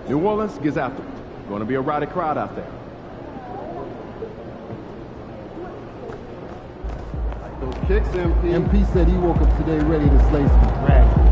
New Orleans gets after it. Going to be a rowdy crowd out there. Those kicks, MP. MP said he woke up today ready to slay some dragons.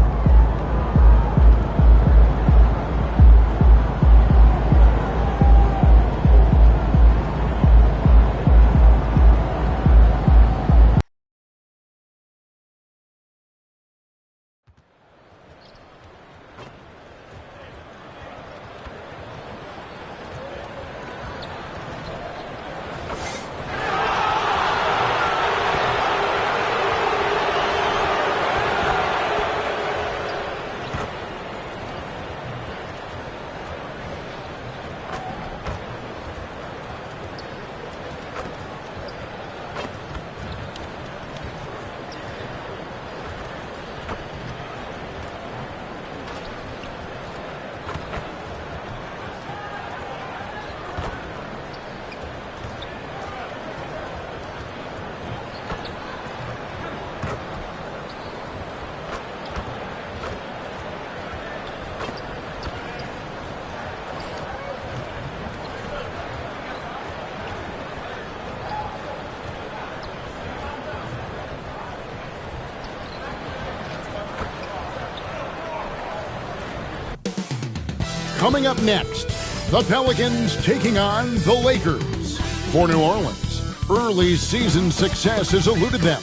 Coming up next, the Pelicans taking on the Lakers. For New Orleans, early season success has eluded them,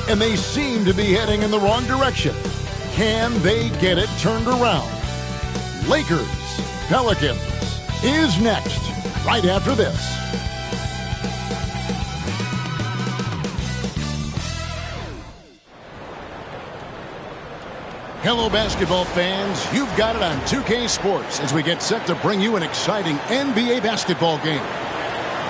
and they seem to be heading in the wrong direction. Can they get it turned around? Lakers, Pelicans is next, right after this. Hello, basketball fans. You've got it on 2K Sports as we get set to bring you an exciting NBA basketball game.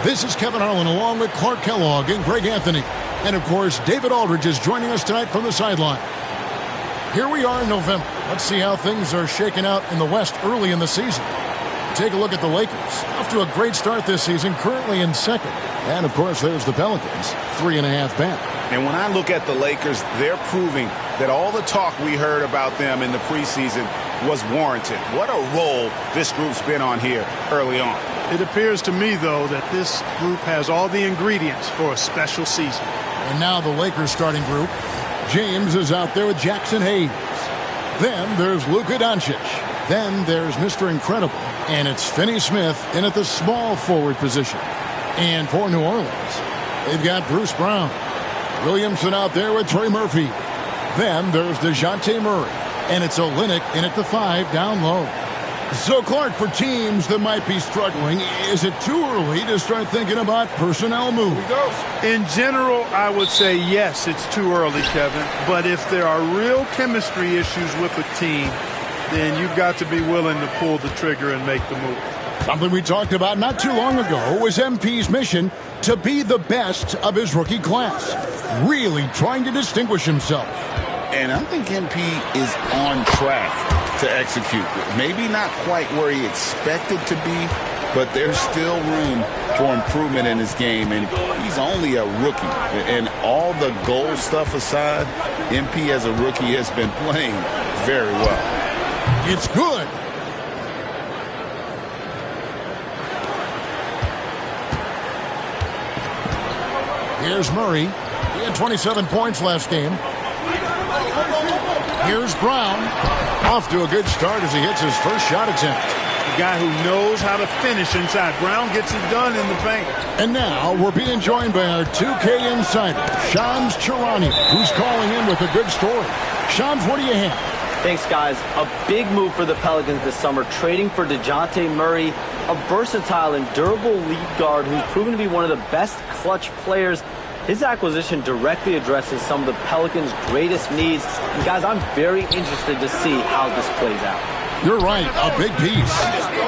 This is Kevin Harlan along with Clark Kellogg and Greg Anthony. And, of course, David Aldridge is joining us tonight from the sideline. Here we are in November. Let's see how things are shaking out in the West early in the season. Take a look at the Lakers. Off to a great start this season, currently in second. And, of course, there's the Pelicans, 3.5 back. And when I look at the Lakers, they're proving that all the talk we heard about them in the preseason was warranted. What a role this group's been on here early on. It appears to me, though, that this group has all the ingredients for a special season. And now the Lakers starting group. James is out there with Jackson Hayes. Then there's Luka Doncic. Then there's Mr. Incredible. And it's Finney Smith in at the small forward position. And for New Orleans, they've got Bruce Brown. Williamson out there with Trey Murphy. Then there's DeJounte Murray. And it's Olynyk in at the 5 down low. So, Clark, for teams that might be struggling, is it too early to start thinking about personnel moves? In general, I would say yes, it's too early, Kevin. But if there are real chemistry issues with a team, then you've got to be willing to pull the trigger and make the move. Something we talked about not too long ago was MP's mission to be the best of his rookie class. Really trying to distinguish himself. And I think MP is on track to execute. Maybe not quite where he expected to be, but there's still room for improvement in his game. And he's only a rookie. And all the goal stuff aside, MP as a rookie has been playing very well. It's good. Here's Murray. He had 27 points last game. Here's Brown. Off to a good start as he hits his first shot attempt. A guy who knows how to finish inside. Brown gets it done in the paint. And now we're being joined by our 2K insider, Shams Charania, who's calling in with a good story. Shams, what do you have? Thanks, guys. A big move for the Pelicans this summer, trading for DeJounte Murray, a versatile and durable lead guard who's proven to be one of the best clutch players. His acquisition directly addresses some of the Pelicans' greatest needs. And guys, I'm very interested to see how this plays out. You're right, a big piece.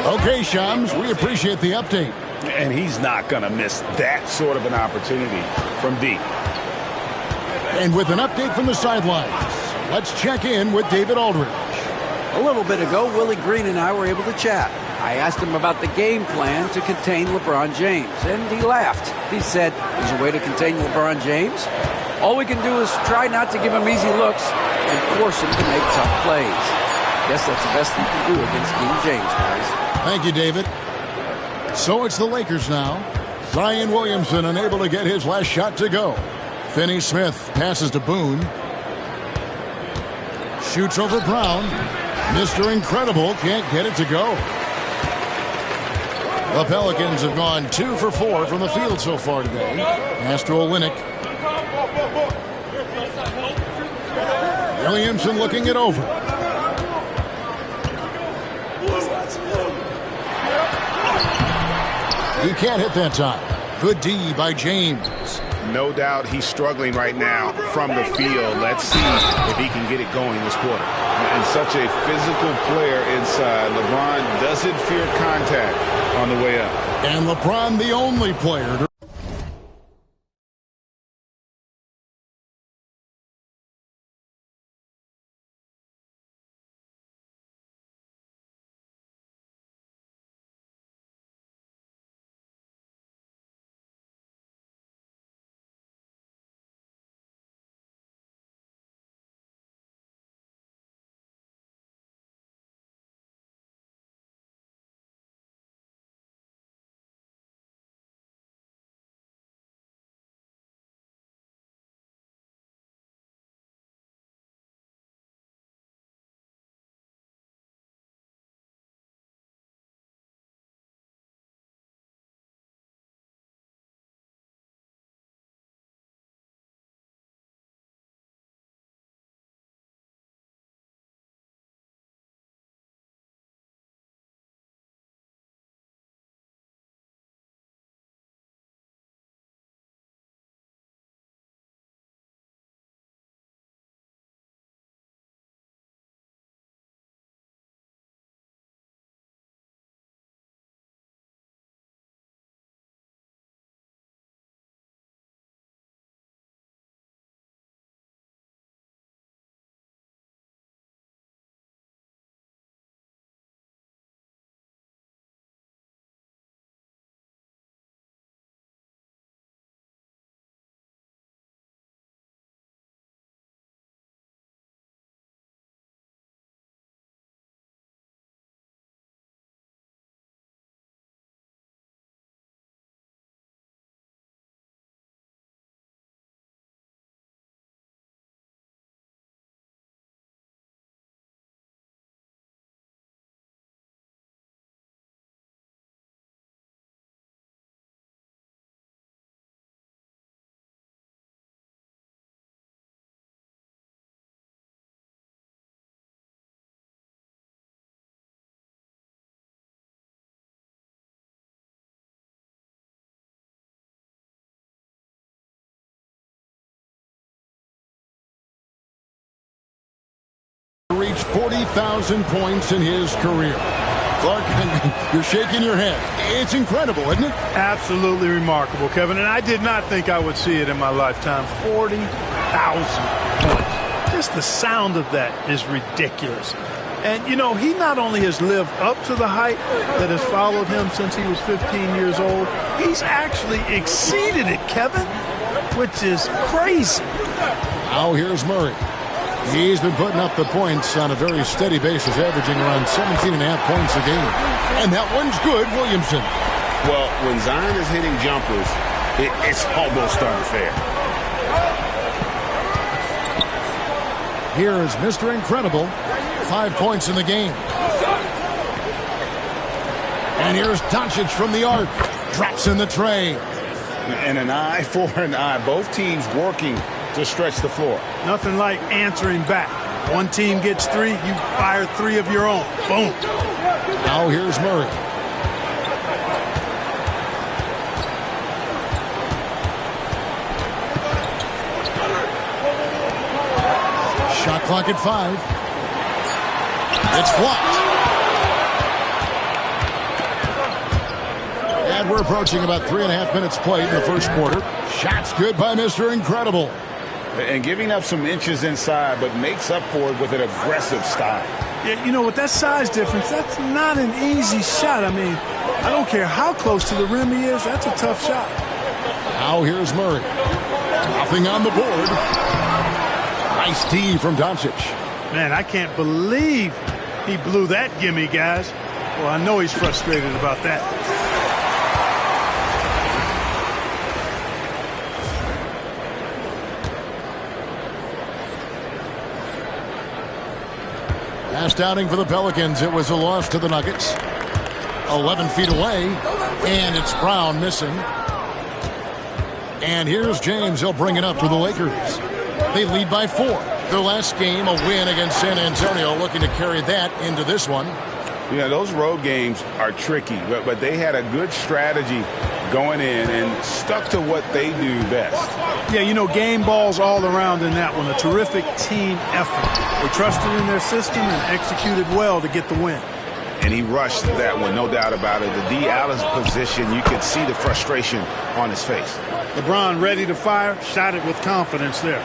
Okay, Shams, we appreciate the update. And he's not going to miss that sort of an opportunity from deep. And with an update from the sidelines, let's check in with David Aldridge. A little bit ago, Willie Green and I were able to chat. I asked him about the game plan to contain LeBron James, and he laughed. He said, there's a way to contain LeBron James. All we can do is try not to give him easy looks and force him to make tough plays. Guess that's the best you can do against King James, guys. Thank you, David. So it's the Lakers now. Zion Williamson unable to get his last shot to go. Finney Smith passes to Boone. Shoots over Brown. Mr. Incredible can't get it to go. The Pelicans have gone 2 for 4 from the field so far today. Pass to Olynyk. Williamson looking it over. He can't hit that time. Good D by James. No doubt he's struggling right now from the field. Let's see if he can get it going this quarter. And such a physical player inside. LeBron doesn't fear contact on the way up. And LeBron the only player to reach 40,000 points in his career. Clark, you're shaking your head. It's incredible, isn't it? Absolutely remarkable, Kevin. And I did not think I would see it in my lifetime. 40,000 points. Just the sound of that is ridiculous. And, you know, he not only has lived up to the height that has followed him since he was 15 years old, he's actually exceeded it, Kevin, which is crazy. Now here's Murray. He's been putting up the points on a very steady basis, averaging around 17.5 points a game. And that one's good, Williamson. Well, when Zion is hitting jumpers, it's almost unfair. Here is Mr. Incredible. 5 points in the game. And here's Doncic from the arc. Drops in the tray. And an eye for an eye. Both teams working to stretch the floor. Nothing like answering back. One team gets 3, you fire 3 of your own. Boom. Now here's Murray. Shot clock at 5. It's blocked. And we're approaching about 3.5 minutes played in the first quarter. Shots good by Mr. Incredible. And giving up some inches inside, but makes up for it with an aggressive style. Yeah, you know, with that size difference, that's not an easy shot. I mean, I don't care how close to the rim he is, that's a tough shot. Now here's Murray. Nothing on the board. Nice D from Doncic. Man, I can't believe he blew that gimme, guys. Well, I know he's frustrated about that. Last outing for the Pelicans. It was a loss to the Nuggets. 11 feet away, and it's Brown missing. And here's James. He'll bring it up for the Lakers. They lead by 4. Their last game, a win against San Antonio, looking to carry that into this one. Yeah, those road games are tricky, but they had a good strategy going in and stuck to what they do best. Yeah, you know, game balls all around in that one. A terrific team effort. They trusted in their system and executed well to get the win. And he rushed that one, no doubt about it. The D out of position, you could see the frustration on his face. LeBron ready to fire, shot it with confidence there.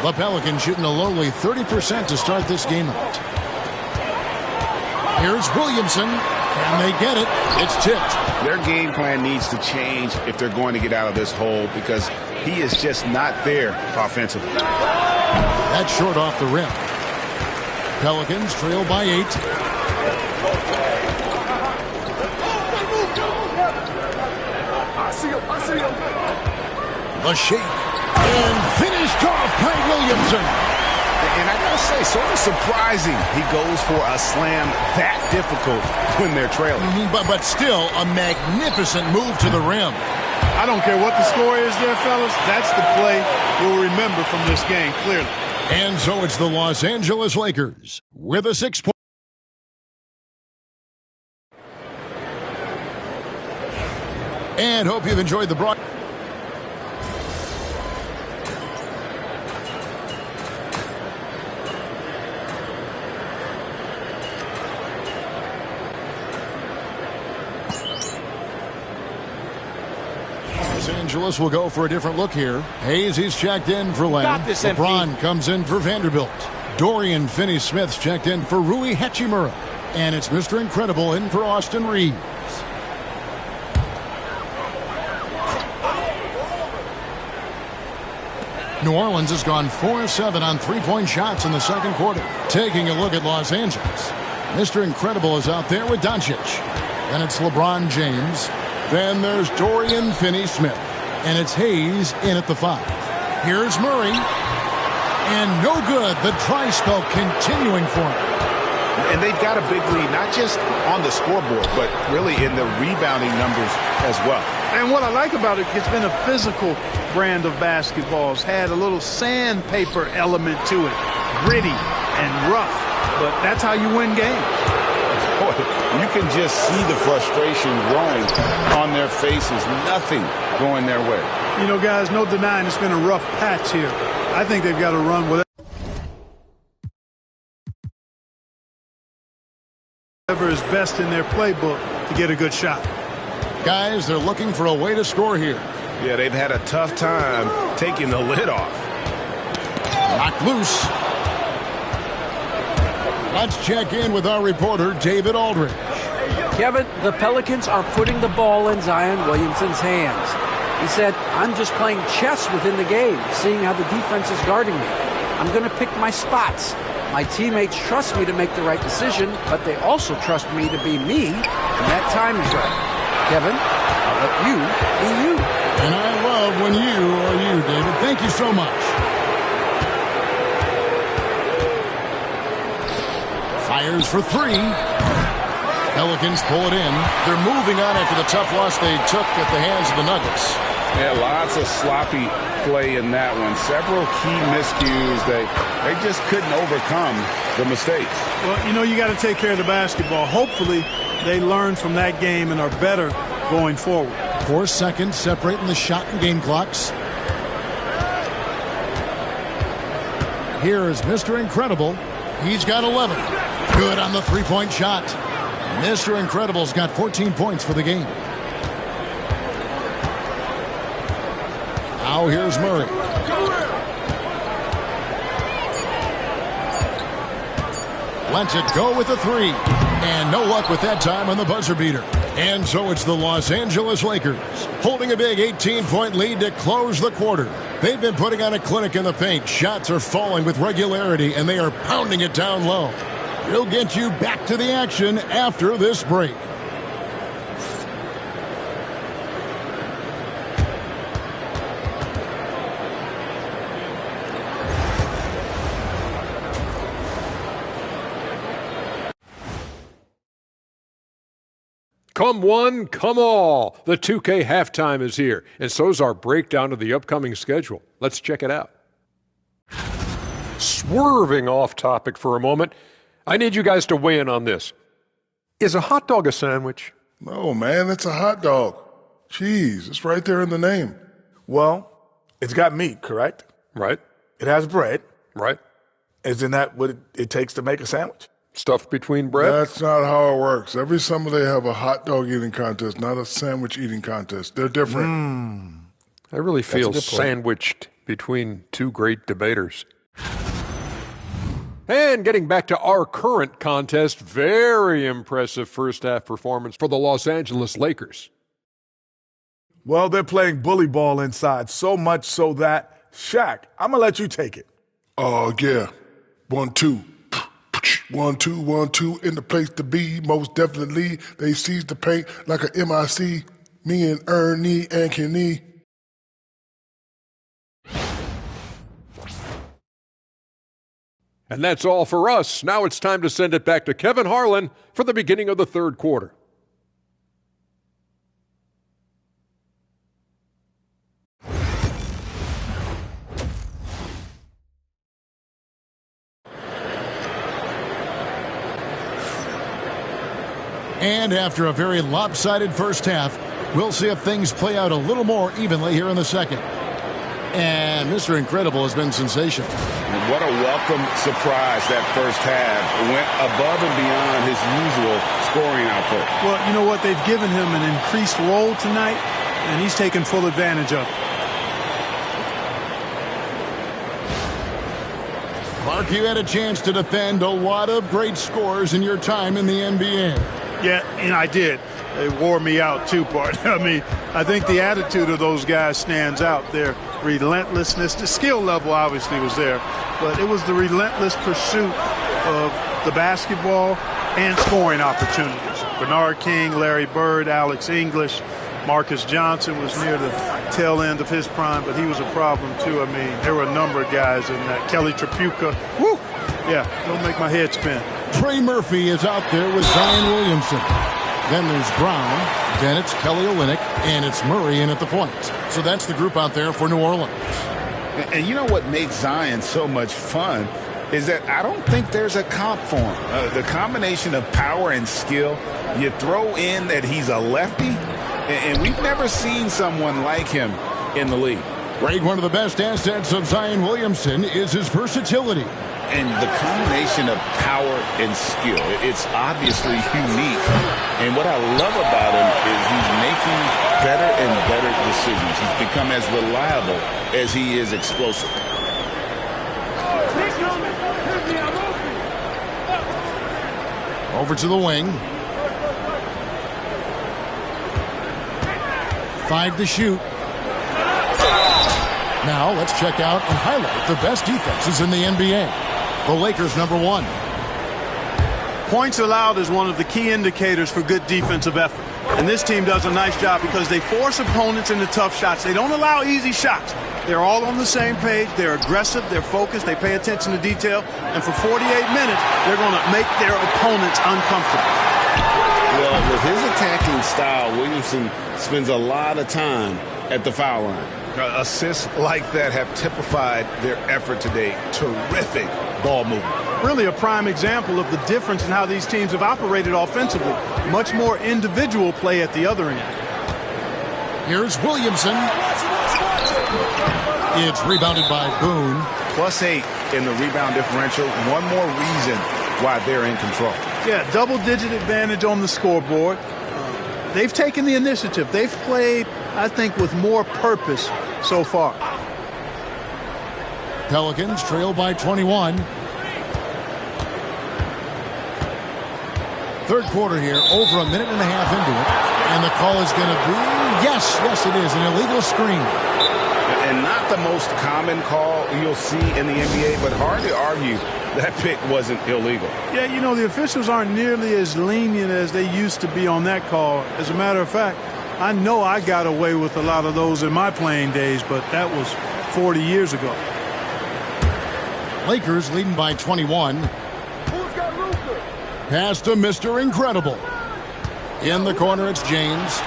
The Pelicans shooting a lowly 30% to start this game out. Here's Williamson. Can they get it? It's tipped. Their game plan needs to change if they're going to get out of this hole because he is just not there offensively. That's short off the rim. Pelicans trail by 8. I see him. The shake. And finished off by Williamson. And I gotta say, sort of surprising he goes for a slam that difficult when they're trailing. But still a magnificent move to the rim. I don't care what the score is there, fellas. That's the play we'll remember from this game, clearly. And so it's the Los Angeles Lakers with a 6-point. And hope you've enjoyed the broadcast. Los Angeles will go for a different look here. Hayes, he's checked in for Lamb. LeBron comes in for Vanderbilt. Dorian Finney-Smith's checked in for Rui Hachimura. And it's Mr. Incredible in for Austin Reeves. New Orleans has gone 4-7 on three-point shots in the second quarter. Taking a look at Los Angeles. Mr. Incredible is out there with Doncic. Then it's LeBron James. Then there's Dorian Finney-Smith. And it's Hayes in at the 5. Here's Murray. And no good. The try spell continuing for him. And they've got a big lead, not just on the scoreboard, but really in the rebounding numbers as well. And what I like about it, it's been a physical brand of basketball. It's had a little sandpaper element to it. Gritty and rough. But that's how you win games. Boy, you can just see the frustration growing on their faces. Nothing going their way. You know, guys, no denying it's been a rough patch here. I think they've got to run with whatever is best in their playbook to get a good shot. Guys, they're looking for a way to score here. Yeah, they've had a tough time taking the lid off. Knocked loose. Let's check in with our reporter, David Aldridge. Kevin, the Pelicans are putting the ball in Zion Williamson's hands. He said, I'm just playing chess within the game, seeing how the defense is guarding me. I'm going to pick my spots. My teammates trust me to make the right decision, but they also trust me to be me when that time is right. Kevin, I'll let you be you. And I love when you are you, David. Thank you so much. Fires for 3. Pelicans pull it in. They're moving on after the tough loss they took at the hands of the Nuggets. Yeah, lots of sloppy play in that one. Several key miscues. They just couldn't overcome the mistakes. Well, you know, you got to take care of the basketball. Hopefully, they learn from that game and are better going forward. 4 seconds separating the shot and game clocks. Here is Mr. Incredible. He's got 11. Good on the three-point shot. Mr. Incredible's got 14 points for the game. Now here's Murray. Lets it go with a 3. And no luck with that time on the buzzer beater. And so it's the Los Angeles Lakers holding a big 18-point lead to close the quarter. They've been putting on a clinic in the paint. Shots are falling with regularity, and they are pounding it down low. We'll get you back to the action after this break. Come one, come all. The 2K halftime is here, and so's our breakdown of the upcoming schedule. Let's check it out. Swerving off topic for a moment, I need you guys to weigh in on this. Is a hot dog a sandwich? No, man, it's a hot dog. Cheese, it's right there in the name. Well, it's got meat, correct? Right. It has bread. Right. Isn't that what it takes to make a sandwich? Stuffed between bread? That's not how it works. Every summer they have a hot dog eating contest, not a sandwich eating contest. They're different. I really feel sandwiched between two great debaters. And getting back to our current contest, very impressive first-half performance for the Los Angeles Lakers. Well, they're playing bully ball inside, so much so that, Shaq, I'm going to let you take it. Oh, yeah. 1-2. 1-2, 1-2, in the place to be. Most definitely, they seize the paint like a MIC. Me and Ernie and Kenny. And that's all for us. Now it's time to send it back to Kevin Harlan for the beginning of the third quarter. And after a very lopsided first half, we'll see if things play out a little more evenly here in the second. And Mr. Incredible has been sensational. What a welcome surprise that first half. Went above and beyond his usual scoring output. Well, you know what? They've given him an increased role tonight, and he's taken full advantage of it. Mark, you had a chance to defend a lot of great scores in your time in the NBA. Yeah, and I did. They wore me out too, Bart. I mean, I think the attitude of those guys stands out. Their relentlessness, the skill level obviously was there, but it was the relentless pursuit of the basketball and scoring opportunities. Bernard King, Larry Bird, Alex English, Marcus Johnson was near the tail end of his prime, but he was a problem too. I mean, there were a number of guys in that. Kelly Tripucka. Woo! Yeah, don't make my head spin. Trey Murphy is out there with Zion Williamson. Then there's Brown, then it's Kelly Olynyk, and it's Murray in at the point. So that's the group out there for New Orleans. And you know what makes Zion so much fun is that I don't think there's a comp for him. The combination of power and skill, you throw in that he's a lefty, and we've never seen someone like him in the league. Greg, one of the best assets of Zion Williamson is his versatility. And the combination of power and skill, it's obviously unique. And what I love about him is he's making better and better decisions. He's become as reliable as he is explosive. Over to the wing. 5 to shoot. Now let's check out and highlight the best defenses in the NBA. The Lakers #1. Points allowed is one of the key indicators for good defensive effort. And this team does a nice job because they force opponents into tough shots. They don't allow easy shots. They're all on the same page. They're aggressive. They're focused. They pay attention to detail. And for 48 minutes, they're going to make their opponents uncomfortable. Well, with his attacking style, Williamson spends a lot of time at the foul line. Assists like that have typified their effort today. Terrific ball movement. Really a prime example of the difference in how these teams have operated offensively. Much more individual play at the other end. Here's Williamson. It's rebounded by Boone. +8 in the rebound differential. One more reason why they're in control. Yeah, double-digit advantage on the scoreboard. They've taken the initiative. They've played, I think, with more purpose so far. Pelicans trail by 21. Third quarter here, over a minute and a half into it. And the call is going to be, yes, it is, an illegal screen. And not the most common call you'll see in the NBA, but hard to argue that pick wasn't illegal. Yeah, you know, the officials aren't nearly as lenient as they used to be on that call. As a matter of fact, I know I got away with a lot of those in my playing days, but that was 40 years ago. Lakers leading by 21. Pass to Mr. Incredible. In the corner, it's James.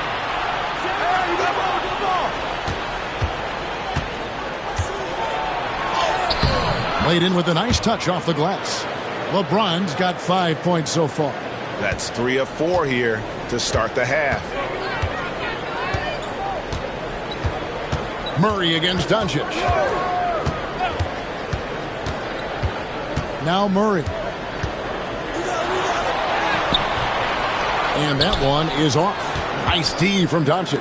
Laid in with a nice touch off the glass. LeBron's got 5 points so far. That's 3 of 4 here to start the half. Murray against Doncic. Now Murray. And that one is off. Nice D from Doncic.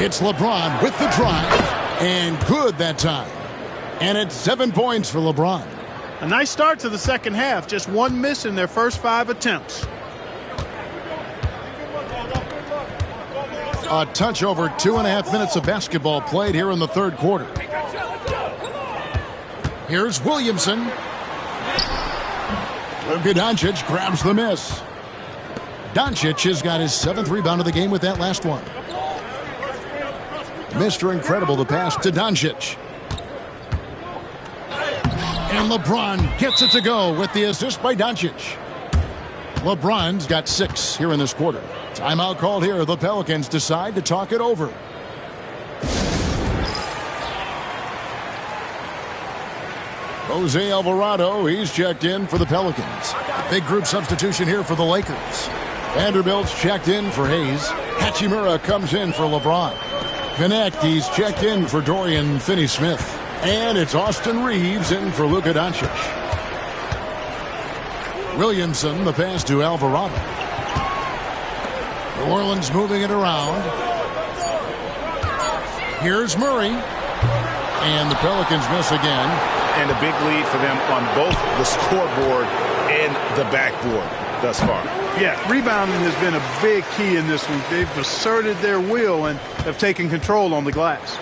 It's LeBron with the drive. And good that time. And it's 7 points for LeBron. A nice start to the second half. Just one miss in their first 5 attempts. A touch over 2.5 minutes of basketball played here in the third quarter. Here's Williamson. Luka Doncic grabs the miss. Doncic has got his 7th rebound of the game with that last one. Mr. Incredible, the pass to Doncic. And LeBron gets it to go with the assist by Doncic. LeBron's got 6 here in this quarter. Timeout called here. The Pelicans decide to talk it over. Jose Alvarado, he's checked in for the Pelicans. Big group substitution here for the Lakers. Vanderbilt's checked in for Hayes. Hachimura comes in for LeBron. Connect, he's checked in for Dorian Finney-Smith. And it's Austin Reeves in for Luka Doncic. Williamson, the pass to Alvarado. New Orleans moving it around. Here's Murray. And the Pelicans miss again. And a big lead for them on both the scoreboard and the backboard thus far. Yeah, rebounding has been a big key in this one. They've asserted their will and have taken control on the glass.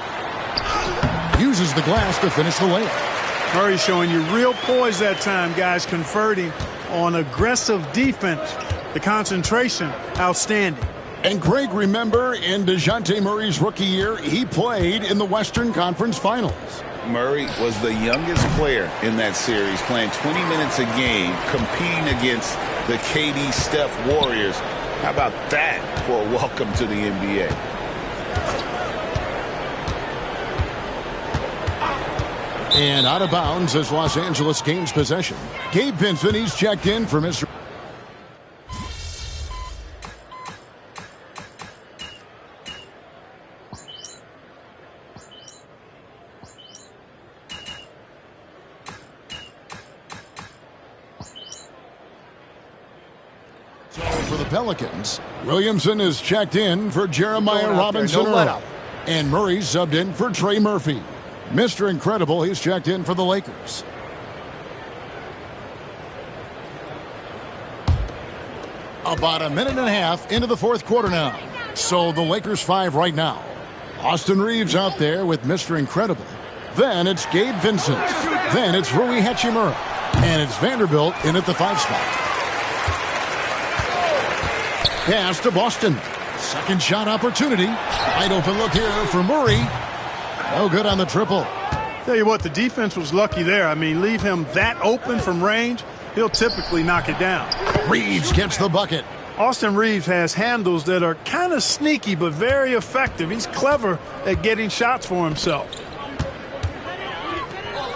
Uses the glass to finish the layup. Murray showing you real poise that time, guys, converting on aggressive defense. The concentration, outstanding. And Greg, remember, in DeJounte Murray's rookie year, he played in the Western Conference Finals. Murray was the youngest player in that series, playing 20 minutes a game, competing against the KD Steph Warriors. How about that for a welcome to the NBA? And out of bounds as Los Angeles gains possession. Gabe Vincent, he's checked in for Mr. So for the Pelicans, Williamson is checked in for Jeremiah Robinson Earl. And Murray subbed in for Trey Murphy. Mr. Incredible, he's checked in for the Lakers. About a minute and a half into the fourth quarter now. So the Lakers 5 right now. Austin Reeves out there with Mr. Incredible. Then it's Gabe Vincent. Then it's Rui Hachimura. And it's Vanderbilt in at the 5 spot. Pass to Boston. Second shot opportunity. Wide open look here for Murray. No good on the triple. Tell you what, the defense was lucky there. I mean, leave him that open from range, he'll typically knock it down. Reeves gets the bucket. Austin Reeves has handles that are kind of sneaky but very effective. He's clever at getting shots for himself.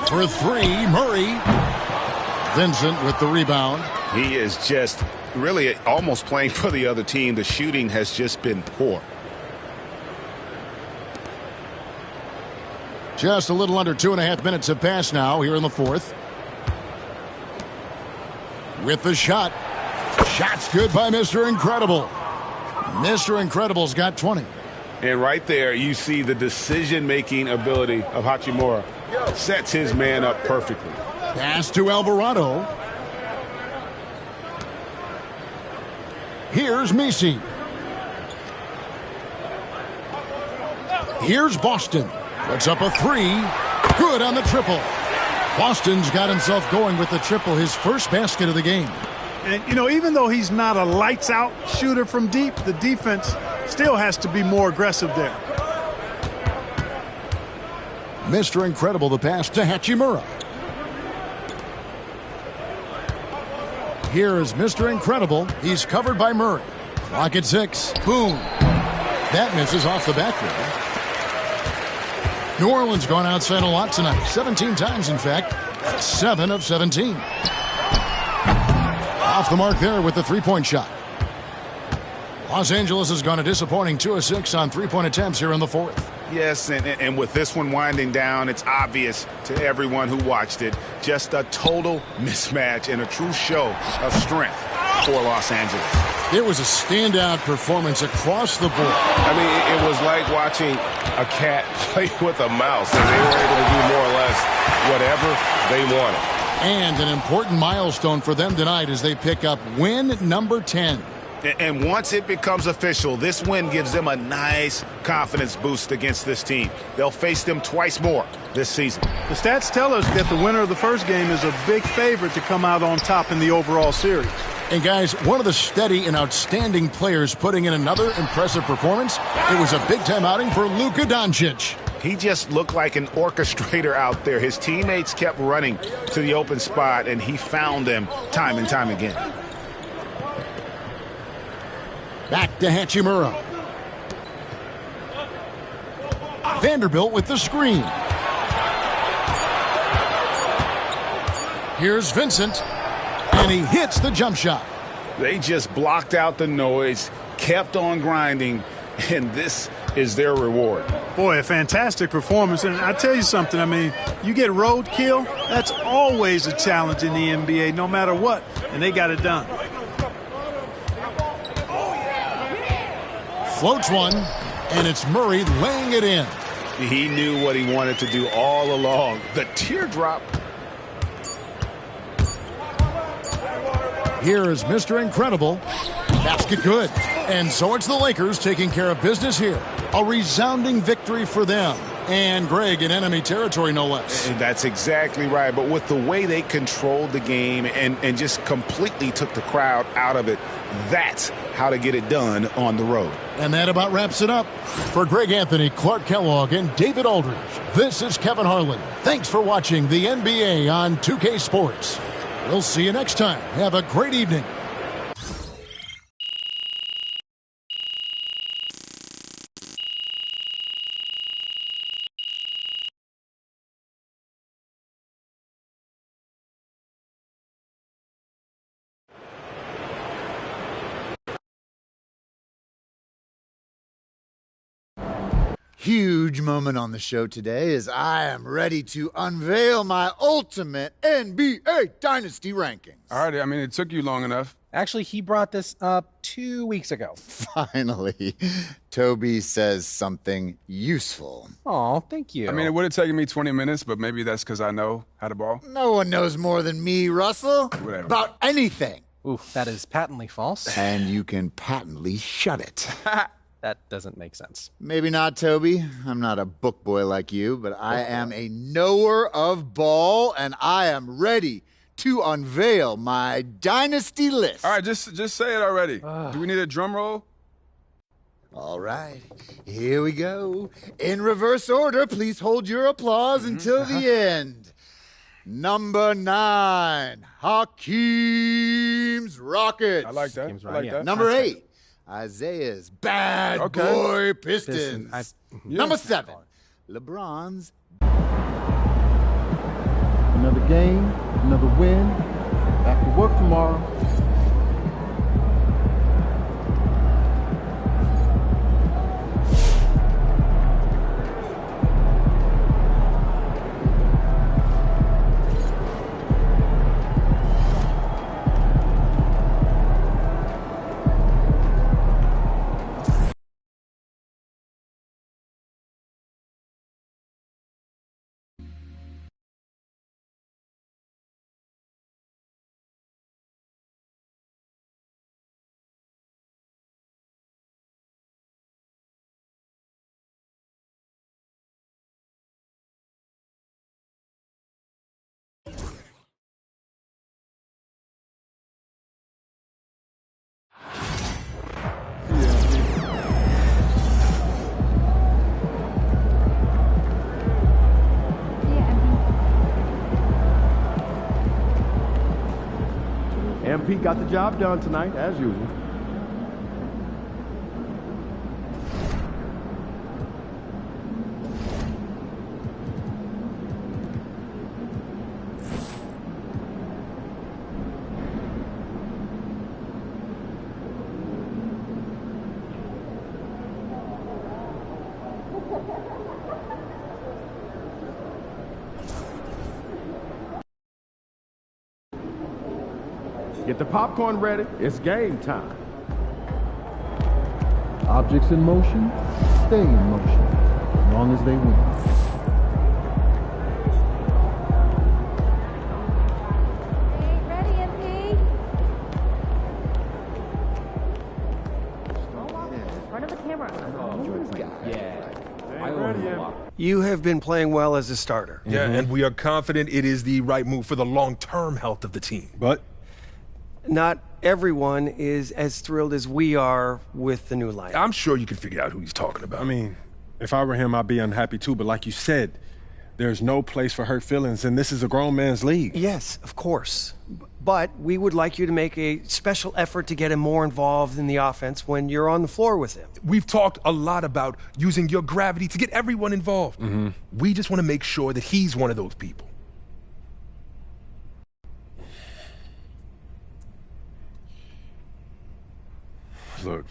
For 3, Murray. Vincent with the rebound. He is just really almost playing for the other team. The shooting has just been poor. Just a little under 2.5 minutes have passed now here in the fourth. With the shot. Shot's good by Mr. Incredible. Mr. Incredible's got 20. And right there you see the decision-making ability of Hachimura. Sets his man up perfectly. Pass to Alvarado. Here's Messi. Here's Boston. Puts up a three. Good on the triple. Boston's got himself going with the triple, his first basket of the game. And, you know, even though he's not a lights-out shooter from deep, the defense still has to be more aggressive there. Mr. Incredible, the pass to Hachimura. Here is Mr. Incredible. He's covered by Murray. Clock at 6. Boom. That misses off the backboard. New Orleans gone outside a lot tonight. 17 times, in fact. 7 of 17. Off the mark there with the three-point shot. Los Angeles has gone a disappointing 2 of 6 on three-point attempts here in the fourth. Yes, and with this one winding down, it's obvious to everyone who watched it. Just a total mismatch and a true show of strength for Los Angeles. It was a standout performance across the board. I mean, it was like watching a cat play with a mouse, and they were able to do more or less whatever they wanted. And an important milestone for them tonight as they pick up win number 10. And once it becomes official, this win gives them a nice confidence boost against this team. They'll face them twice more this season. The stats tell us that the winner of the first game is a big favorite to come out on top in the overall series. And guys, one of the steady and outstanding players putting in another impressive performance, it was a big-time outing for Luka Doncic. He just looked like an orchestrator out there. His teammates kept running to the open spot, and he found them time and time again. Back to Hachimura. Vanderbilt with the screen. Here's Vincent, and he hits the jump shot. They just blocked out the noise, kept on grinding, and this is their reward. Boy, a fantastic performance. And I tell you something, I mean, you get roadkill, that's always a challenge in the NBA, no matter what, and they got it done. Floats one, and it's Murray laying it in. He knew what he wanted to do all along. The teardrop. Here is Mr. Incredible. Basket good. And so it's the Lakers taking care of business here. A resounding victory for them. And Greg in enemy territory, no less. And that's exactly right. But with the way they controlled the game and just completely took the crowd out of it, that's how to get it done on the road. And that about wraps it up. For Greg Anthony, Clark Kellogg, and David Aldridge, this is Kevin Harlan. Thanks for watching the NBA on 2K Sports. We'll see you next time. Have a great evening. Huge moment on the show today as I am ready to unveil my ultimate NBA Dynasty rankings. All right, I mean, it took you long enough. Actually, he brought this up 2 weeks ago. Finally, Toby says something useful. Oh, thank you. I mean, it would have taken me 20 minutes, but maybe that's because I know how to ball. No one knows more than me, Russell, Whatever. about anything. Oof, that is patently false. And you can patently shut it. That doesn't make sense. Maybe not, Toby. I'm not a book boy like you, but I am a knower of ball, and I am ready to unveil my dynasty list. All right, just say it already. Do we need a drum roll? All right, here we go. In reverse order, please hold your applause until the end. Number 9, Hakeem's Rockets. I like that. I like that. Number 8, Isaiah's Bad Boy Pistons. Number 7, LeBron's. Another game, another win. Back to work tomorrow. Pete got the job done tonight, as usual. Get the popcorn ready. It's game time. Objects in motion stay in motion as long as they win. You have been playing well as a starter. Yeah, and we are confident it is the right move for the long-term health of the team. But not everyone is as thrilled as we are with the new lineup. I'm sure you can figure out who he's talking about. I mean, if I were him, I'd be unhappy too. But like you said, there's no place for hurt feelings, and this is a grown man's league. Yes, of course. But we would like you to make a special effort to get him more involved in the offense when you're on the floor with him. We've talked a lot about using your gravity to get everyone involved. We just want to make sure that he's one of those people. Look,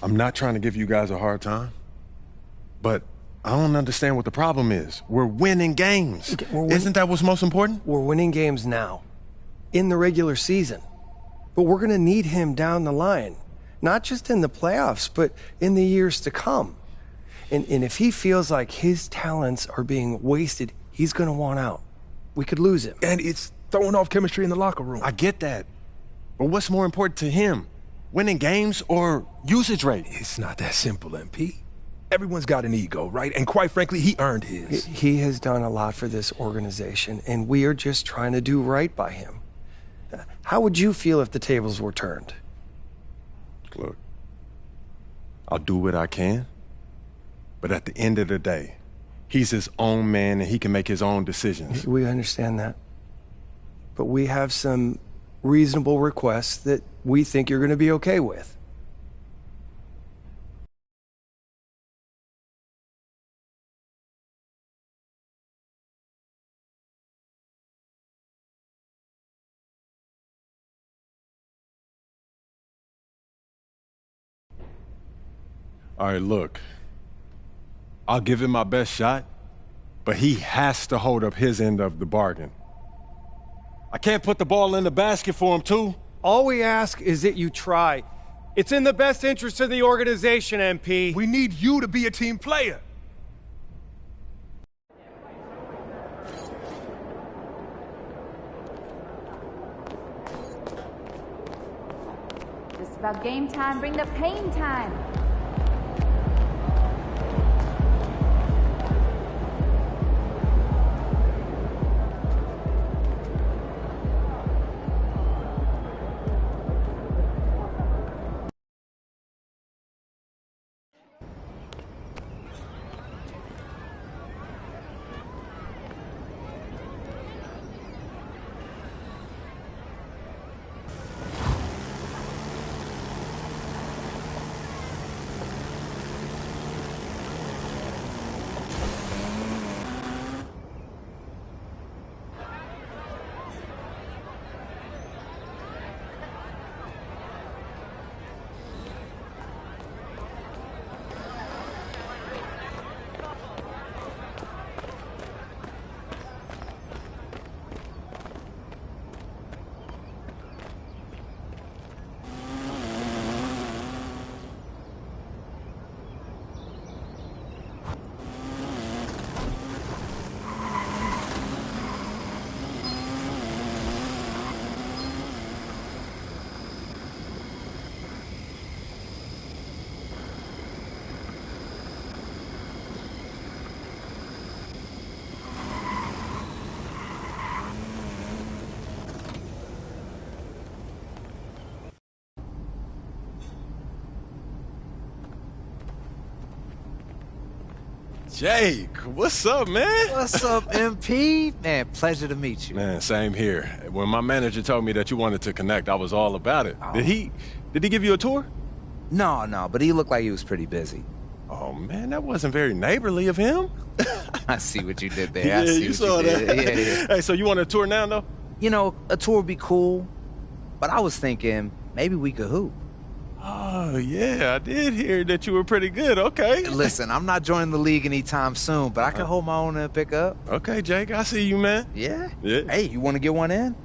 I'm not trying to give you guys a hard time, but I don't understand what the problem is. We're winning games. Okay, Isn't that what's most important? We're winning games now, in the regular season. But we're going to need him down the line, not just in the playoffs, but in the years to come. And if he feels like his talents are being wasted, he's going to want out. We could lose him. And it's throwing off chemistry in the locker room. I get that. But what's more important to him? Winning games or usage rate? It's not that simple, MP. Everyone's got an ego, right? And quite frankly, he earned his. He has done a lot for this organization, and we are just trying to do right by him. How would you feel if the tables were turned? Look, I'll do what I can, but at the end of the day, he's his own man and he can make his own decisions. We understand that. But we have some reasonable requests that we think you're going to be okay with. All right, look, I'll give him my best shot, but he has to hold up his end of the bargain. I can't put the ball in the basket for him, too. All we ask is that you try. It's in the best interest of the organization, MP. We need you to be a team player. Just about game time, bring the pain time. Jake, what's up, man? What's up, MP? Man, pleasure to meet you. Man, same here. When my manager told me that you wanted to connect, I was all about it. Oh. Did he give you a tour? No, but he looked like he was pretty busy. Oh, man, that wasn't very neighborly of him. I see what you did there. Yeah, I see you what saw you did. that. Yeah. Hey, so you want a tour now, though? You know, a tour would be cool, but I was thinking maybe we could hoop. Oh, yeah, I did hear that you were pretty good. Okay. Listen, I'm not joining the league anytime soon, but I can hold my own and pick up. Okay, Jake, I see you, man. Yeah? Yeah. Hey, you want to get one in?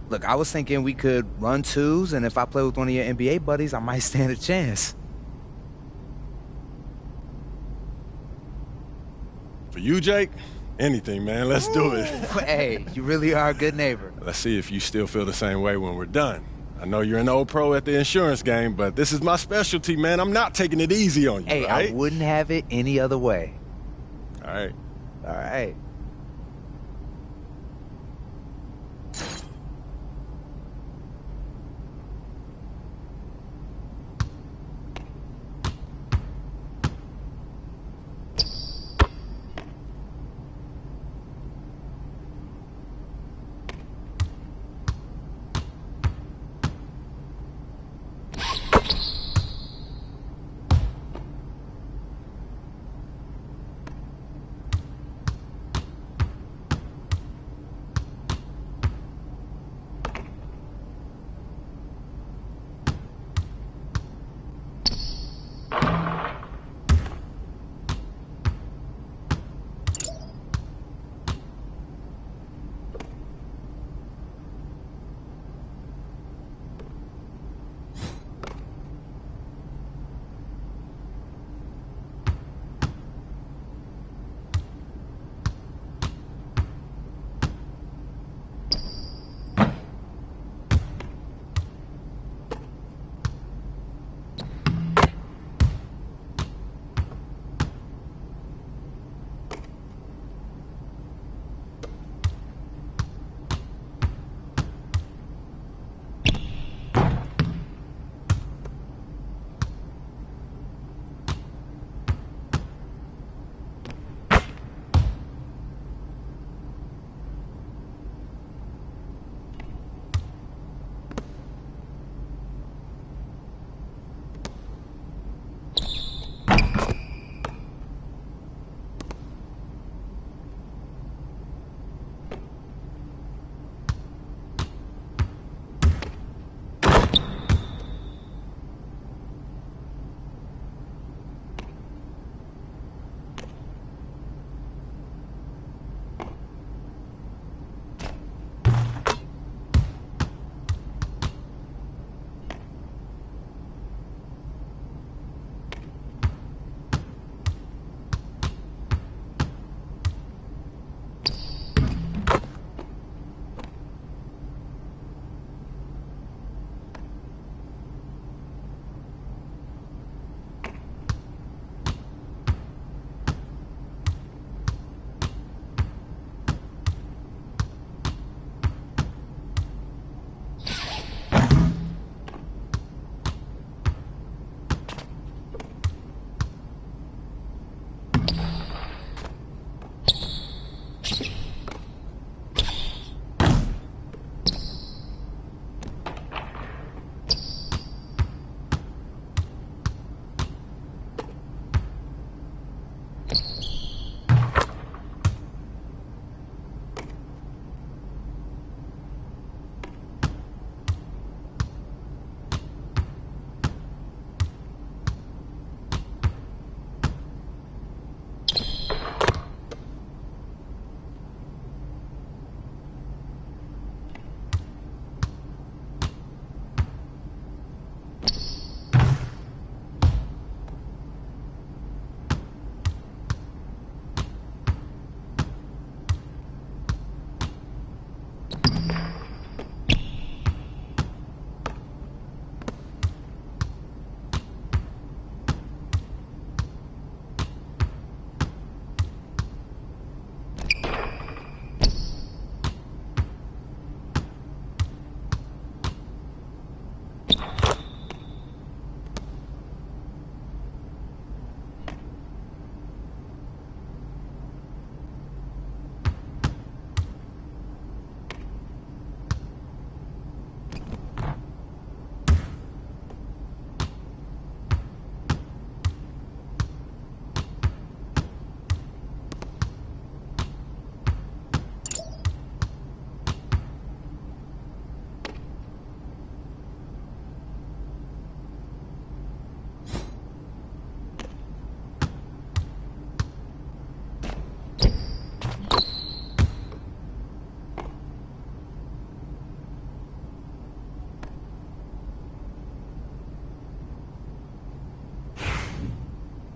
Look, I was thinking we could run twos, and if I play with one of your NBA buddies, I might stand a chance. For you, Jake, anything, man. Let's do it. Hey, you really are a good neighbor. Let's see if you still feel the same way when we're done. I know you're an old pro at the insurance game, but this is my specialty, man. I'm not taking it easy on you, Hey, right? I wouldn't have it any other way. All right. All right.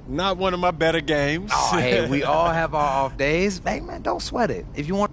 Not one of my better games. Oh, hey, we all have our off days. Hey, man, don't sweat it. If you want...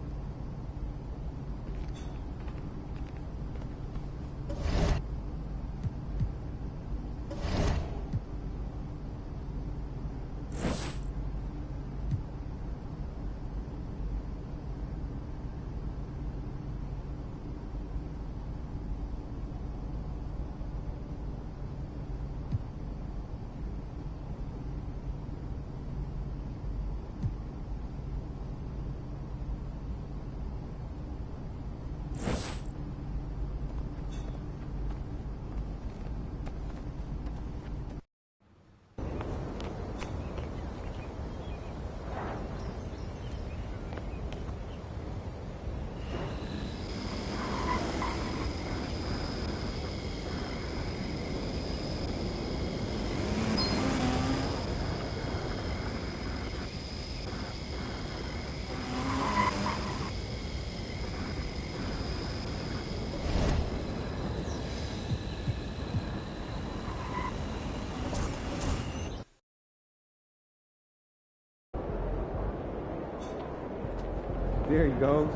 There he goes.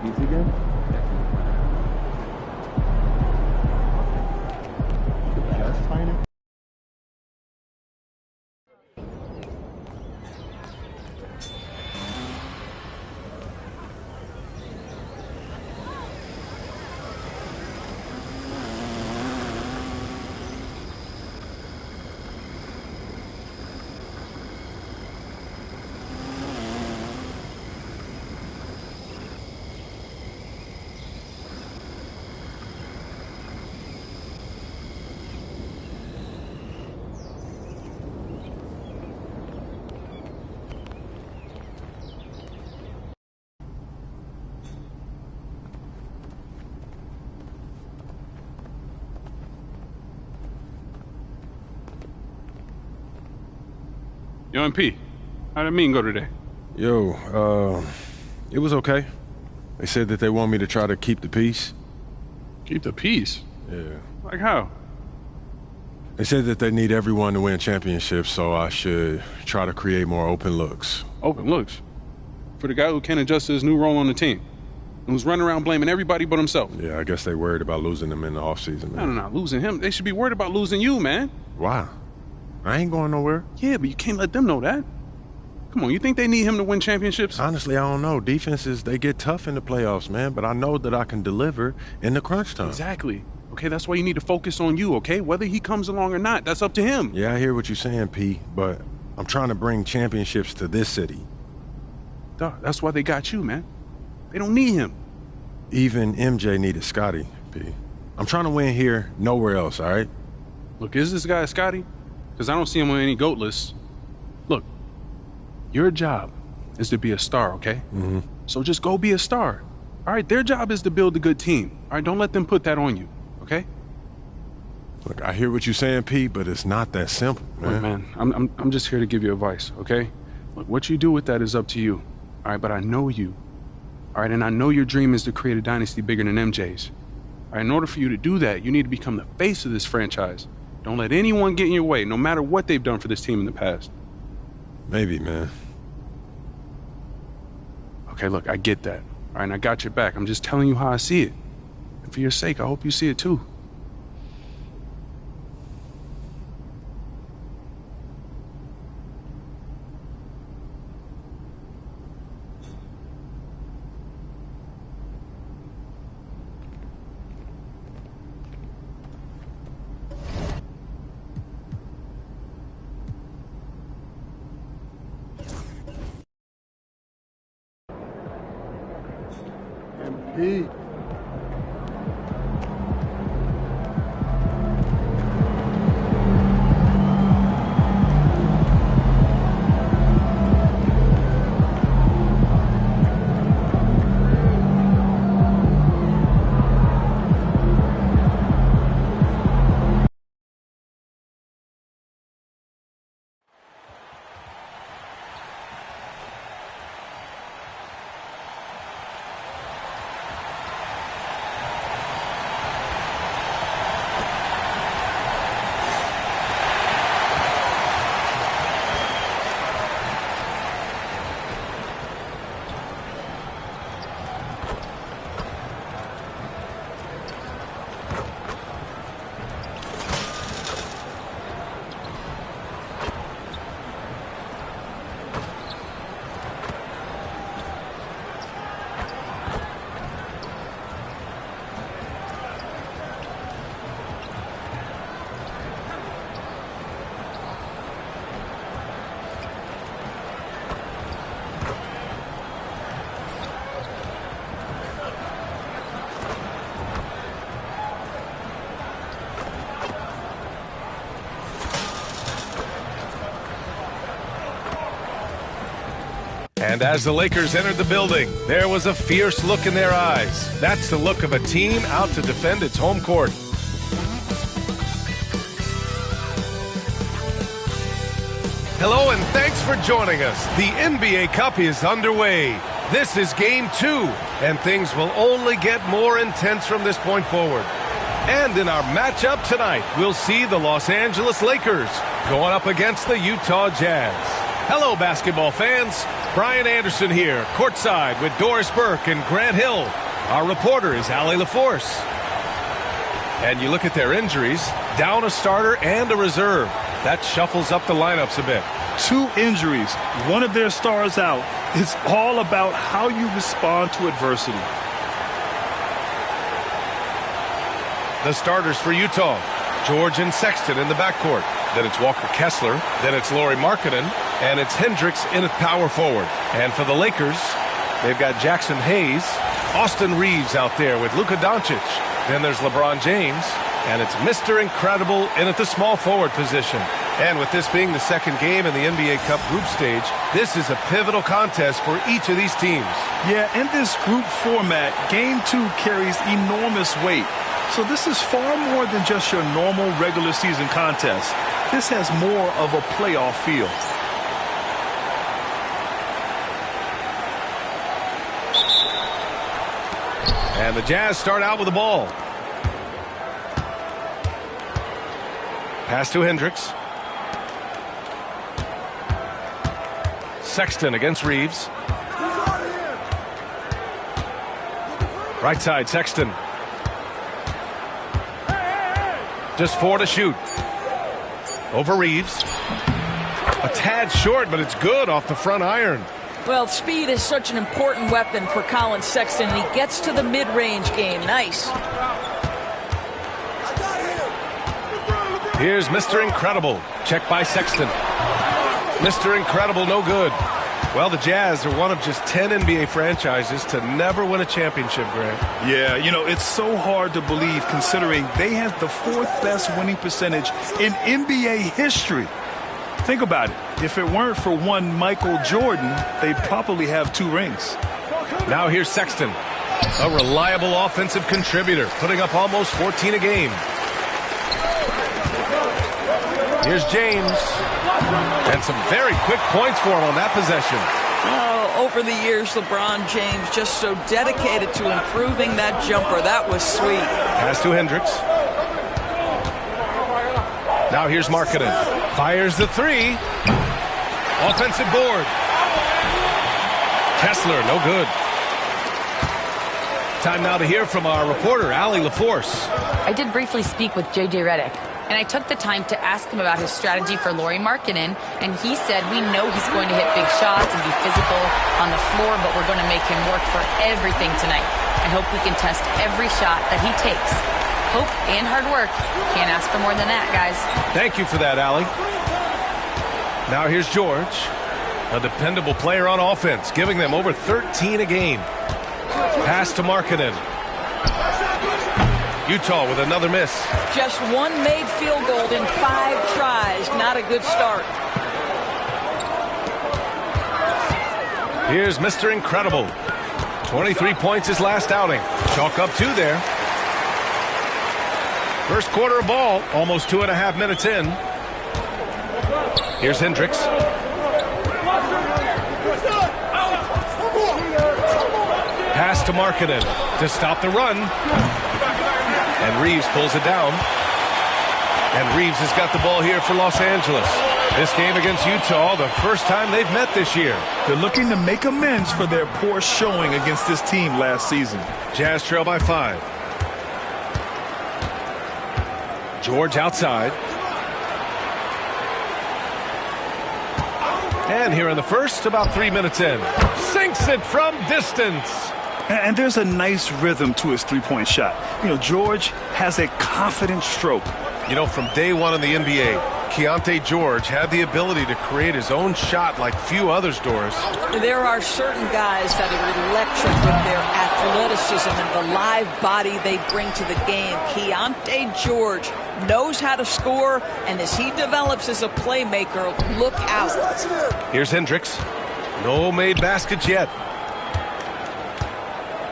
Pizza again? Just find it. Yo, MP, how'd the meeting go today? Yo, it was okay. They said that they want me to try to keep the peace. Keep the peace? Yeah. Like how? They said that they need everyone to win championships, so I should try to create more open looks. Open looks? For the guy who can't adjust to his new role on the team and who's running around blaming everybody but himself. Yeah, I guess they worried about losing him in the offseason, man. No, losing him. They should be worried about losing you, man. Why? I ain't going nowhere. Yeah, but you can't let them know that. Come on, you think they need him to win championships? Honestly, I don't know. Defenses, they get tough in the playoffs, man, but I know that I can deliver in the crunch time. Exactly. Okay, that's why you need to focus on you, okay? Whether he comes along or not, that's up to him. Yeah, I hear what you're saying, P, but I'm trying to bring championships to this city. Duh, that's why they got you, man. They don't need him. Even MJ needed Scotty, P. I'm trying to win here, nowhere else, all right? Look, is this guy Scotty? Because I don't see him on any GOAT lists. Look, your job is to be a star, okay? Mm-hmm. So just go be a star. All right, their job is to build a good team. All right, don't let them put that on you, okay? Look, I hear what you're saying, P, but it's not that simple, man. Look, man, I'm just here to give you advice, okay? Look, what you do with that is up to you. All right, but I know you. All right, and I know your dream is to create a dynasty bigger than MJ's. All right, in order for you to do that, you need to become the face of this franchise. Don't let anyone get in your way, no matter what they've done for this team in the past. Maybe, man. Okay, look, I get that. All right, and I got your back. I'm just telling you how I see it. And for your sake, I hope you see it too. Pete. And as the Lakers entered the building, there was a fierce look in their eyes. That's the look of a team out to defend its home court. Hello and thanks for joining us. The NBA Cup is underway. This is Game 2, and things will only get more intense from this point forward. And in our matchup tonight, we'll see the Los Angeles Lakers going up against the Utah Jazz. Hello, basketball fans. Brian Anderson here, courtside with Doris Burke and Grant Hill. Our reporter is Allie LaForce. And you look at their injuries, down a starter and a reserve. That shuffles up the lineups a bit. 2 injuries, one of their stars out. It's all about how you respond to adversity. The starters for Utah, George and Sexton in the backcourt. Then it's Walker Kessler. Then it's Lauri Markkanen. And it's Hendricks in at power forward. And for the Lakers, they've got Jackson Hayes, Austin Reeves out there with Luka Doncic. Then there's LeBron James. And it's Mr. Incredible in at the small forward position. And with this being the second game in the NBA Cup group stage, this is a pivotal contest for each of these teams. Yeah, in this group format, Game 2 carries enormous weight. So this is far more than just your normal regular season contest. This has more of a playoff feel. And the Jazz start out with the ball. Pass to Hendricks. Sexton against Reeves. Right side, Sexton. Just 4 to shoot. Over Reeves. A tad short, but it's good off the front iron. Well, speed is such an important weapon for Colin Sexton, and he gets to the mid-range game. Nice. Here's Mr. Incredible. Check by Sexton. Mr. Incredible, no good. Well, the Jazz are one of just 10 NBA franchises to never win a championship, Grant. Yeah, you know, it's so hard to believe considering they have the 4th best winning percentage in NBA history. Think about it. If it weren't for one Michael Jordan, they'd probably have 2 rings. Now here's Sexton, a reliable offensive contributor, putting up almost 14 a game. Here's James. And some very quick points for him on that possession. Oh, over the years, LeBron James just so dedicated to improving that jumper. That was sweet. Pass to Hendricks. Now here's Markkanen. Fires the 3. Offensive board. Kessler, no good. Time now to hear from our reporter, Allie LaForce. I did briefly speak with J.J. Redick, and I took the time to ask him about his strategy for Lauri Markkanen, and he said, we know he's going to hit big shots and be physical on the floor, but we're going to make him work for everything tonight. I hope we can test every shot that he takes. Hope and hard work. Can't ask for more than that, guys. Thank you for that, Allie. Now here's George, a dependable player on offense, giving them over 13 a game. Pass to Markkanen. Utah with another miss. Just one made field goal in 5 tries. Not a good start. Here's Mr. Incredible. 23 points his last outing. Chalk up 2 there. First quarter of ball, almost 2.5 minutes in. Here's Hendricks. Pass to Markkanen to stop the run. And Reeves pulls it down. And Reeves has got the ball here for Los Angeles. This game against Utah, the first time they've met this year. They're looking to make amends for their poor showing against this team last season. Jazz trail by 5. George outside. And here in the first, about 3 minutes in. Sinks it from distance. And there's a nice rhythm to his three-point shot. You know, George has a confident stroke. You know, from day one in the NBA, Keontae George had the ability to create his own shot like few others, Doris. There are certain guys that are electric with their athleticism and the live body they bring to the game. Keontae George knows how to score, and as he develops as a playmaker, look out. Here's Hendricks. No made baskets yet.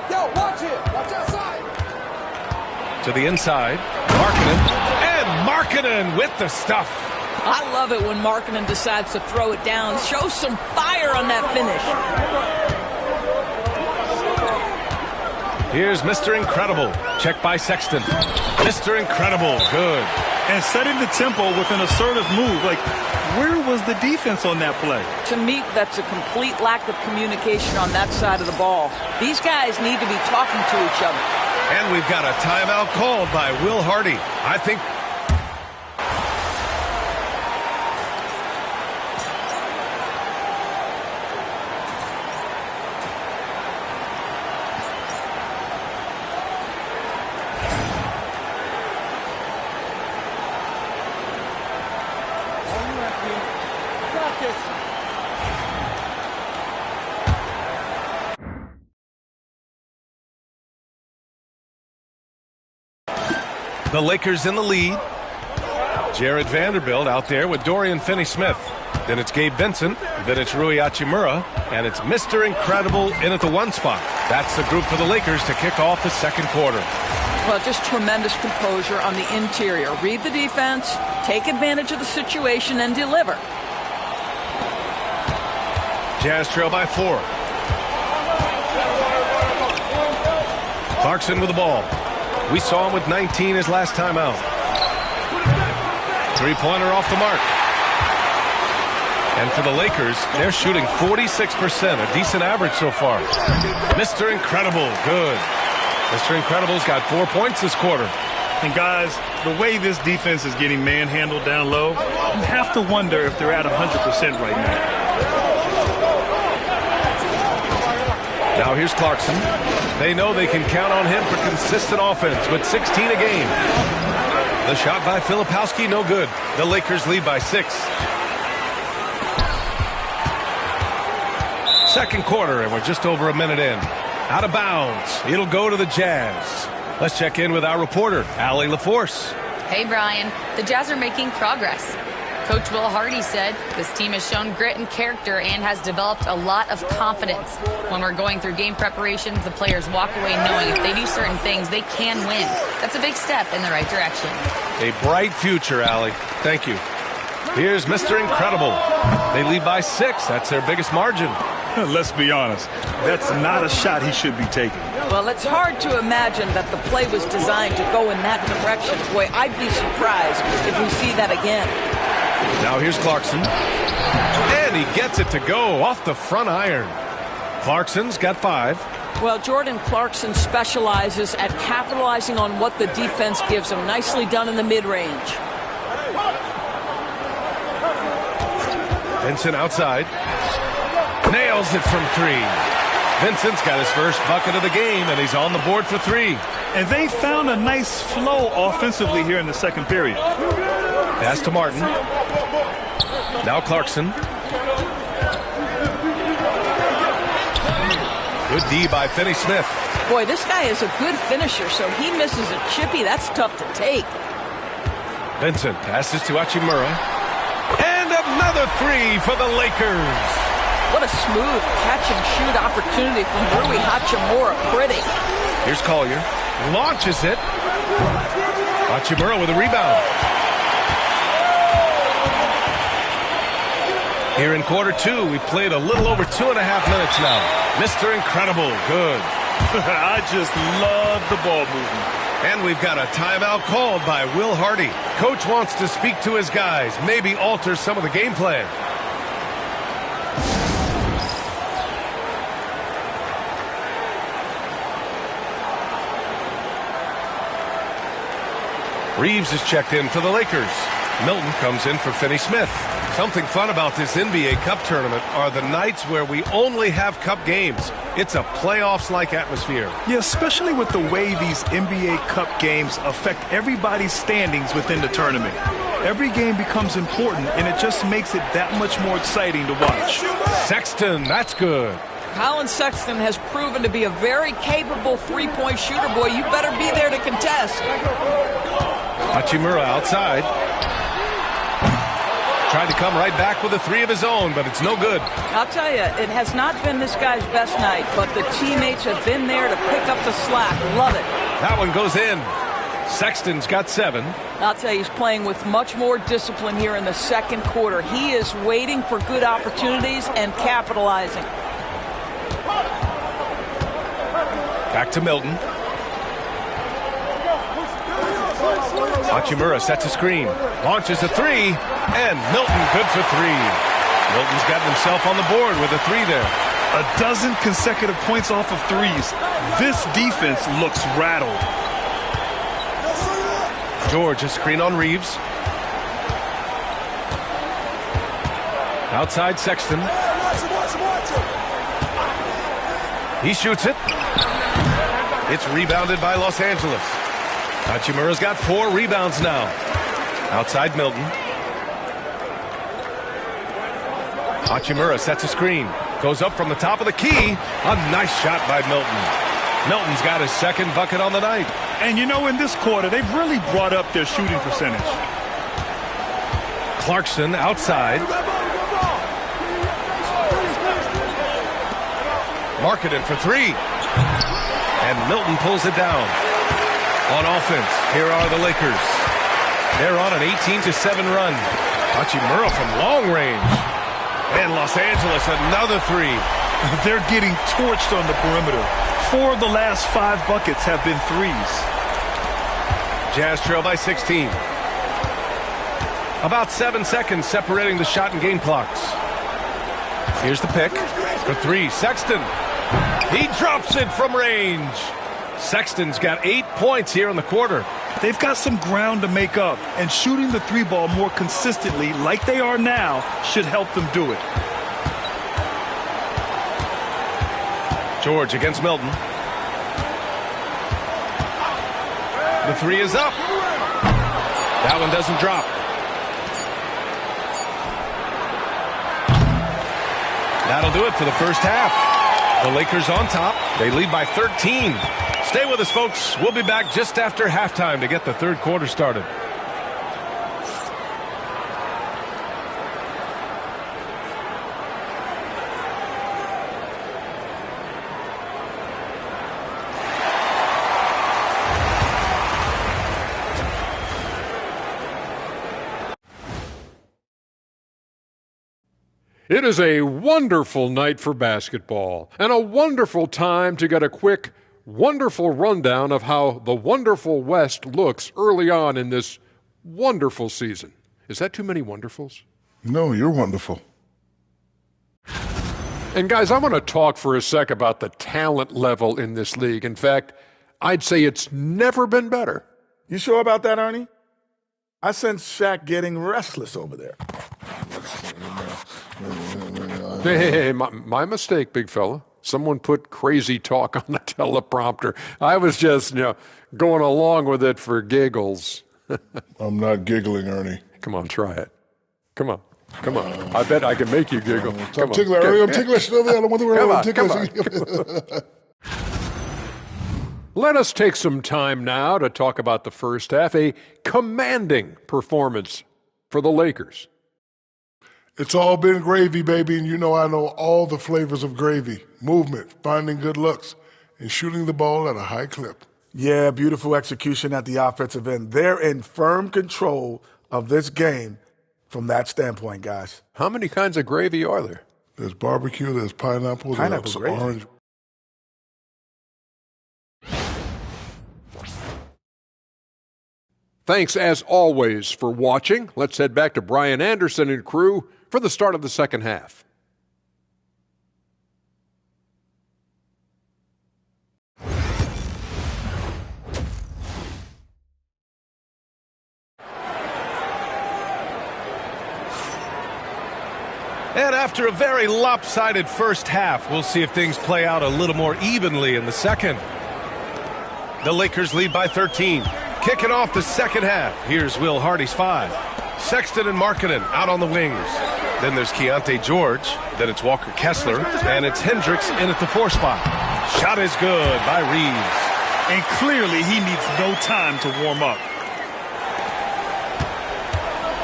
Yo, watch it. Watch outside. To the inside. Markkanen. And Markkanen with the stuff. I love it when Markkanen decides to throw it down. Show some fire on that finish. Here's Mr. Incredible. Check by Sexton. Mr. Incredible. Good. And setting the tempo with an assertive move. Like, where was the defense on that play? To me, that's a complete lack of communication on that side of the ball. These guys need to be talking to each other. And we've got a timeout called by Will Hardy. I think... The Lakers in the lead. Jared Vanderbilt out there with Dorian Finney-Smith. Then it's Gabe Vincent. Then it's Rui Hachimura. And it's Mr. Incredible in at the 1 spot. That's the group for the Lakers to kick off the second quarter. Well, just tremendous composure on the interior. Read the defense, take advantage of the situation, and deliver. Jazz trail by 4. Clarkson with the ball. We saw him with 19 his last time out. Three-pointer off the mark. And for the Lakers, they're shooting 46%, a decent average so far. Mr. Incredible, good. Mr. Incredible's got 4 points this quarter. And guys, the way this defense is getting manhandled down low, you have to wonder if they're at 100% right now. Now here's Clarkson. They know they can count on him for consistent offense with 16 a game. The shot by Filipowski, no good. The Lakers lead by 6. Second quarter, and we're just over a minute in. Out of bounds. It'll go to the Jazz. Let's check in with our reporter, Allie LaForce. Hey, Brian. The Jazz are making progress. Coach Will Hardy said this team has shown grit and character and has developed a lot of confidence. When we're going through game preparations, the players walk away knowing if they do certain things, they can win. That's a big step in the right direction. A bright future, Allie. Thank you. Here's Mr. Incredible. They lead by 6. That's their biggest margin. Let's be honest. That's not a shot he should be taking. Well, it's hard to imagine that the play was designed to go in that direction. Boy, I'd be surprised if we see that again. Now here's Clarkson. And he gets it to go off the front iron. Clarkson's got 5. Well, Jordan Clarkson specializes at capitalizing on what the defense gives him. Nicely done in the mid-range. Vincent outside. Nails it from 3. Vincent's got his first bucket of the game, and he's on the board for 3. And they found a nice flow offensively here in the second period. Pass to Martin. Now Clarkson. Good D by Finney-Smith. Boy, this guy is a good finisher, so he misses a chippy. That's tough to take. Vincent passes to Hachimura. And another 3 for the Lakers. What a smooth catch-and-shoot opportunity from Rui Hachimura. Pretty. Here's Collier. Launches it. Hachimura with a rebound. Here in quarter 2, we played a little over 2.5 minutes now. Mr. Incredible, good. I just love the ball movement. And we've got a timeout called by Will Hardy. Coach wants to speak to his guys, maybe alter some of the game plan. Reeves is checked in for the Lakers. Milton comes in for Finney-Smith. Something fun about this NBA Cup tournament are the nights where we only have Cup games. It's a playoffs-like atmosphere. Yeah, especially with the way these NBA Cup games affect everybody's standings within the tournament. Every game becomes important, and it just makes it that much more exciting to watch. Sexton, that's good. Collin Sexton has proven to be a very capable three-point shooter. Boy, you better be there to contest. Hachimura outside. Tried to come right back with a 3 of his own, but it's no good. I'll tell you, it has not been this guy's best night, but the teammates have been there to pick up the slack. Love it. That one goes in. Sexton's got 7. I'll tell you, he's playing with much more discipline here in the second quarter. He is waiting for good opportunities and capitalizing. Back to Milton. Hachimura sets a screen, launches a 3, and Milton good for 3. Milton's gotten himself on the board with a 3 there. A dozen consecutive points off of 3s. This defense looks rattled. George, a screen on Reeves. Outside Sexton. He shoots it. It's rebounded by Los Angeles. Hachimura's got 4 rebounds now. Outside Milton. Hachimura sets a screen. Goes up from the top of the key. A nice shot by Milton. Milton's got his second bucket on the night. And you know, in this quarter, they've really brought up their shooting percentage. Clarkson outside. Marketed for 3. And Milton pulls it down. On offense, here are the Lakers. They're on an 18-7 run. Hachimura from long range. And Los Angeles, another 3. They're getting torched on the perimeter. 4 of the last 5 buckets have been 3s. Jazz trail by 16. About 7 seconds separating the shot and game clocks. Here's the pick. For 3, Sexton. He drops it from range. Sexton's got 8 points here in the quarter. They've got some ground to make up, and shooting the 3-ball more consistently like they are now should help them do it. George against Milton. The 3 is up. That one doesn't drop. That'll do it for the first half. The Lakers on top. They lead by 13. Stay with us, folks. We'll be back just after halftime to get the third quarter started. It is a wonderful night for basketball and a wonderful time to get a quick, wonderful rundown of how the wonderful West looks early on in this wonderful season. Is that too many wonderfuls? No, you're wonderful. And guys, I want to talk for a sec about the talent level in this league. In fact, I'd say it's never been better. You sure about that, Ernie? I sense Shaq getting restless over there. Hey, my mistake, big fella. Someone put crazy talk on the teleprompter. I was just, going along with it for giggles. I'm not giggling, Ernie. Come on, try it. Come on. I bet I can make you giggle. I'm ticklish, Ernie. I'm ticklish. I'm ticklish. Let us take some time now to talk about the first half, a commanding performance for the Lakers. It's all been gravy, baby, and I know all the flavors of gravy. Movement, finding good looks, and shooting the ball at a high clip. Yeah, beautiful execution at the offensive end. They're in firm control of this game from that standpoint, guys. How many kinds of gravy are there? There's barbecue, there's pineapple, there's gravy. Orange. Thanks, as always, for watching. Let's head back to Brian Anderson and crew for the start of the second half. And after a very lopsided first half, we'll see if things play out a little more evenly in the second. The Lakers lead by 13. Kicking off the second half, here's Will Hardy's 5. Sexton and Markkanen out on the wings. Then there's Keontae George. Then it's Walker Kessler. And it's Hendricks in at the 4 spot. Shot is good by Reeves. And clearly he needs no time to warm up.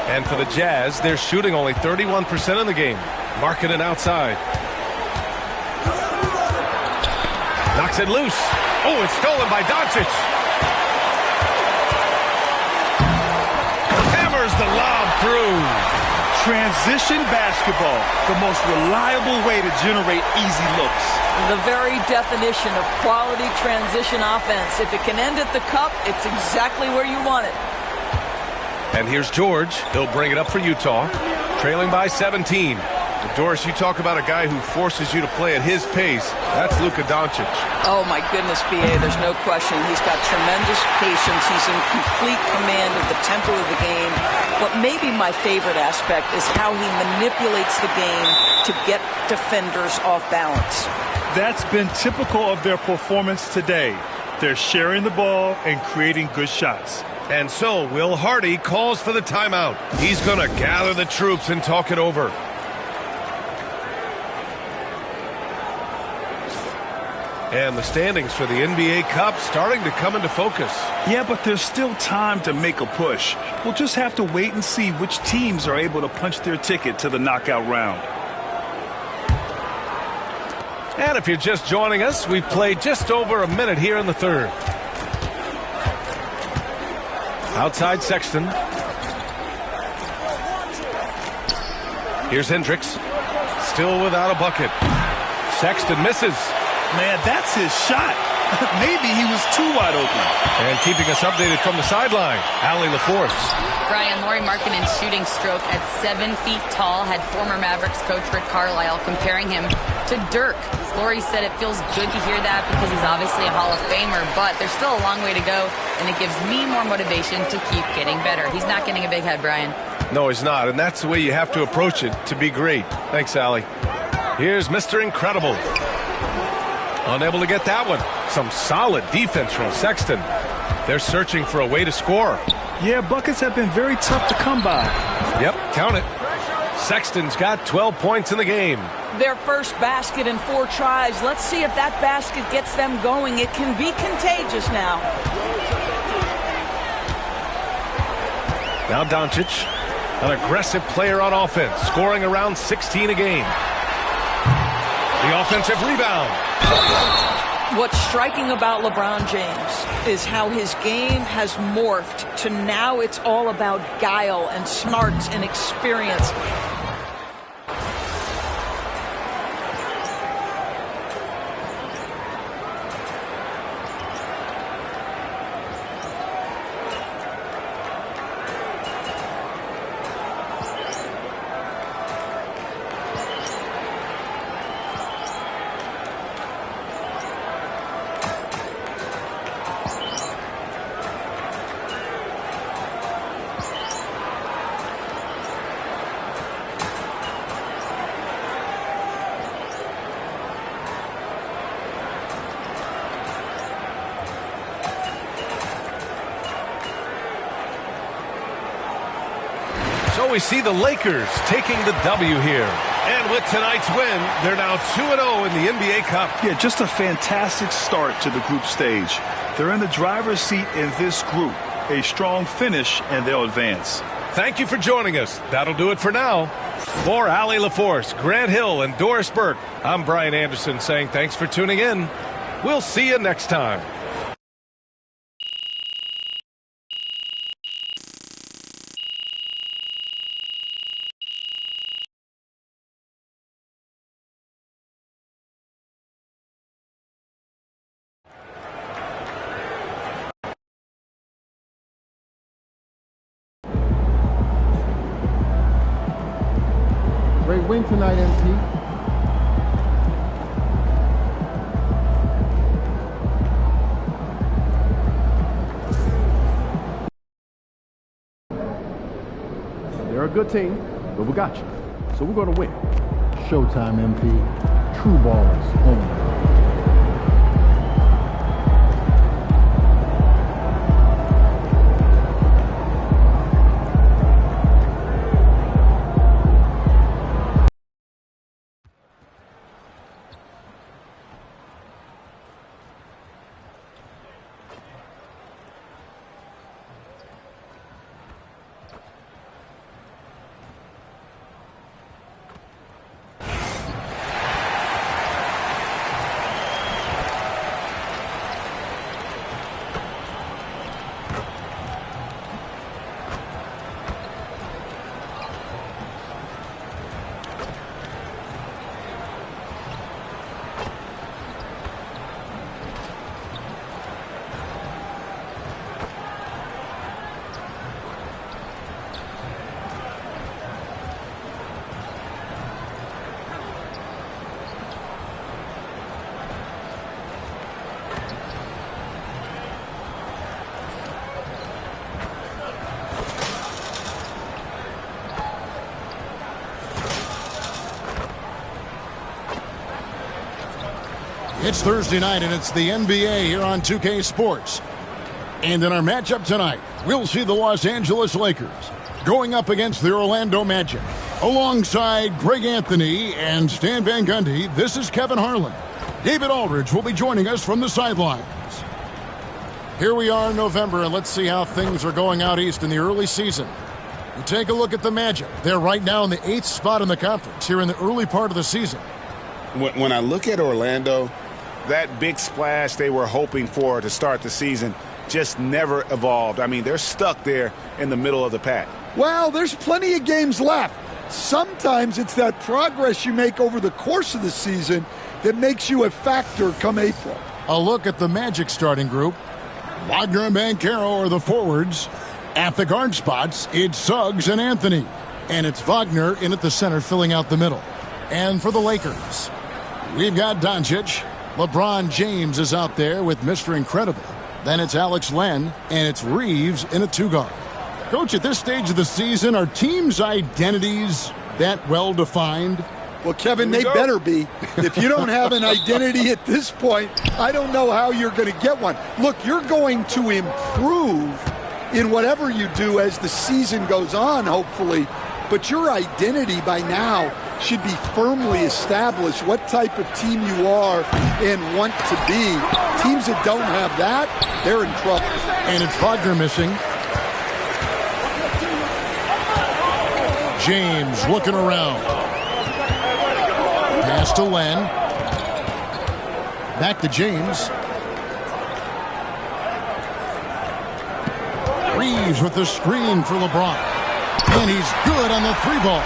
And for the Jazz, they're shooting only 31% in the game. Markkanen outside. Knocks it loose. Oh, it's stolen by Doncic. Hammers the lob through. Transition basketball, the most reliable way to generate easy looks. The very definition of quality transition offense. If it can end at the cup, it's exactly where you want it. And here's George. He'll bring it up for Utah, trailing by 17. Doris, you talk about a guy who forces you to play at his pace. That's Luka Doncic. Oh, my goodness, B.A., there's no question. He's got tremendous patience. He's in complete command of the tempo of the game. But maybe my favorite aspect is how he manipulates the game to get defenders off balance. That's been typical of their performance today. They're sharing the ball and creating good shots. And so Will Hardy calls for the timeout. He's going to gather the troops and talk it over. And the standings for the NBA Cup starting to come into focus. Yeah, but there's still time to make a push. We'll just have to wait and see which teams are able to punch their ticket to the knockout round. And if you're just joining us, we've played just over a minute here in the third. Outside Sexton. Here's Hendricks. Still without a bucket. Sexton misses. Man, that's his shot. Maybe he was too wide open. And keeping us updated from the sideline, Allie LaForce. Brian, Lauri Markkanen's shooting stroke at 7 feet tall had former Mavericks coach Rick Carlisle comparing him to Dirk. Lauri said it feels good to hear that because he's obviously a Hall of Famer, but there's still a long way to go, and it gives me more motivation to keep getting better. He's not getting a big head, Brian. No, he's not, and that's the way you have to approach it to be great. Thanks, Allie. Here's Mr. Incredible. Unable to get that one. Some solid defense from Sexton. They're searching for a way to score. Yeah, buckets have been very tough to come by. Yep, count it. Sexton's got 12 points in the game. Their first basket in 4 tries. Let's see if that basket gets them going. It can be contagious now. Now Doncic, an aggressive player on offense, scoring around 16 a game. The offensive rebound. What's striking about LeBron James is how his game has morphed to now it's all about guile and smarts and experience. So we see the Lakers taking the W here. And with tonight's win, they're now 2-0 in the NBA Cup. Yeah, just a fantastic start to the group stage. They're in the driver's seat in this group. A strong finish, and they'll advance. Thank you for joining us. That'll do it for now. For Allie LaForce, Grant Hill, and Doris Burke, I'm Brian Anderson saying thanks for tuning in. We'll see you next time. Great win tonight, MP. They're a good team, but we got you. So we're going to win. Showtime, MP. True ballers only. It's Thursday night, and it's the NBA here on 2K Sports. And in our matchup tonight, we'll see the Los Angeles Lakers going up against the Orlando Magic. Alongside Greg Anthony and Stan Van Gundy, this is Kevin Harlan. David Aldridge will be joining us from the sidelines. Here we are in November, and let's see how things are going out east in the early season. We take a look at the Magic. They're right now in the 8th spot in the conference here in the early part of the season. When I look at Orlando, that big splash they were hoping for to start the season just never evolved. I mean, they're stuck there in the middle of the pack. Well, there's plenty of games left. Sometimes it's that progress you make over the course of the season that makes you a factor come April. A look at the Magic starting group. Wagner and Banchero are the forwards. At the guard spots, it's Suggs and Anthony. And it's Wagner in at the center filling out the middle. And for the Lakers, we've got Doncic. LeBron James is out there with Mr. Incredible. Then it's Alex Len, and it's Reeves in a 2-guard. Coach, at this stage of the season, are teams' identities that well-defined? Well, Kevin, they better be. If you don't have an identity at this point, I don't know how you're going to get one. Look, you're going to improve in whatever you do as the season goes on, hopefully. But your identity by now should be firmly established, what type of team you are and want to be. Teams that don't have that, they're in trouble. And it's Wagner missing. James looking around. Pass to Len. Back to James. Reeves with the screen for LeBron. And he's good on the 3-ball.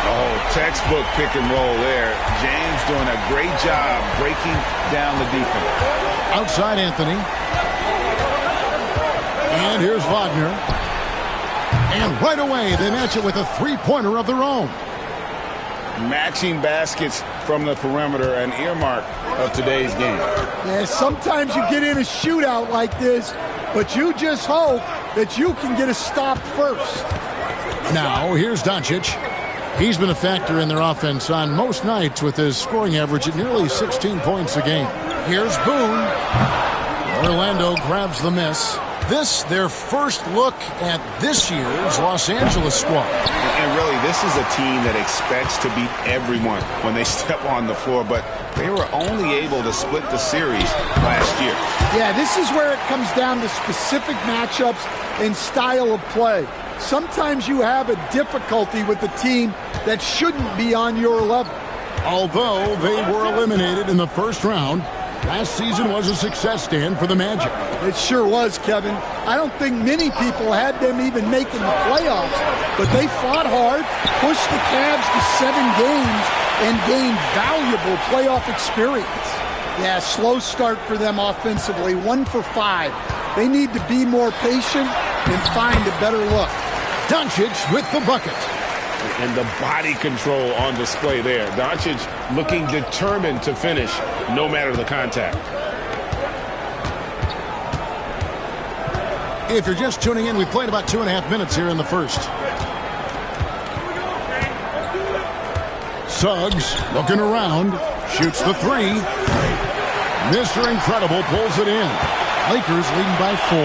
Oh, textbook pick and roll there. James doing a great job breaking down the defense. Outside Anthony. And here's Wagner. And right away, they match it with a 3-pointer of their own. Matching baskets from the perimeter, an earmark of today's game. Yeah, sometimes you get in a shootout like this, but you just hope that you can get a stop first. Now, here's Doncic. He's been a factor in their offense on most nights with his scoring average at nearly 16 points a game. Here's Boone. Orlando grabs the miss. This, their first look at this year's Los Angeles squad. And really, this is a team that expects to beat everyone when they step on the floor, but they were only able to split the series last year. Yeah, this is where it comes down to specific matchups and style of play. Sometimes you have a difficulty with a team that shouldn't be on your level. Although they were eliminated in the first round, last season was a success stand for the Magic. It sure was, Kevin. I don't think many people had them even making the playoffs, but they fought hard, pushed the Cavs to 7 games, and gained valuable playoff experience. Yeah, slow start for them offensively, 1 for 5. They need to be more patient and find a better look. Doncic with the bucket. And the body control on display there. Doncic looking determined to finish no matter the contact. If you're just tuning in, we played about 2.5 minutes here in the first. Suggs looking around, shoots the 3. Mr. Incredible pulls it in. Lakers leading by 4.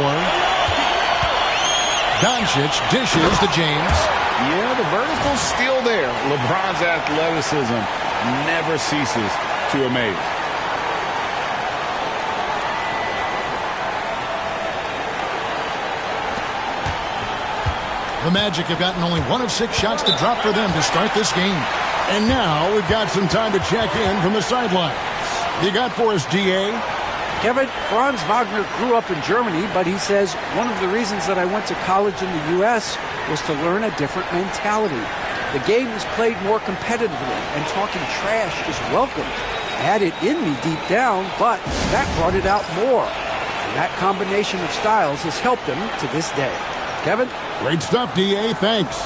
Doncic dishes to James. Yeah, the vertical's still there. LeBron's athleticism never ceases to amaze. The Magic have gotten only 1 of 6 shots to drop for them to start this game. And now we've got some time to check in from the sidelines. You got for us, D.A.? Kevin, Franz Wagner grew up in Germany, but he says one of the reasons that I went to college in the U.S. was to learn a different mentality. The game is played more competitively, and talking trash is welcomed. I had it in me deep down, but that brought it out more. And that combination of styles has helped him to this day. Kevin? Great stuff, D.A. Thanks.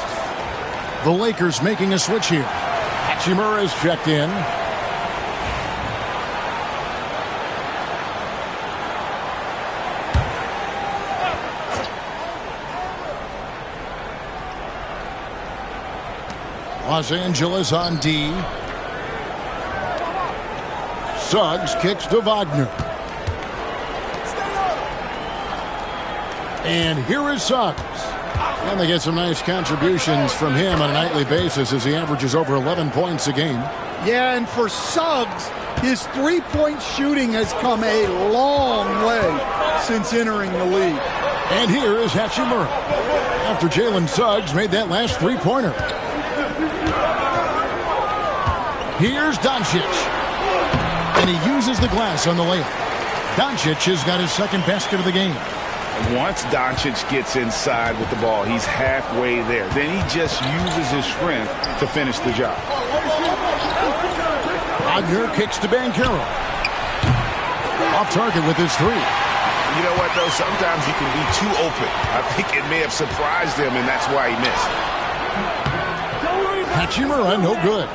The Lakers making a switch here. Hachimura's checked in. Los Angeles on D. Suggs kicks to Wagner. And here is Suggs. And they get some nice contributions from him on a nightly basis as he averages over 11 points a game. Yeah, and for Suggs, his 3-point shooting has come a long way since entering the league. And here is Hachimura after Jalen Suggs made that last 3-pointer. Here's Doncic. And he uses the glass on the layup. Doncic has got his second basket of the game. Once Doncic gets inside with the ball, he's halfway there. Then he just uses his strength to finish the job. Wagner kicks to Banchero. Off target with his 3. You know what, though? Sometimes you can be too open. I think it may have surprised him, and that's why he missed. Hachimura, no good.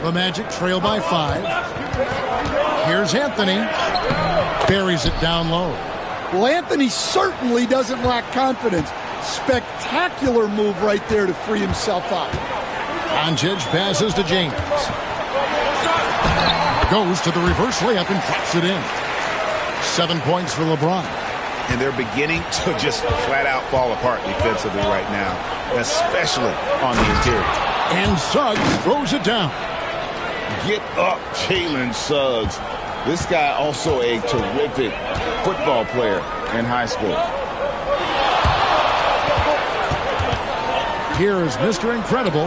The Magic trail by 5. Here's Anthony. Buries it down low. Well, Anthony certainly doesn't lack confidence. Spectacular move right there to free himself up. Doncic passes to James. Goes to the reverse layup and drops it in. 7 points for LeBron. and they're beginning to just flat out fall apart defensively right now, especially on the interior. And Suggs throws it down. Get up, Jalen Suggs. This guy also a terrific football player in high school. Here is Mr. Incredible.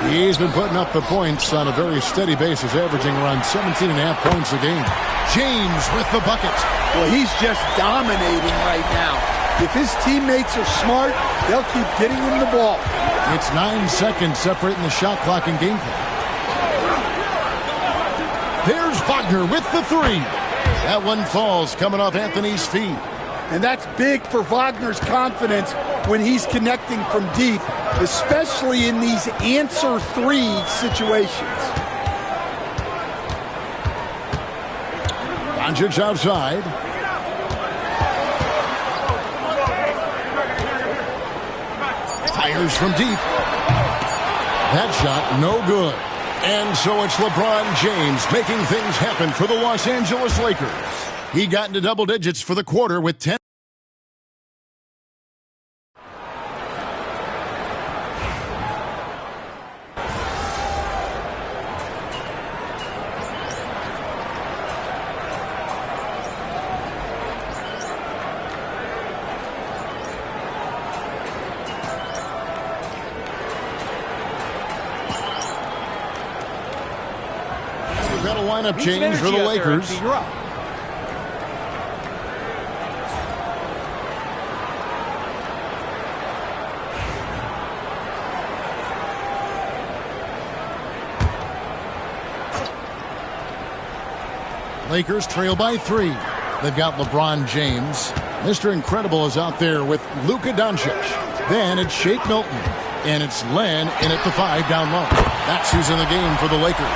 He's been putting up the points on a very steady basis, averaging around 17.5 points a game. James with the bucket. Well, he's just dominating right now. If his teammates are smart, they'll keep getting him the ball. It's 9 seconds separating the shot clock and game clock. There's Wagner with the three. That one falls coming off Anthony's feet. And that's big for Wagner's confidence when he's connecting from deep, especially in these answer three situations. Doncic outside. Fires from deep. That shot no good. And so it's LeBron James making things happen for the Los Angeles Lakers. He got into double digits for the quarter with 10. Lineup change for the Lakers. Lakers trail by 3. They've got LeBron James. Mr. Incredible is out there with Luka Doncic. Then it's Shake Milton. And it's Len in at the 5 down low. That's who's in the game for the Lakers.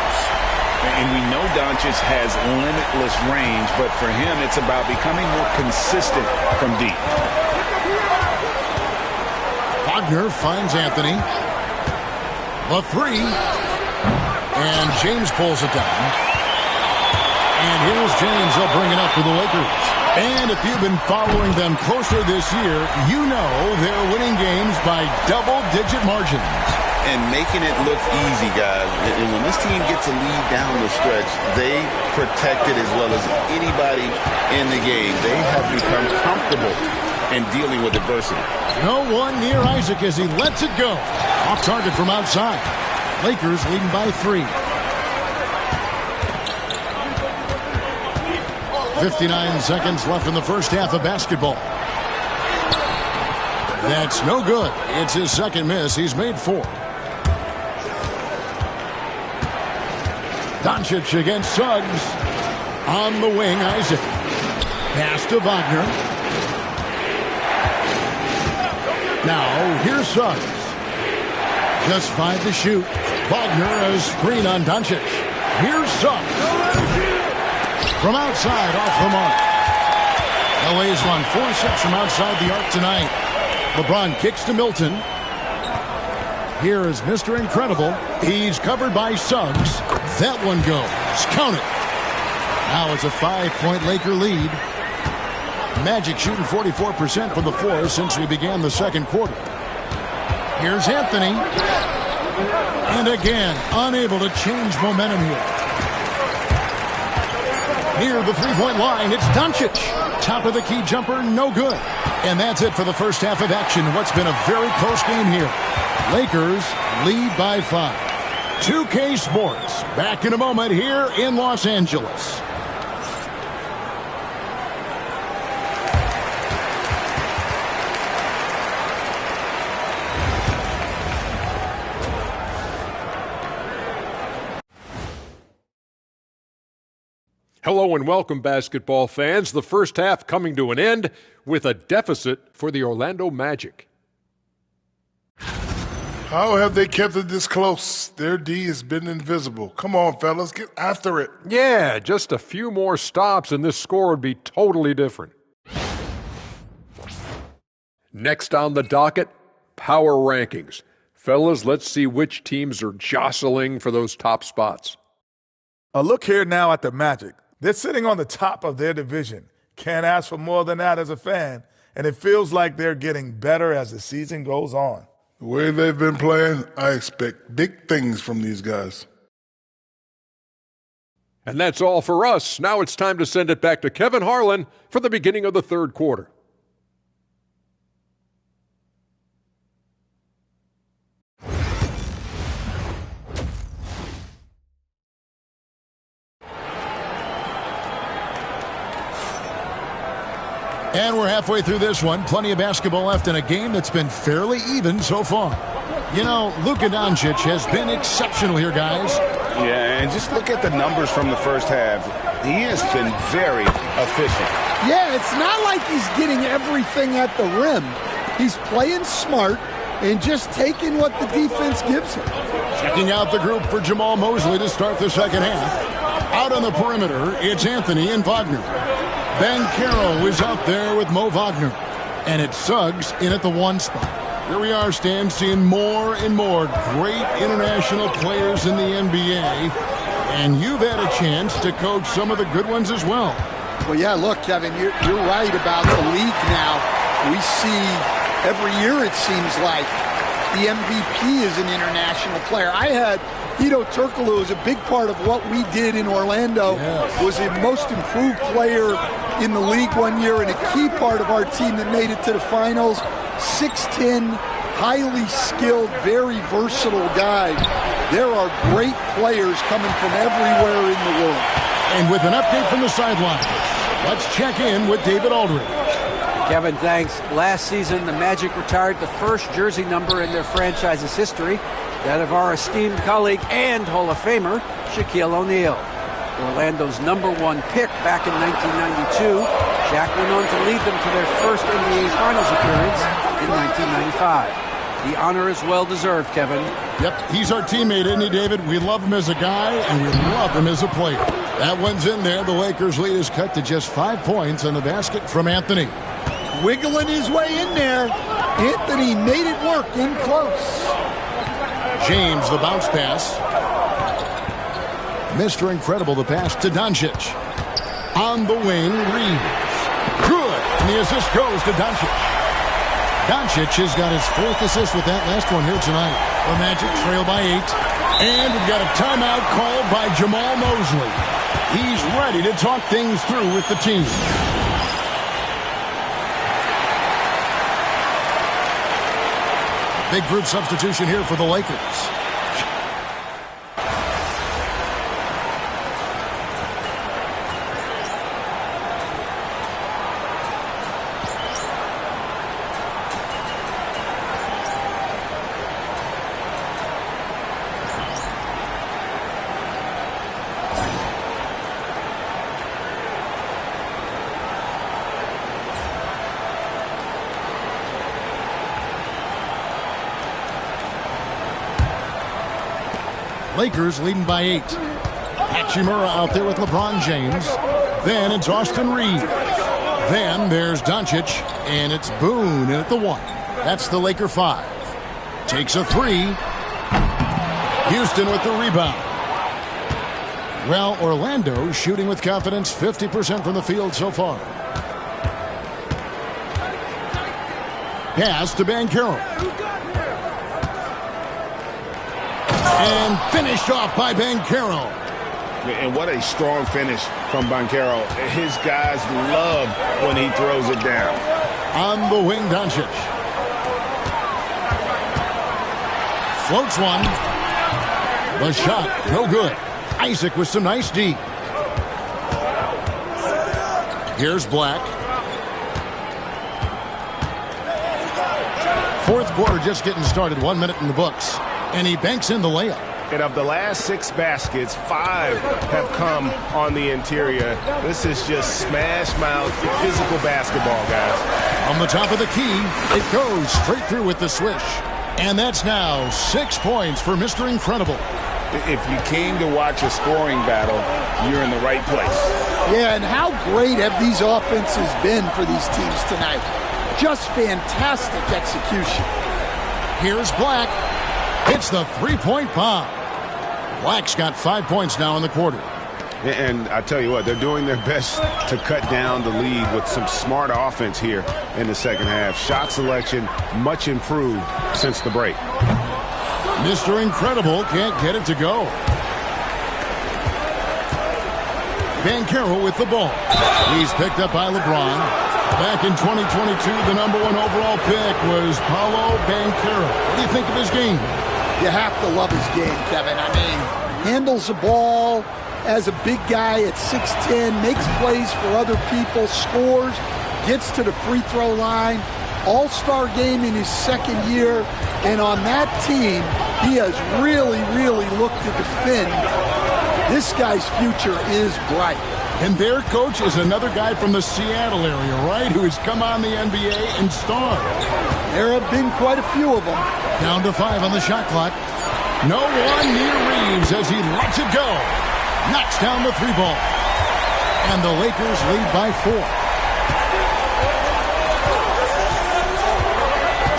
And we know Doncic has limitless range, but for him, it's about becoming more consistent from deep. Wagner finds Anthony. The 3. And James pulls it down. And here's James. They'll bring it up for the Lakers. And if you've been following them closer this year, you know they're winning games by double-digit margins. And making it look easy, guys. And when this team gets a lead down the stretch, they protect it as well as anybody in the game. They have become comfortable in dealing with adversity. No one near Isaac as he lets it go. Off target from outside. Lakers leading by 3. 59 seconds left in the first half of basketball. That's no good. It's his second miss. He's made 4. Doncic against Suggs. On the wing, Isaac. Pass to Wagner. Now, here's Suggs. Just 5 to shoot. Wagner, a screen on Doncic. Here's Suggs. From outside, off the mark. LA's won 4-6 from outside the arc tonight. LeBron kicks to Milton. Here is Mr. Incredible. He's covered by Suggs. That one goes. Count it. Now it's a 5-point Laker lead. Magic shooting 44% from the floor since we began the second quarter. Here's Anthony. And again, unable to change momentum here. Near the three-point line, it's Doncic. Top of the key jumper, no good. And that's it for the first half of action. What's been a very close game here. Lakers lead by 5. 2K Sports, back in a moment here in Los Angeles. Hello and welcome, basketball fans. The first half coming to an end with a deficit for the Orlando Magic. How have they kept it this close? Their D has been invisible. Come on, fellas, get after it. Yeah, just a few more stops and this score would be totally different. Next on the docket, power rankings. Fellas, let's see which teams are jostling for those top spots. A look here now at the Magic. They're sitting on the top of their division, Can't ask for more than that as a fan. And it feels like they're getting better as the season goes on. The way they've been playing, I expect big things from these guys. And that's all for us. Now it's time to send it back to Kevin Harlan for the beginning of the third quarter. And we're halfway through this one. Plenty of basketball left in a game that's been fairly even so far. You know, Luka Doncic has been exceptional here, guys. Yeah, and just look at the numbers from the first half. He has been very efficient. Yeah, it's not like he's getting everything at the rim. He's playing smart and just taking what the defense gives him. Checking out the group for Jamal Mosley to start the second half. Out on the perimeter, it's Anthony and Wagner. Banchero is out there with Mo Wagner. And it's Suggs in at the 1 spot. Here we are, Stan, seeing more and more great international players in the NBA. And you've had a chance to coach some of the good ones as well. Well, yeah, look, Kevin, you're right about the league now. We see every year, it seems like, the MVP is an international player. I had Hedo Turkoglu as a big part of what we did in Orlando. Yes. Was the most improved player in the league one year and a key part of our team that made it to the finals. 6'10", highly skilled, very versatile guy. There are great players coming from everywhere in the world. And with an update from the sideline, let's check in with David Aldridge. Kevin, thanks. Last season, the Magic retired the first jersey number in their franchise's history, that of our esteemed colleague and Hall of Famer, Shaquille O'Neal. Orlando's #1 pick back in 1992, Shaq went on to lead them to their first NBA Finals appearance in 1995. The honor is well-deserved, Kevin. Yep, he's our teammate, isn't he, David? We love him as a guy, and we love him as a player. That one's in there. The Lakers' lead is cut to just 5 points on the basket from Anthony. Wiggling his way in there. Anthony made it work in close. James, the bounce pass. Mr. Incredible, the pass to Doncic. On the wing, Reeves. Good. And the assist goes to Doncic. Doncic has got his 4th assist with that last one here tonight. The Magic trail by 8. And we've got a timeout called by Jamal Mosley. He's ready to talk things through with the team. Big group substitution here for the Lakers. Lakers leading by 8. Hachimura out there with LeBron James. Then it's Austin Reeves. Then there's Doncic, and it's Boone in at the 1. That's the Laker 5. Takes a 3. Houston with the rebound. Well, Orlando shooting with confidence, 50% from the field so far. Pass to Banchero. And finished off by Banchero. And what a strong finish from Banchero. His guys love when he throws it down. On the wing, Doncic. Floats one. The shot, no good. Isaac with some nice D. Here's Black. 4th quarter just getting started. 1 minute in the books. And he banks in the layup. And of the last 6 baskets, 5 have come on the interior. This is just smash-mouth, physical basketball, guys. On the top of the key, it goes straight through with the swish. And that's now 6 points for Mr. Incredible. If you came to watch a scoring battle, you're in the right place. Yeah, and how great have these offenses been for these teams tonight? Just fantastic execution. Here's Black. It's the 3-point bomb. Black's got 5 points now in the quarter. And I tell you what, they're doing their best to cut down the lead with some smart offense here in the second half. Shot selection much improved since the break. Mr. Incredible can't get it to go. Banchero with the ball. He's picked up by LeBron. Back in 2022, the #1 overall pick was Paolo Banchero. What do you think of his game? You have to love his game, Kevin. I mean, handles the ball as a big guy at 6'10", makes plays for other people, scores, gets to the free throw line. All-star game in his second year, and on that team, he has really, really looked to defend. This guy's future is bright. And their coach is another guy from the Seattle area, right, who has come on the NBA and starred. There have been quite a few of them. Down to 5 on the shot clock. No one near Reeves as he lets it go. Knocks down the 3-ball. And the Lakers lead by 4.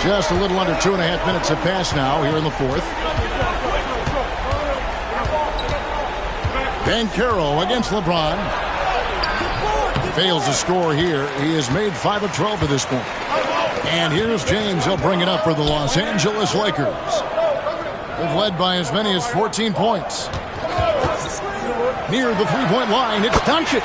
Just a little under 2.5 minutes have passed now here in the fourth. Banchero against LeBron. Fails to score here. He has made 5 of 12 to this point. And here's James. He'll bring it up for the Los Angeles Lakers. They've led by as many as 14 points. Near the 3-point line, it's Doncic.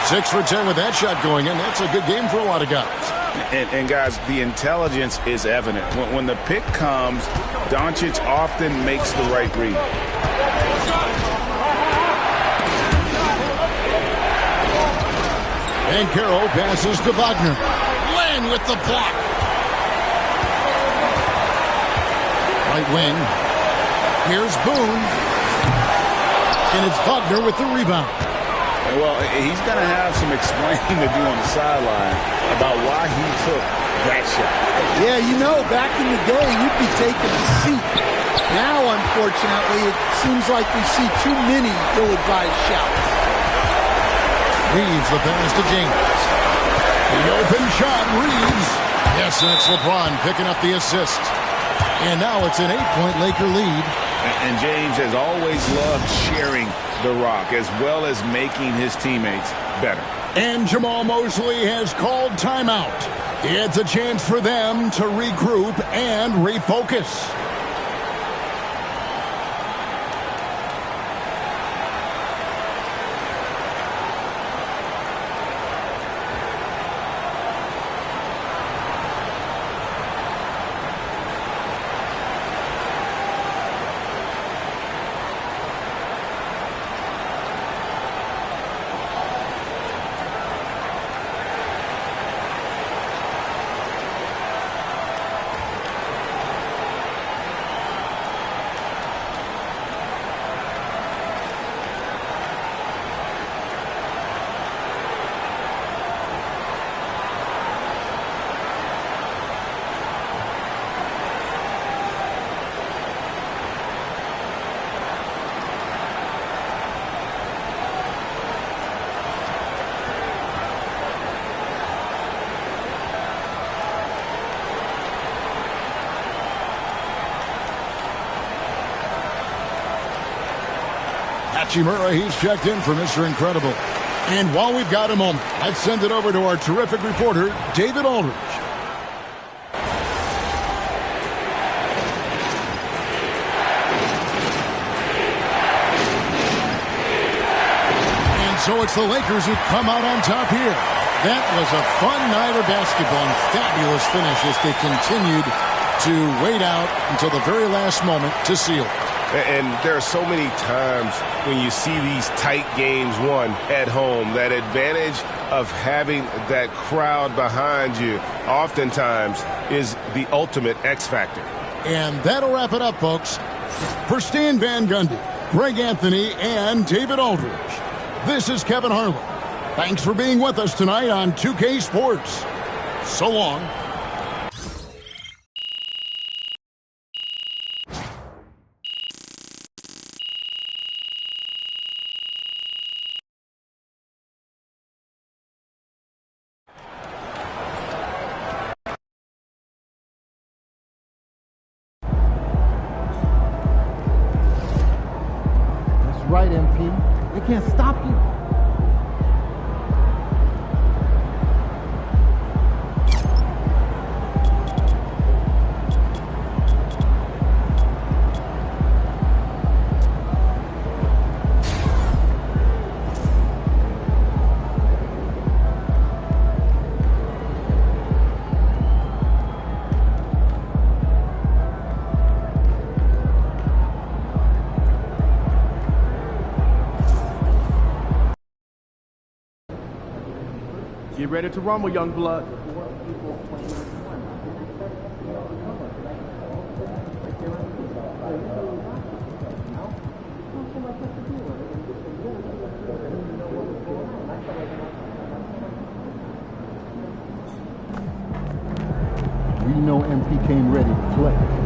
6 for 10 with that shot going in. That's a good game for a lot of guys. And guys, the intelligence is evident. When the pick comes, Doncic often makes the right read. Banchero passes to Wagner. Len with the block. Right wing. Here's Boone. And it's Wagner with the rebound. Well, he's going to have some explaining to do on the sideline about why he took that shot. Yeah, you know, back in the day, you'd be taking a seat. Now, unfortunately, it seems like we see too many ill-advised shots. Reeves the pass to James. The open shot, Reeves. Yes, that's LeBron picking up the assist. And now it's an 8-point Laker lead. And James has always loved sharing the rock as well as making his teammates better. And Jamal Mosley has called timeout. It's a chance for them to regroup and refocus. Hachimura, he's checked in for Mr. Incredible. And while we've got a moment, let's send it over to our terrific reporter, David Aldridge. And so it's the Lakers who come out on top here. That was a fun night of basketball and fabulous finish as they continued to wait out until the very last moment to seal it. And there are so many times when you see these tight games won at home, that advantage of having that crowd behind you oftentimes is the ultimate X factor. And that'll wrap it up, folks. For Stan Van Gundy, Greg Anthony, and David Aldridge, this is Kevin Harlan. Thanks for being with us tonight on 2K Sports. So long. Right, MP. They can't stop you. Get ready to rumble, young blood. We know MP came ready to play.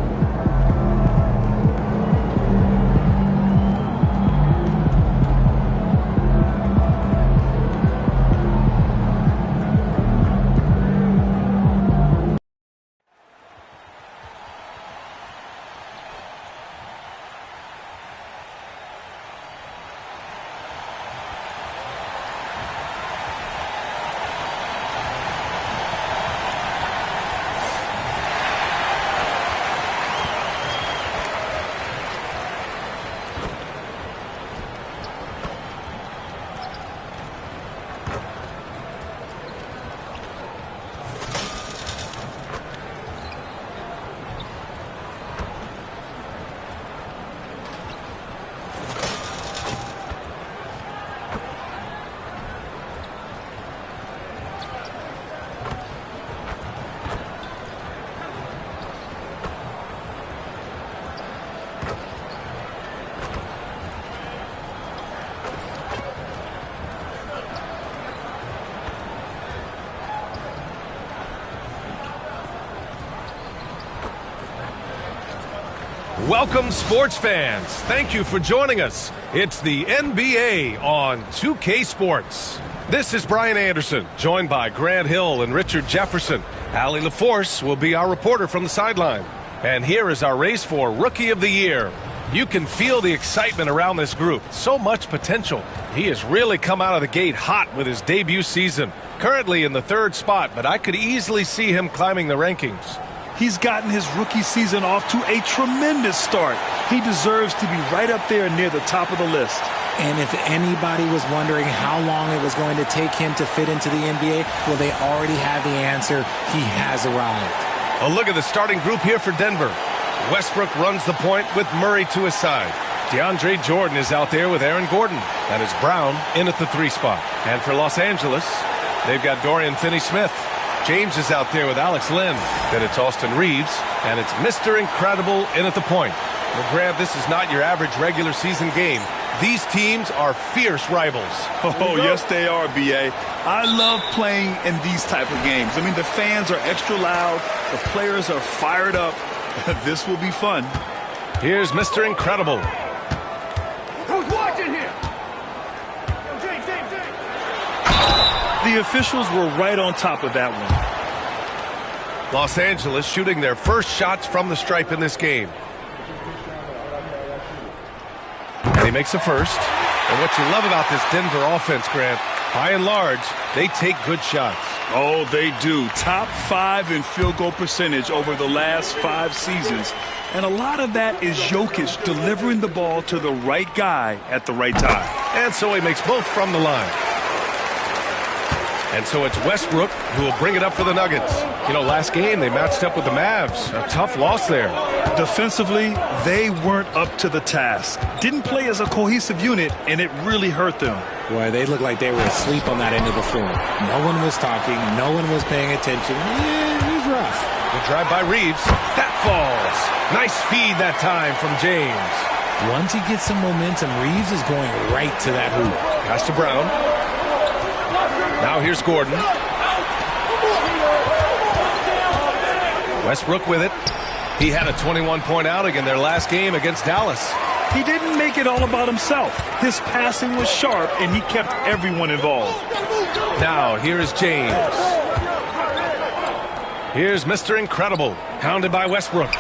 Welcome, sports fans. Thank you for joining us. It's the NBA on 2K Sports. This is Brian Anderson, joined by Grant Hill and Richard Jefferson. Allie LaForce will be our reporter from the sideline. And here is our race for Rookie of the Year. You can feel the excitement around this group. So much potential. He has really come out of the gate hot with his debut season. Currently in the 3rd spot, but I could easily see him climbing the rankings. He's gotten his rookie season off to a tremendous start. He deserves to be right up there near the top of the list. And if anybody was wondering how long it was going to take him to fit into the NBA, well, they already have the answer. He has arrived. A look at the starting group here for Denver. Westbrook runs the point with Murray to his side. DeAndre Jordan is out there with Aaron Gordon. That is Brown in at the 3 spot. And for Los Angeles, they've got Dorian Finney-Smith. James is out there with Alex Len. Then it's Austin Reeves, and it's Mr. Incredible in at the point. Well, Grant, this is not your average regular season game. These teams are fierce rivals. Oh, yes, they are, B.A. I love playing in these type of games. I mean, the fans are extra loud. The players are fired up. This will be fun. Here's Mr. Incredible. Who's watching here? James. The officials were right on top of that one. Los Angeles shooting their first shots from the stripe in this game. And he makes a first. And what you love about this Denver offense, Grant, by and large, they take good shots. Oh, they do. Top 5 in field goal percentage over the last 5 seasons. And a lot of that is Jokic delivering the ball to the right guy at the right time. And so he makes both from the line. And so it's Westbrook who will bring it up for the Nuggets. You know, last game they matched up with the Mavs. A tough loss there. Defensively, they weren't up to the task. Didn't play as a cohesive unit, and it really hurt them. Boy, they looked like they were asleep on that end of the floor. No one was talking. No one was paying attention. Yeah, it was rough. The drive by Reeves. That falls. Nice feed that time from James. Once he gets some momentum, Reeves is going right to that hoop. Pass to Brown. Now here's Gordon. Westbrook with it. He had a 21-point outing in their last game against Dallas. He didn't make it all about himself. His passing was sharp, and he kept everyone involved. Now here is James. Here's Mr. Incredible, hounded by Westbrook.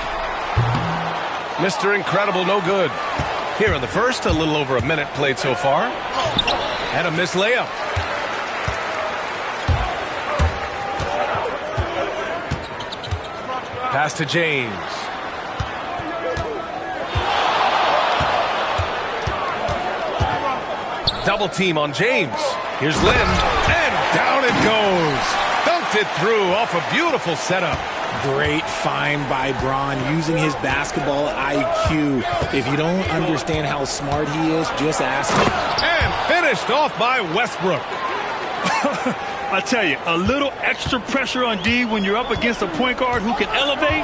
Mr. Incredible, no good. Here in the first, a little over a minute played so far. And a missed layup. Pass to James. Double team on James. Here's Lynn, and down it goes. Dunked it through off a beautiful setup. Great find by Bron, using his basketball IQ. If you don't understand how smart he is, just ask him. And finished off by Westbrook. I tell you, a little extra pressure on D when you're up against a point guard who can elevate.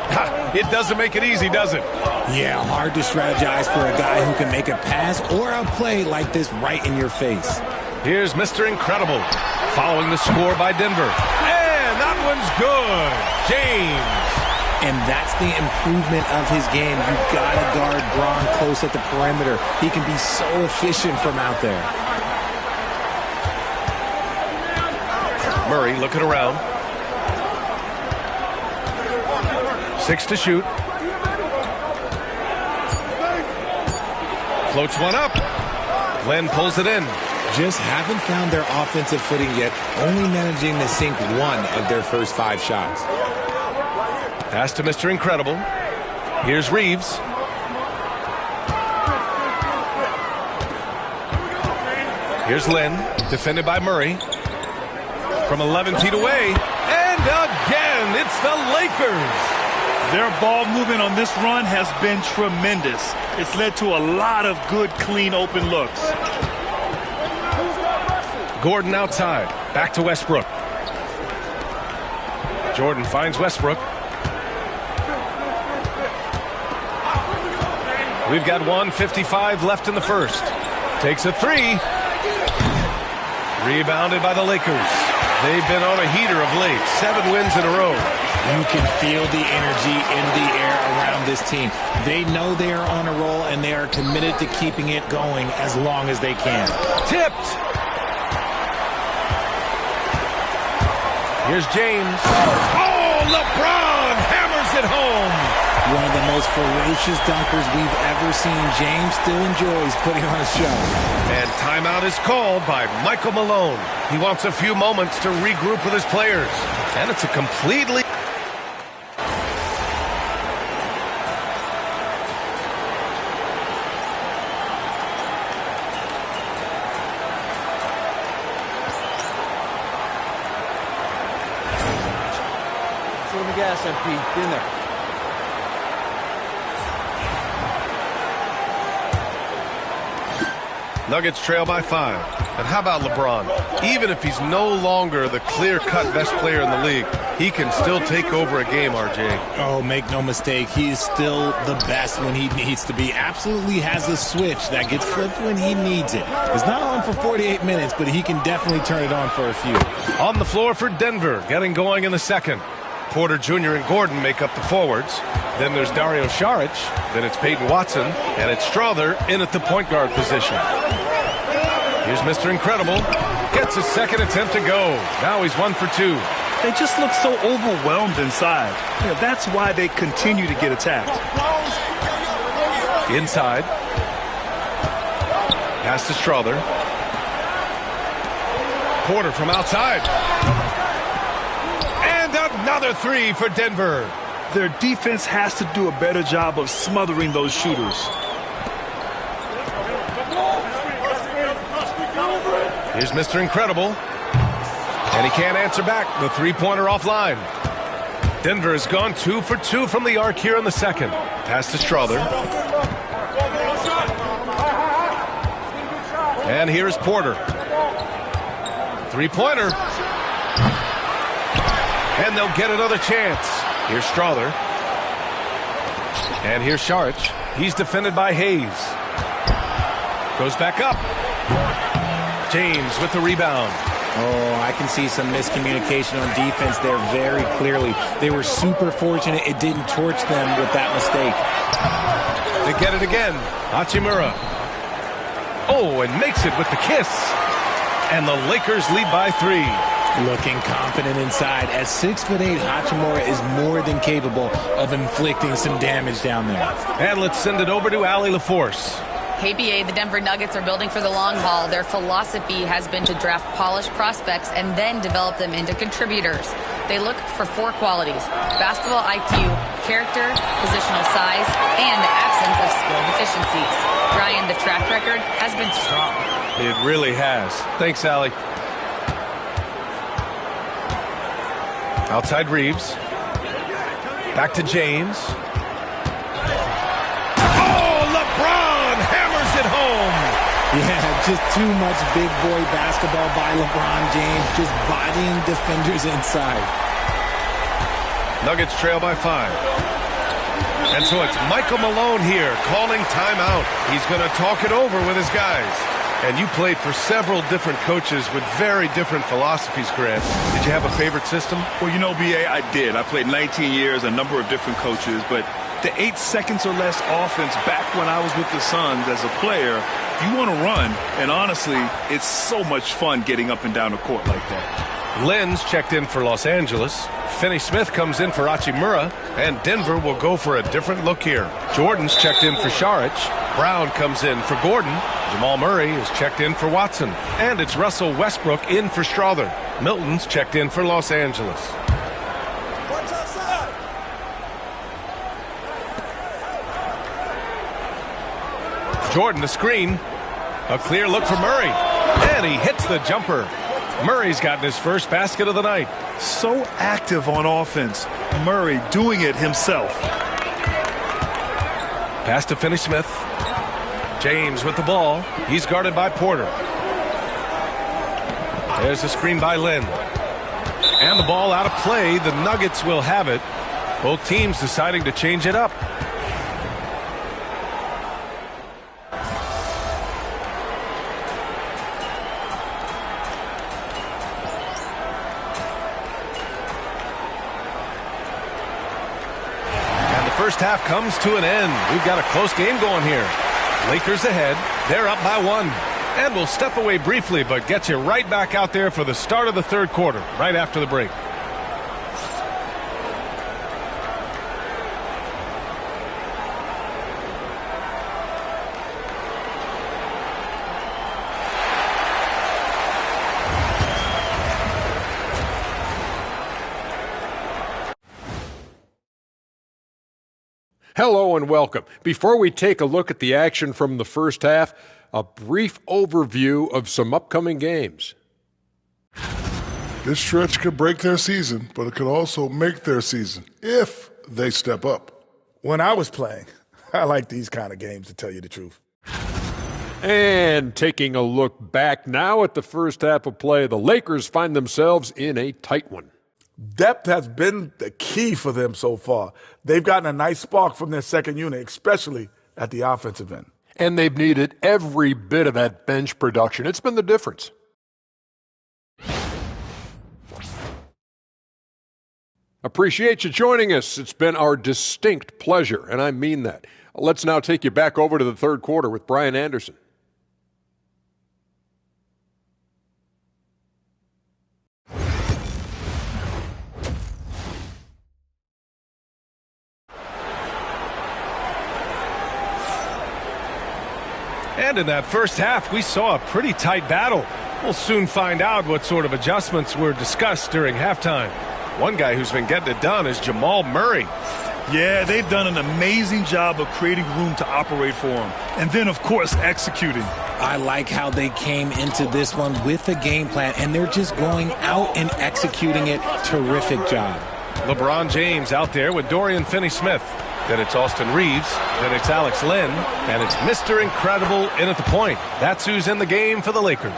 It doesn't make it easy, does it? Yeah, hard to strategize for a guy who can make a pass or a play like this right in your face. Here's Mr. Incredible, following the score by Denver. And that one's good. James. And that's the improvement of his game. You've got to guard Bron close at the perimeter. He can be so efficient from out there. Murray looking around. 6 to shoot. Floats one up. Glenn pulls it in. Just haven't found their offensive footing yet, only managing to sink one of their first 5 shots. Pass to Mr. Incredible. Here's Reeves. Here's Lynn, defended by Murray. From 11 feet away. And again, it's the Lakers. Their ball movement on this run has been tremendous. It's led to a lot of good, clean, open looks. Gordon outside. Back to Westbrook. Jordan finds Westbrook. We've got 1:55 left in the first. Takes a 3. Rebounded by the Lakers. They've been on a heater of late. 7 wins in a row. You can feel the energy in the air around this team. They know they are on a roll, and they are committed to keeping it going as long as they can. Tipped. Here's James. Oh, LeBron hammers it home. One of the most ferocious dunkers we've ever seen. James still enjoys putting on a show. And timeout is called by Michael Malone. He wants a few moments to regroup with his players. And it's a completely... Foot on the gas, MP. Get in there. Nuggets trail by 5. And how about LeBron? Even if he's no longer the clear-cut best player in the league, he can still take over a game, RJ. Oh, make no mistake. He is still the best when he needs to be. Absolutely has a switch that gets flipped when he needs it. It's not on for 48 minutes, but he can definitely turn it on for a few. On the floor for Denver, getting going in the second. Porter Jr. and Gordon make up the forwards. Then there's Dario Saric. Then it's Peyton Watson. And it's Strother in at the point guard position. Here's Mr. Incredible. Gets his second attempt to go. Now he's 1 for 2. They just look so overwhelmed inside. You know, that's why they continue to get attacked. Inside. Pass to Strother. Porter from outside. And another 3 for Denver. Their defense has to do a better job of smothering those shooters. Here's Mr. Incredible. And he can't answer back. The three-pointer offline. Denver has gone 2 for 2 from the arc here in the second. Pass to Strother. And here's Porter. Three-pointer. And they'll get another chance. Here's Strother. And here's Saric. He's defended by Hayes. Goes back up. James with the rebound. Oh, I can see some miscommunication on defense there very clearly. They were super fortunate it didn't torch them with that mistake. They get it again. Hachimura. Oh, and makes it with the kiss. And the Lakers lead by 3. Looking confident inside. At 6'8", Hachimura is more than capable of inflicting some damage down there. And let's send it over to Allie LaForce. KBA, the Denver Nuggets are building for the long haul. Their philosophy has been to draft polished prospects and then develop them into contributors. They look for 4 qualities: basketball IQ, character, positional size, and the absence of skill deficiencies. Ryan, the track record has been strong. It really has. Thanks, Allie. Outside Reeves. Back to James. Oh, LeBron hammers it home. Yeah, just too much big boy basketball by LeBron James, just bodying defenders inside. Nuggets trail by 5. And so it's Michael Malone here calling timeout. He's going to talk it over with his guys. And you played for several different coaches with very different philosophies, Grant. Did you have a favorite system? Well, you know, B.A., I did. I played 19 years, a number of different coaches, but the 8 seconds or less offense back when I was with the Suns as a player, you want to run, and honestly, it's so much fun getting up and down the court like that. Lenz checked in for Los Angeles. Finney Smith comes in for Hachimura, and Denver will go for a different look here. Jordan's checked in for Šarić. Brown comes in for Gordon. Jamal Murray is checked in for Watson. And it's Russell Westbrook in for Strawther. Milton's checked in for Los Angeles. Jordan the screen. A clear look for Murray. And he hits the jumper. Murray's gotten his first basket of the night. So active on offense. Murray doing it himself. Pass to Finney Smith. James with the ball. He's guarded by Porter. There's a screen by Lin. And the ball out of play. The Nuggets will have it. Both teams deciding to change it up. First half comes to an end. We've got a close game going here. Lakers ahead. They're up by 1. And we'll step away briefly, but get you right back out there for the start of the third quarter, right after the break. Hello and welcome. Before we take a look at the action from the first half, a brief overview of some upcoming games. This stretch could break their season, but it could also make their season if they step up. When I was playing, I like these kind of games, to tell you the truth. And taking a look back now at the first half of play, the Lakers find themselves in a tight one. Depth has been the key for them so far. They've gotten a nice spark from their second unit, especially at the offensive end. And they've needed every bit of that bench production. It's been the difference. Appreciate you joining us. It's been our distinct pleasure, and I mean that. Let's now take you back over to the third quarter with Brian Anderson. And in that first half, we saw a pretty tight battle. We'll soon find out what sort of adjustments were discussed during halftime. One guy who's been getting it done is Jamal Murray. Yeah, they've done an amazing job of creating room to operate for him. And then, of course, executing. I like how they came into this one with a game plan, and they're just going out and executing it. Terrific job. LeBron James out there with Dorian Finney-Smith. Then it's Austin Reeves. Then it's Alex Len. And it's Mr. Incredible in at the point. That's who's in the game for the Lakers.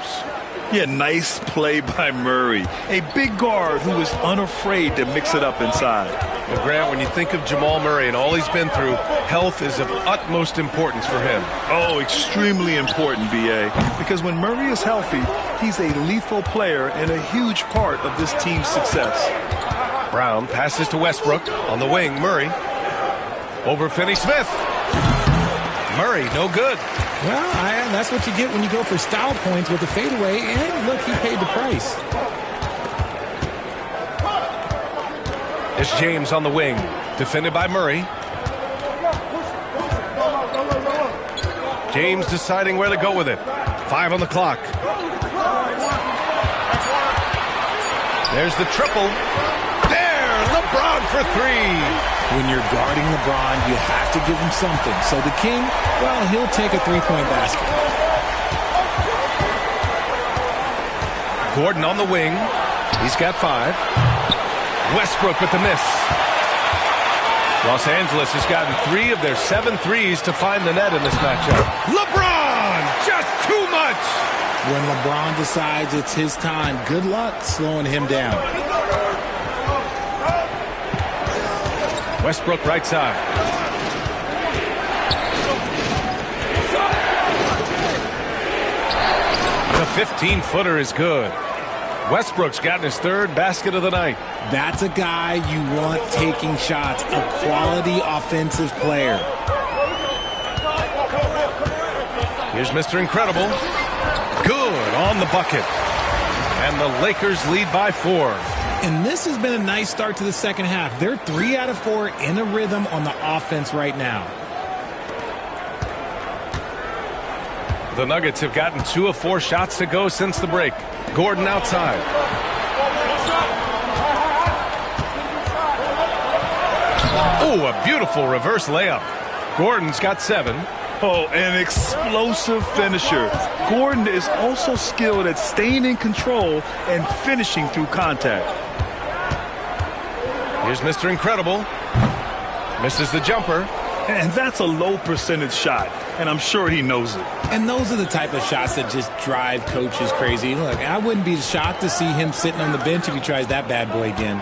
Yeah, nice play by Murray. A big guard who is unafraid to mix it up inside. And Grant, when you think of Jamal Murray and all he's been through, health is of utmost importance for him. Oh, extremely important, B.A. Because when Murray is healthy, he's a lethal player and a huge part of this team's success. Brown passes to Westbrook. On the wing, Murray. Over Finney-Smith. Murray, no good. Well, that's what you get when you go for style points with the fadeaway. And look, he paid the price. It's James on the wing. Defended by Murray. James deciding where to go with it. 5 on the clock. There's the triple. There, LeBron for 3. When you're guarding LeBron, you have to give him something. So the King, well, he'll take a three-point basket. Gordon on the wing. He's got 5. Westbrook with the miss. Los Angeles has gotten 3 of their 7 threes to find the net in this matchup. LeBron! Just too much! When LeBron decides it's his time, good luck slowing him down. Westbrook right side. The 15-footer is good. Westbrook's gotten his 3rd basket of the night. That's a guy you want taking shots, a quality offensive player. Here's Mr. Incredible. Good on the bucket. And the Lakers lead by 4. And this has been a nice start to the second half. They're 3 out of 4 in a rhythm on the offense right now. The Nuggets have gotten 2 of 4 shots to go since the break. Gordon outside. Oh, a beautiful reverse layup. Gordon's got 7. Oh, an explosive finisher. Gordon is also skilled at staying in control and finishing through contact. Here's Mr. Incredible. Misses the jumper. And that's a low percentage shot, and I'm sure he knows it. And those are the type of shots that just drive coaches crazy. Look, I wouldn't be shocked to see him sitting on the bench if he tries that bad boy again.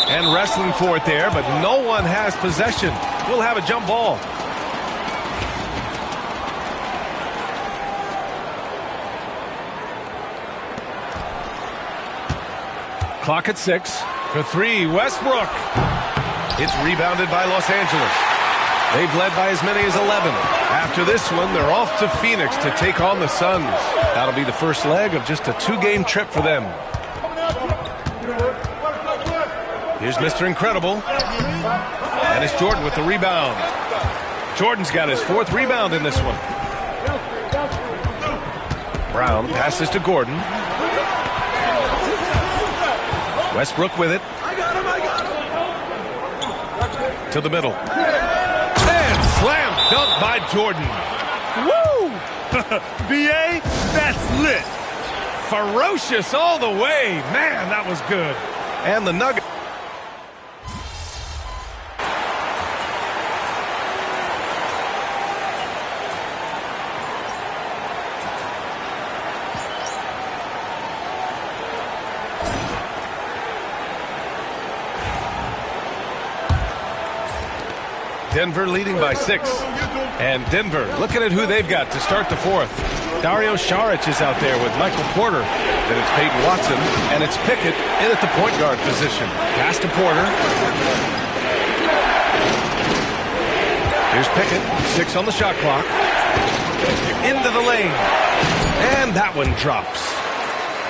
And wrestling for it there, but no one has possession. We'll have a jump ball. Clock at 6. For 3, Westbrook. It's rebounded by Los Angeles. They've led by as many as 11. After this one, they're off to Phoenix to take on the Suns. That'll be the first leg of just a 2-game trip for them. Here's Mr. Incredible. And it's Jordan with the rebound. Jordan's got his 4th rebound in this one. Brown passes to Gordon. Westbrook with it. To the middle. And slam dunk by Jordan. Woo! B.A., that's lit. Ferocious all the way. Man, that was good. And the Nuggets. Denver leading by 6. And Denver looking at who they've got to start the 4th. Dario Saric is out there with Michael Porter. Then it's Peyton Watson. And it's Pickett in at the point guard position. Pass to Porter. Here's Pickett. 6 on the shot clock. Into the lane. And that one drops.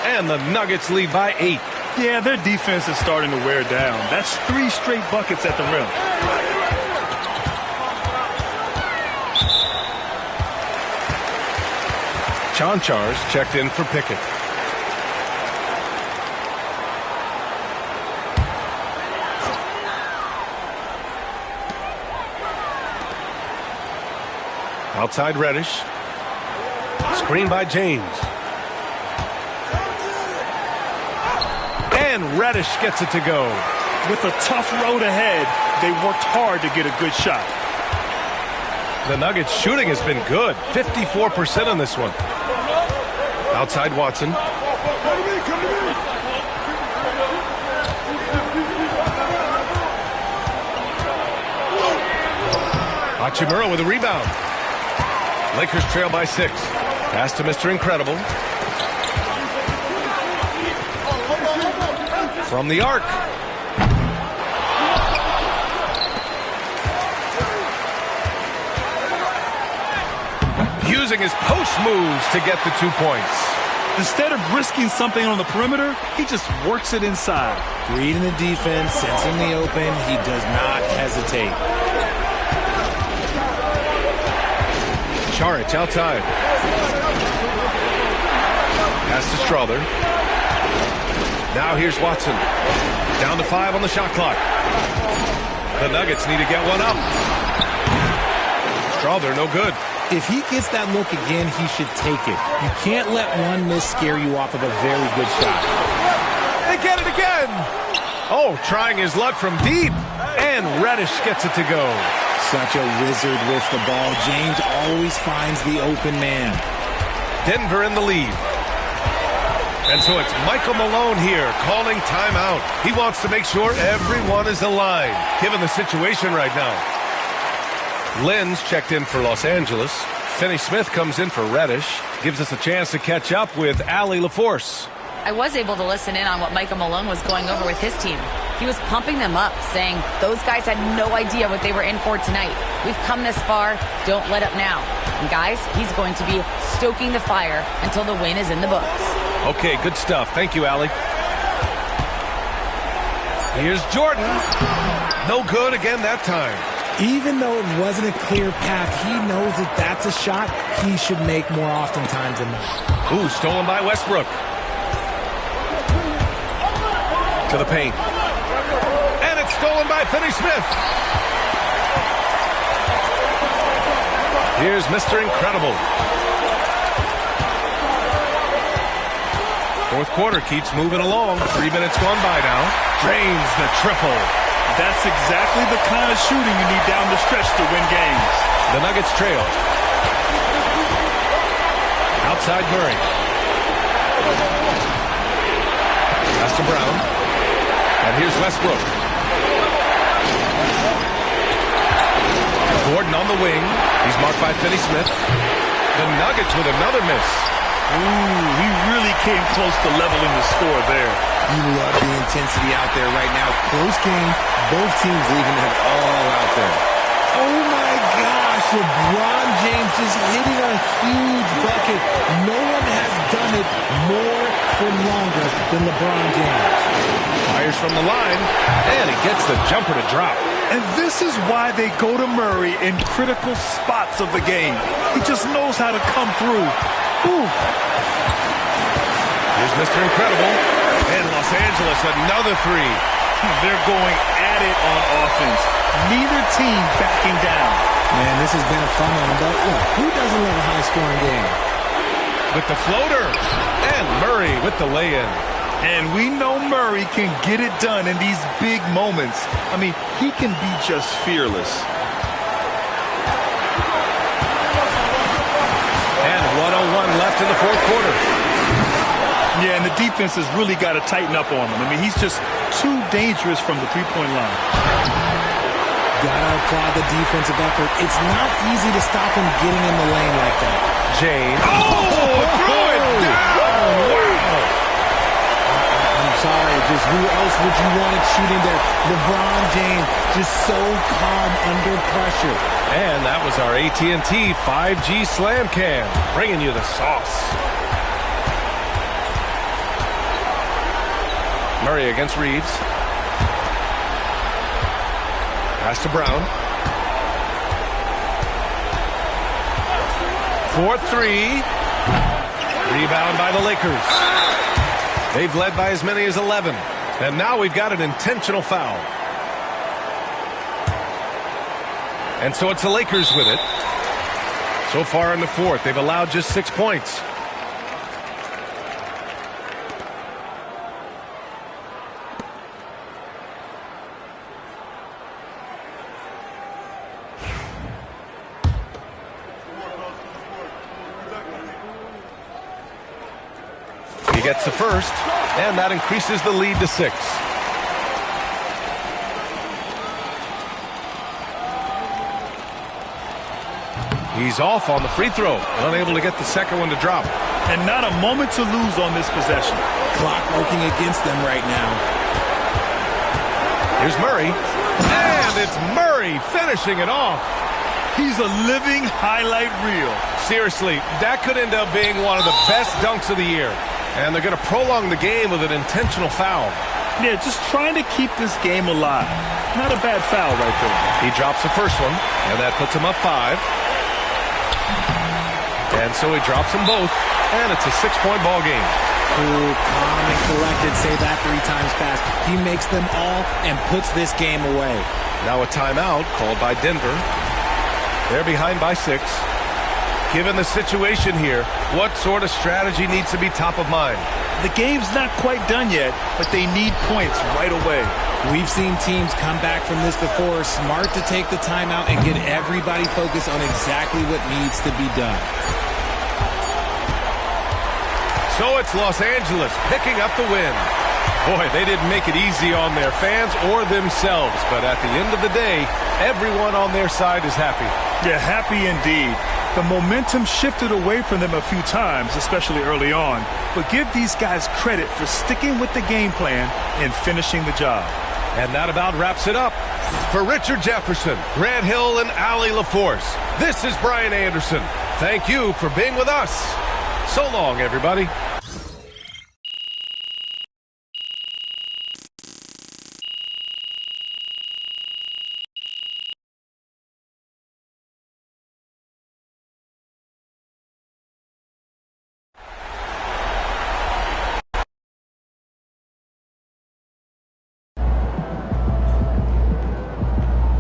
And the Nuggets lead by 8. Yeah, their defense is starting to wear down. That's 3 straight buckets at the rim. Chanchar's checked in for Pickett. Outside Reddish. Screen by James. And Reddish gets it to go. With a tough road ahead, they worked hard to get a good shot. The Nuggets shooting has been good. 54% on this one. Outside Watson. Hachimura with a rebound. Lakers trail by 6. Pass to Mr. Incredible. From the arc. Using his post moves to get the 2 points. Instead of risking something on the perimeter, he just works it inside. Reading the defense, sensing the open, he does not hesitate. Saric outside. Pass to Strother. Now here's Watson. Down to 5 on the shot clock. The Nuggets need to get one up. Strother, no good. If he gets that look again, he should take it. You can't let one miss scare you off of a very good shot. They get it again. Oh, trying his luck from deep. And Reddish gets it to go. Such a wizard with the ball. James always finds the open man. Denver in the lead. And so it's Michael Malone here calling timeout. He wants to make sure everyone is aligned, given the situation right now. Lenz checked in for Los Angeles. Finney Smith comes in for Reddish. Gives us a chance to catch up with Allie LaForce. I was able to listen in on what Michael Malone was going over with his team. He was pumping them up, saying those guys had no idea what they were in for tonight. We've come this far, don't let up now. And guys, he's going to be stoking the fire until the win is in the books. Okay, good stuff. Thank you, Allie. Here's Jordan. No good again that time. Even though it wasn't a clear path, he knows that that's a shot he should make more oftentimes than not. Ooh, stolen by Westbrook. To the paint. And it's stolen by Finney Smith. Here's Mr. Incredible. Fourth quarter keeps moving along. 3 minutes gone by now. Drains the triple. That's exactly the kind of shooting you need down the stretch to win games. The Nuggets trail. Outside Murray. Pass to Brown. And here's Westbrook. Gordon on the wing. He's marked by Finney Smith. The Nuggets with another miss. Ooh, he really came close to leveling the score there. You love the intensity out there right now. Close game. Both teams leaving it all out there. Oh, my gosh. LeBron James just hitting a huge bucket. No one has done it more for longer than LeBron James. Fires from the line, and he gets the jumper to drop. And this is why they go to Murray in critical spots of the game. He just knows how to come through. Ooh. Here's Mr. Incredible. And Los Angeles, another three. They're going at it on offense. Neither team backing down. Man, this has been a fun one, but look, who doesn't love a high-scoring game? With the floater. And Murray with the lay-in. And we know Murray can get it done in these big moments. I mean, he can be just fearless. And 1:01 left in the fourth quarter. Yeah, and the defense has really got to tighten up on him. I mean, he's just too dangerous from the three-point line. Gotta applaud the defensive effort. It's not easy to stop him getting in the lane like that. James. Oh, threw it down. Wow. I'm sorry, just who else would you want it shooting there? LeBron James, just so calm under pressure. And that was our AT&T 5G Slam Cam, bringing you the sauce. Murray against Reeves. Pass to Brown. 4-3. Rebound by the Lakers. They've led by as many as 11. And now we've got an intentional foul. And so it's the Lakers with it. So far in the fourth, they've allowed just 6 points. He gets the first, and that increases the lead to 6. He's off on the free throw, unable to get the second one to drop. And not a moment to lose on this possession. Clock working against them right now. Here's Murray, and it's Murray finishing it off. He's a living highlight reel. Seriously, that could end up being one of the best dunks of the year. And they're going to prolong the game with an intentional foul. Yeah, just trying to keep this game alive. Not a bad foul right there. He drops the first one, and that puts him up 5. And so he drops them both, and it's a 6-point ball game. Cool, calm, and collected. Say that 3 times fast. He makes them all and puts this game away. Now a timeout called by Denver. They're behind by 6. Given the situation here, what sort of strategy needs to be top of mind? The game's not quite done yet, but they need points right away. We've seen teams come back from this before. Smart to take the timeout and get everybody focused on exactly what needs to be done. So it's Los Angeles picking up the win. Boy, they didn't make it easy on their fans or themselves, but at the end of the day, everyone on their side is happy. Yeah, happy indeed. The momentum shifted away from them a few times, especially early on, but give these guys credit for sticking with the game plan and finishing the job. And that about wraps it up. For Richard Jefferson, Grant Hill, and Allie LaForce, this is Brian Anderson. Thank you for being with us. So long, everybody.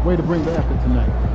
Way to bring the effort tonight.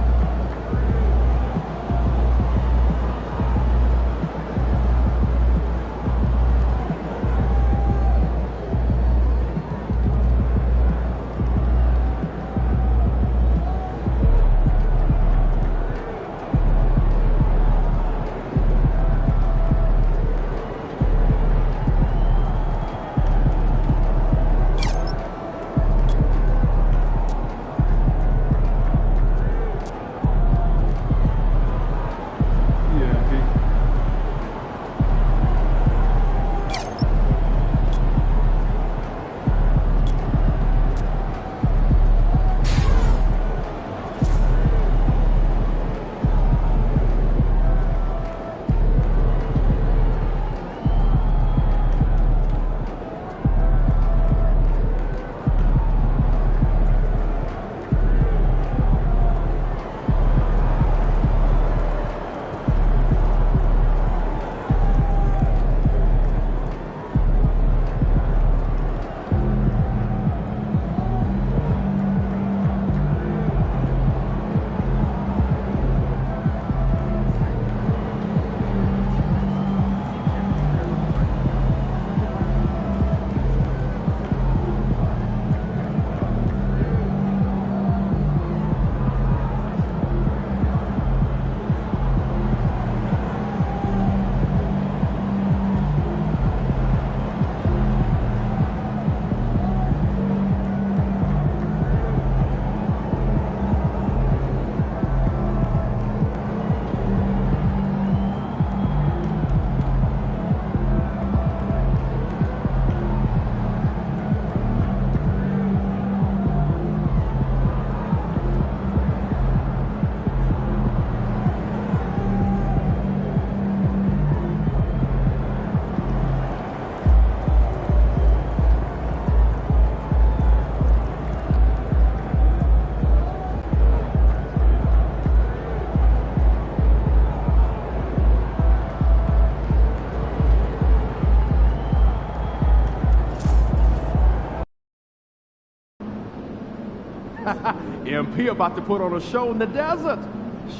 MP about to put on a show in the desert.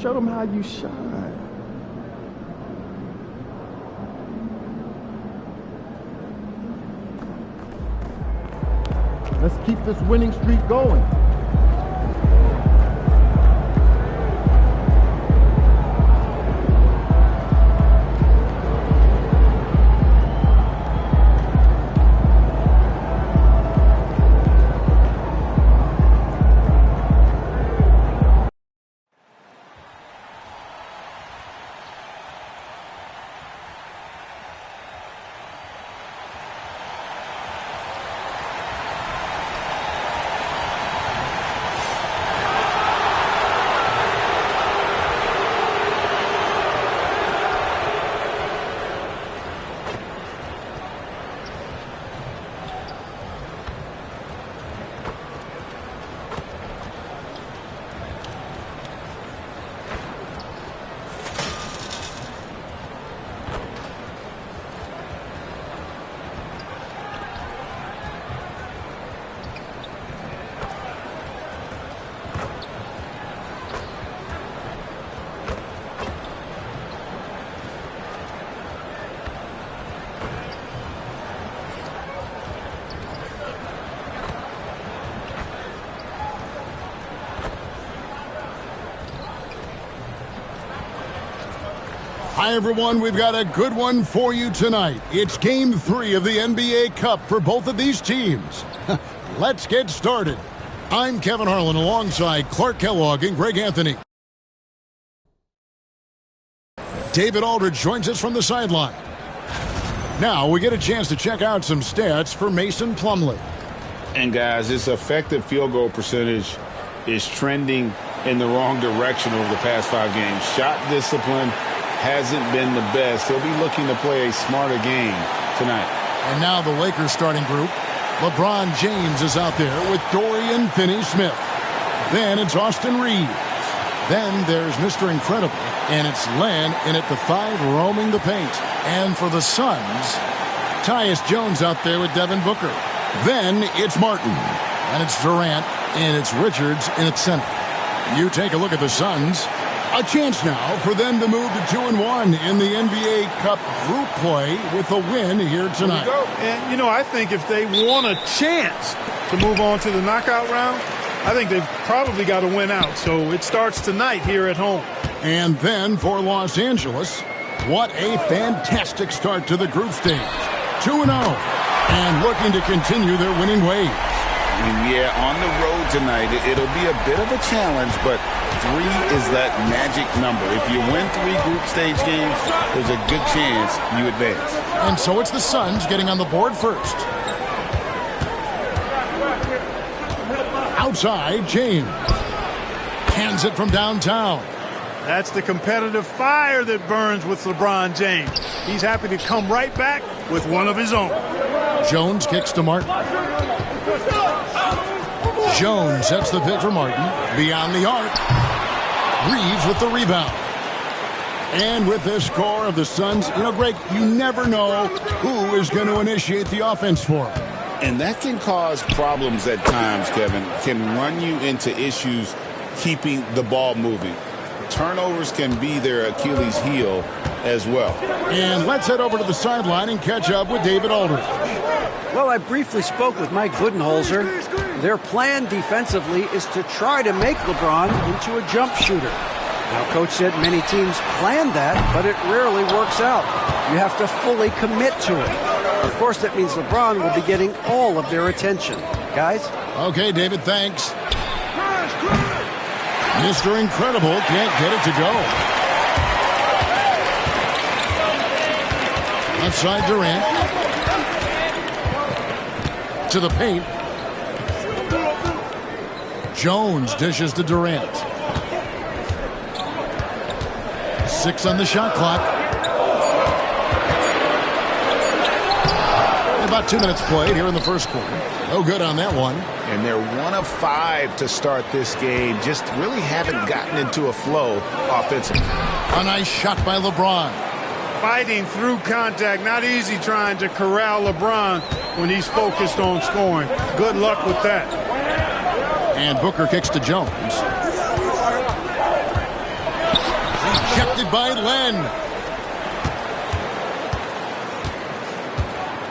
Show them how you shine. Let's keep this winning streak going. Hi, everyone. We've got a good one for you tonight. It's Game 3 of the NBA Cup for both of these teams. Let's get started. I'm Kevin Harlan alongside Clark Kellogg and Greg Anthony. David Aldridge joins us from the sideline. Now we get a chance to check out some stats for Mason Plumlee. And guys, his effective field goal percentage is trending in the wrong direction over the past 5 games. Shot discipline hasn't been the best. He'll be looking to play a smarter game tonight. And now the Lakers starting group. LeBron James is out there with Dorian Finney-Smith. Then it's Austin Reeves. Then there's Mr. Incredible, and it's Len in at the 5 roaming the paint. And for the Suns, Tyus Jones out there with Devin Booker. Then it's Martin, and it's Durant, and it's Richards in at center. You take a look at the Suns. A chance now for them to move to 2-1 in the NBA Cup group play with a win here tonight. And, you know, I think if they want a chance to move on to the knockout round, I think they've probably got to win out. So it starts tonight here at home. And then for Los Angeles, what a fantastic start to the group stage. 2-0 and looking to continue their winning ways. Yeah, on the road tonight, it'll be a bit of a challenge, but 3 is that magic number. If you win 3 group stage games, there's a good chance you advance. And so it's the Suns getting on the board first. Outside, James hands it from downtown. That's the competitive fire that burns with LeBron James. He's happy to come right back with one of his own. Jones kicks to Martin. Jones sets the pick for Martin. Beyond the arc. Reeves with the rebound. And with this score of the Suns, you know, Greg, you never know who is going to initiate the offense for them. And that can cause problems at times, Kevin. Can run you into issues keeping the ball moving. Turnovers can be their Achilles heel as well. And let's head over to the sideline and catch up with David Aldridge. Well, I briefly spoke with Mike Budenholzer. Their plan defensively is to try to make LeBron into a jump shooter. Now, Coach said many teams plan that, but it rarely works out. You have to fully commit to it. Of course, that means LeBron will be getting all of their attention. Guys? Okay, David, thanks. Mr. Incredible can't get it to go. Left side, Durant. To the paint. Jones dishes to Durant. 6 on the shot clock. About 2 minutes played here in the first quarter. No good on that one. And they're 1 of 5 to start this game. Just really haven't gotten into a flow offensively. A nice shot by LeBron. Fighting through contact. Not easy trying to corral LeBron when he's focused on scoring. Good luck with that. And Booker kicks to Jones. Rejected by Len.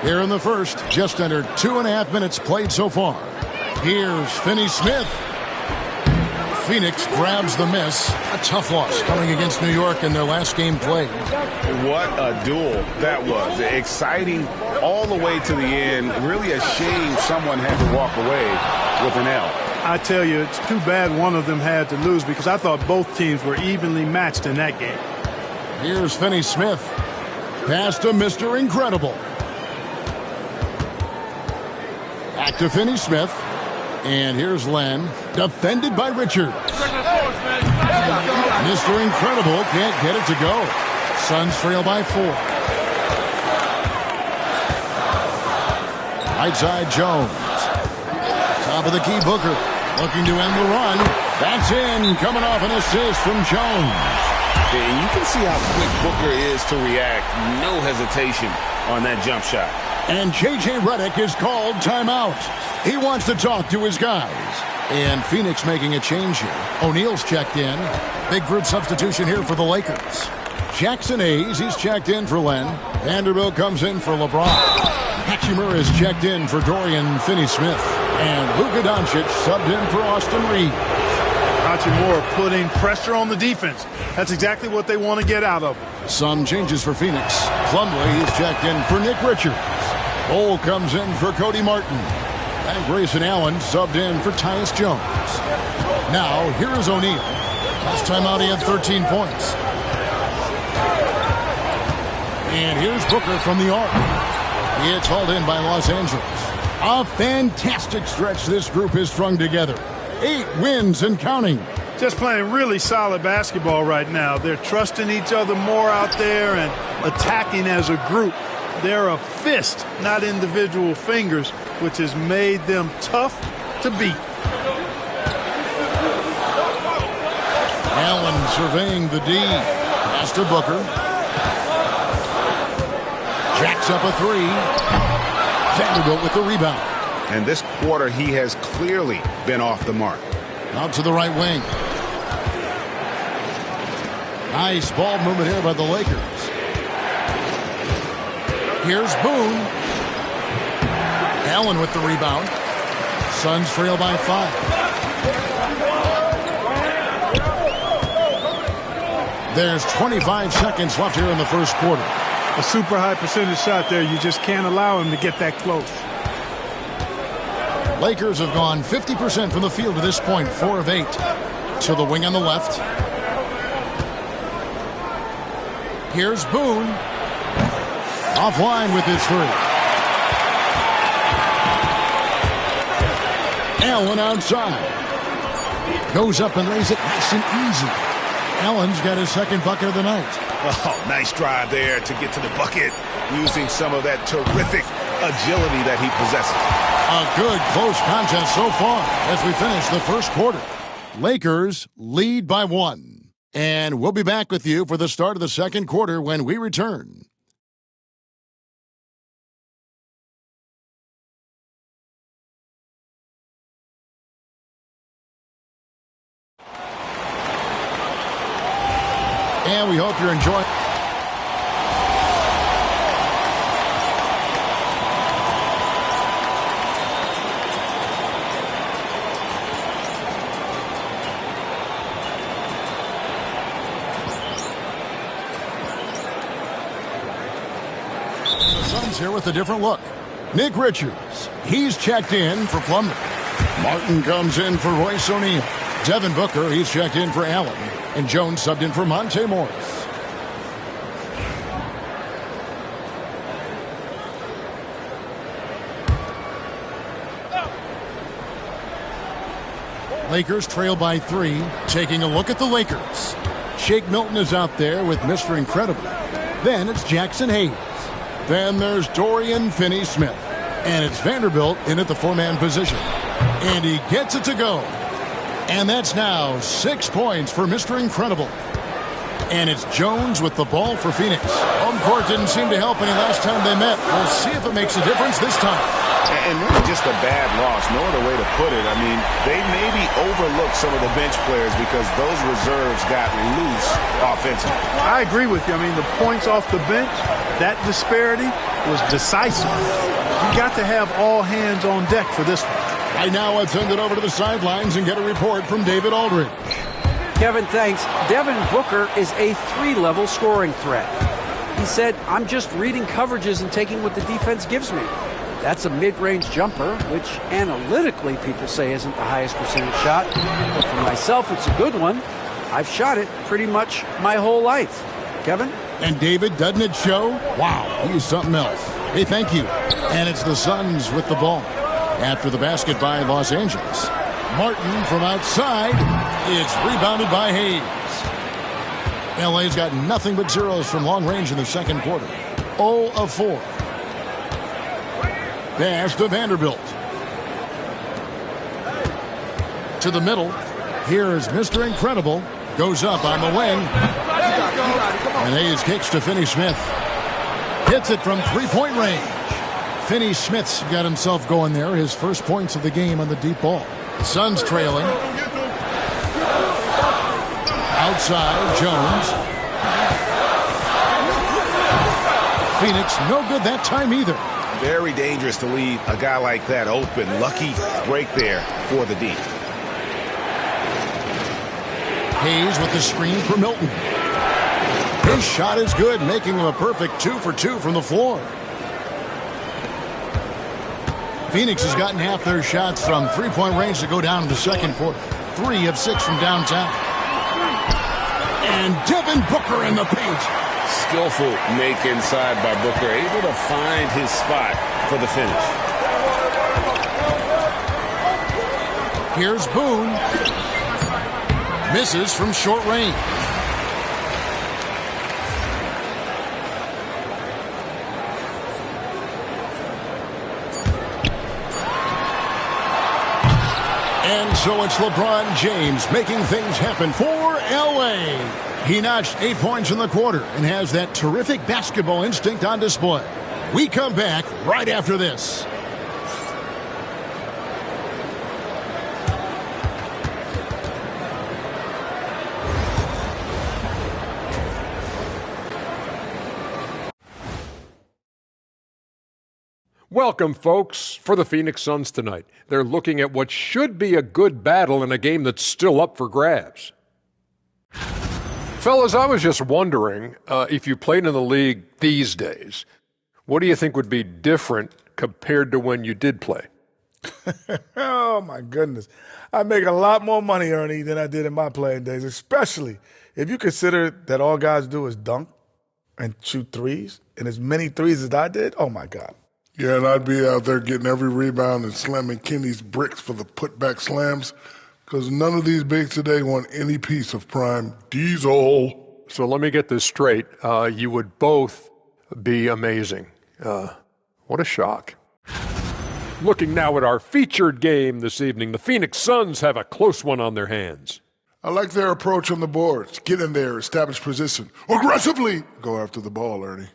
Here in the first, just under 2.5 minutes played so far. Here's Finney-Smith. Phoenix grabs the miss. A tough loss coming against New York in their last game played. What a duel that was. Exciting all the way to the end. Really a shame someone had to walk away with an L. I tell you, it's too bad one of them had to lose because I thought both teams were evenly matched in that game. Here's Finney-Smith. Pass to Mr. Incredible. Back to Finney-Smith. And here's Len. Defended by Richards. Mr. Incredible can't get it to go. Suns trail by 4. Right side Jones. Top of the key Booker. Looking to end the run. That's in. Coming off an assist from Jones. And you can see how quick Booker is to react. No hesitation on that jump shot. And J.J. Redick is called timeout. He wants to talk to his guys. And Phoenix making a change here. O'Neal's checked in. Big group substitution here for the Lakers. Jackson Hayes, he's checked in for Len. Vanderbilt comes in for LeBron. Hatchimer is checked in for Dorian Finney-Smith. And Luka Doncic subbed in for Austin Reeves. I'll Hachimura putting pressure on the defense. That's exactly what they want to get out of him. Some changes for Phoenix. Plumlee is checked in for Nick Richards. Cole comes in for Cody Martin. And Grayson Allen subbed in for Tyus Jones. Now, here is O'Neal. Last time out, he had 13 points. And here's Booker from the arc. It's hauled in by Los Angeles. A fantastic stretch this group has strung together. 8 wins and counting. Just playing really solid basketball right now. They're trusting each other more out there and attacking as a group. They're a fist, not individual fingers, which has made them tough to beat. Allen surveying the D. Pass to Booker. Jacks up a 3. Vanderbilt with the rebound. And this quarter, he has clearly been off the mark. Out to the right wing. Nice ball movement here by the Lakers. Here's Boone. Allen with the rebound. Suns trail by 5. There's 25 seconds left here in the first quarter. A super high percentage shot there. You just can't allow him to get that close. Lakers have gone 50% from the field to this point, 4 of 8. To the wing on the left. Here's Boone. Offline with his 3. Allen outside. Goes up and lays it nice and easy. Allen's got his second bucket of the night. Oh, nice drive there to get to the bucket, using some of that terrific agility that he possesses. A good close contest so far as we finish the first quarter. Lakers lead by 1. And we'll be back with you for the start of the second quarter when we return. And we hope you're enjoying. The Suns here with a different look. Nick Richards, he's checked in for Plumlee. Martin comes in for Royce O'Neal. Devin Booker, he's checked in for Allen. And Jones subbed in for Monte Morris. Lakers trail by 3. Taking a look at the Lakers. Shake Milton is out there with Mr. Incredible. Then it's Jackson Hayes. Then there's Dorian Finney-Smith. And it's Vanderbilt in at the 4-man position. And he gets it to go. And that's now 6 points for Mr. Incredible. And it's Jones with the ball for Phoenix. Home court didn't seem to help any last time they met. We'll see if it makes a difference this time. And really just a bad loss, no other way to put it. I mean, they maybe overlooked some of the bench players because those reserves got loose offensively. I agree with you. I mean, the points off the bench, that disparity was decisive. You got to have all hands on deck for this one. Right now, let's send it over to the sidelines and get a report from David Aldridge. Kevin, thanks. Devin Booker is a 3-level scoring threat. He said, I'm just reading coverages and taking what the defense gives me. That's a mid-range jumper, which analytically people say isn't the highest percentage shot. But for myself, it's a good one. I've shot it pretty much my whole life. Kevin? And David, doesn't it show? Wow, he's something else. Hey, thank you. And it's the Suns with the ball. After the basket by Los Angeles. Martin from outside. It's rebounded by Hayes. LA's got nothing but zeros from long range in the second quarter. 0 of 4. Pass to Vanderbilt. To the middle. Here is Mr. Incredible. Goes up on the wing. And Hayes kicks to Finney-Smith. Hits it from 3-point range. Finney-Smith's got himself going there. His first points of the game on the deep ball. Suns trailing. Outside, Jones. Phoenix, no good that time either. Very dangerous to leave a guy like that open. Lucky break there for the D. Hayes with the screen for Milton. His shot is good, making him a perfect 2 for 2 from the floor. Phoenix has gotten half their shots from three-point range to go down in the second quarter. 3 of 6 from downtown. And Devin Booker in the paint. Skillful make inside by Booker, able to find his spot for the finish. Here's Boone. Misses from short range. And so it's LeBron James making things happen for L.A. He notched 8 points in the quarter and has that terrific basketball instinct on display. We come back right after this. Welcome, folks, for the Phoenix Suns tonight. They're looking at what should be a good battle in a game that's still up for grabs. Fellas, I was just wondering if you played in the league these days, what do you think would be different compared to when you did play? Oh, my goodness. I make a lot more money, Ernie, than I did in my playing days, especially if you consider that all guys do is dunk and shoot threes, and as many threes as I did. Oh, my God. Yeah, and I'd be out there getting every rebound and slamming Kenny's bricks for the putback slams because none of these bigs today want any piece of prime Diesel. So let me get this straight. You would both be amazing. What a shock. Looking now at our featured game this evening, the Phoenix Suns have a close one on their hands. I like their approach on the boards. Get in there, establish position. Aggressively go after the ball, Ernie.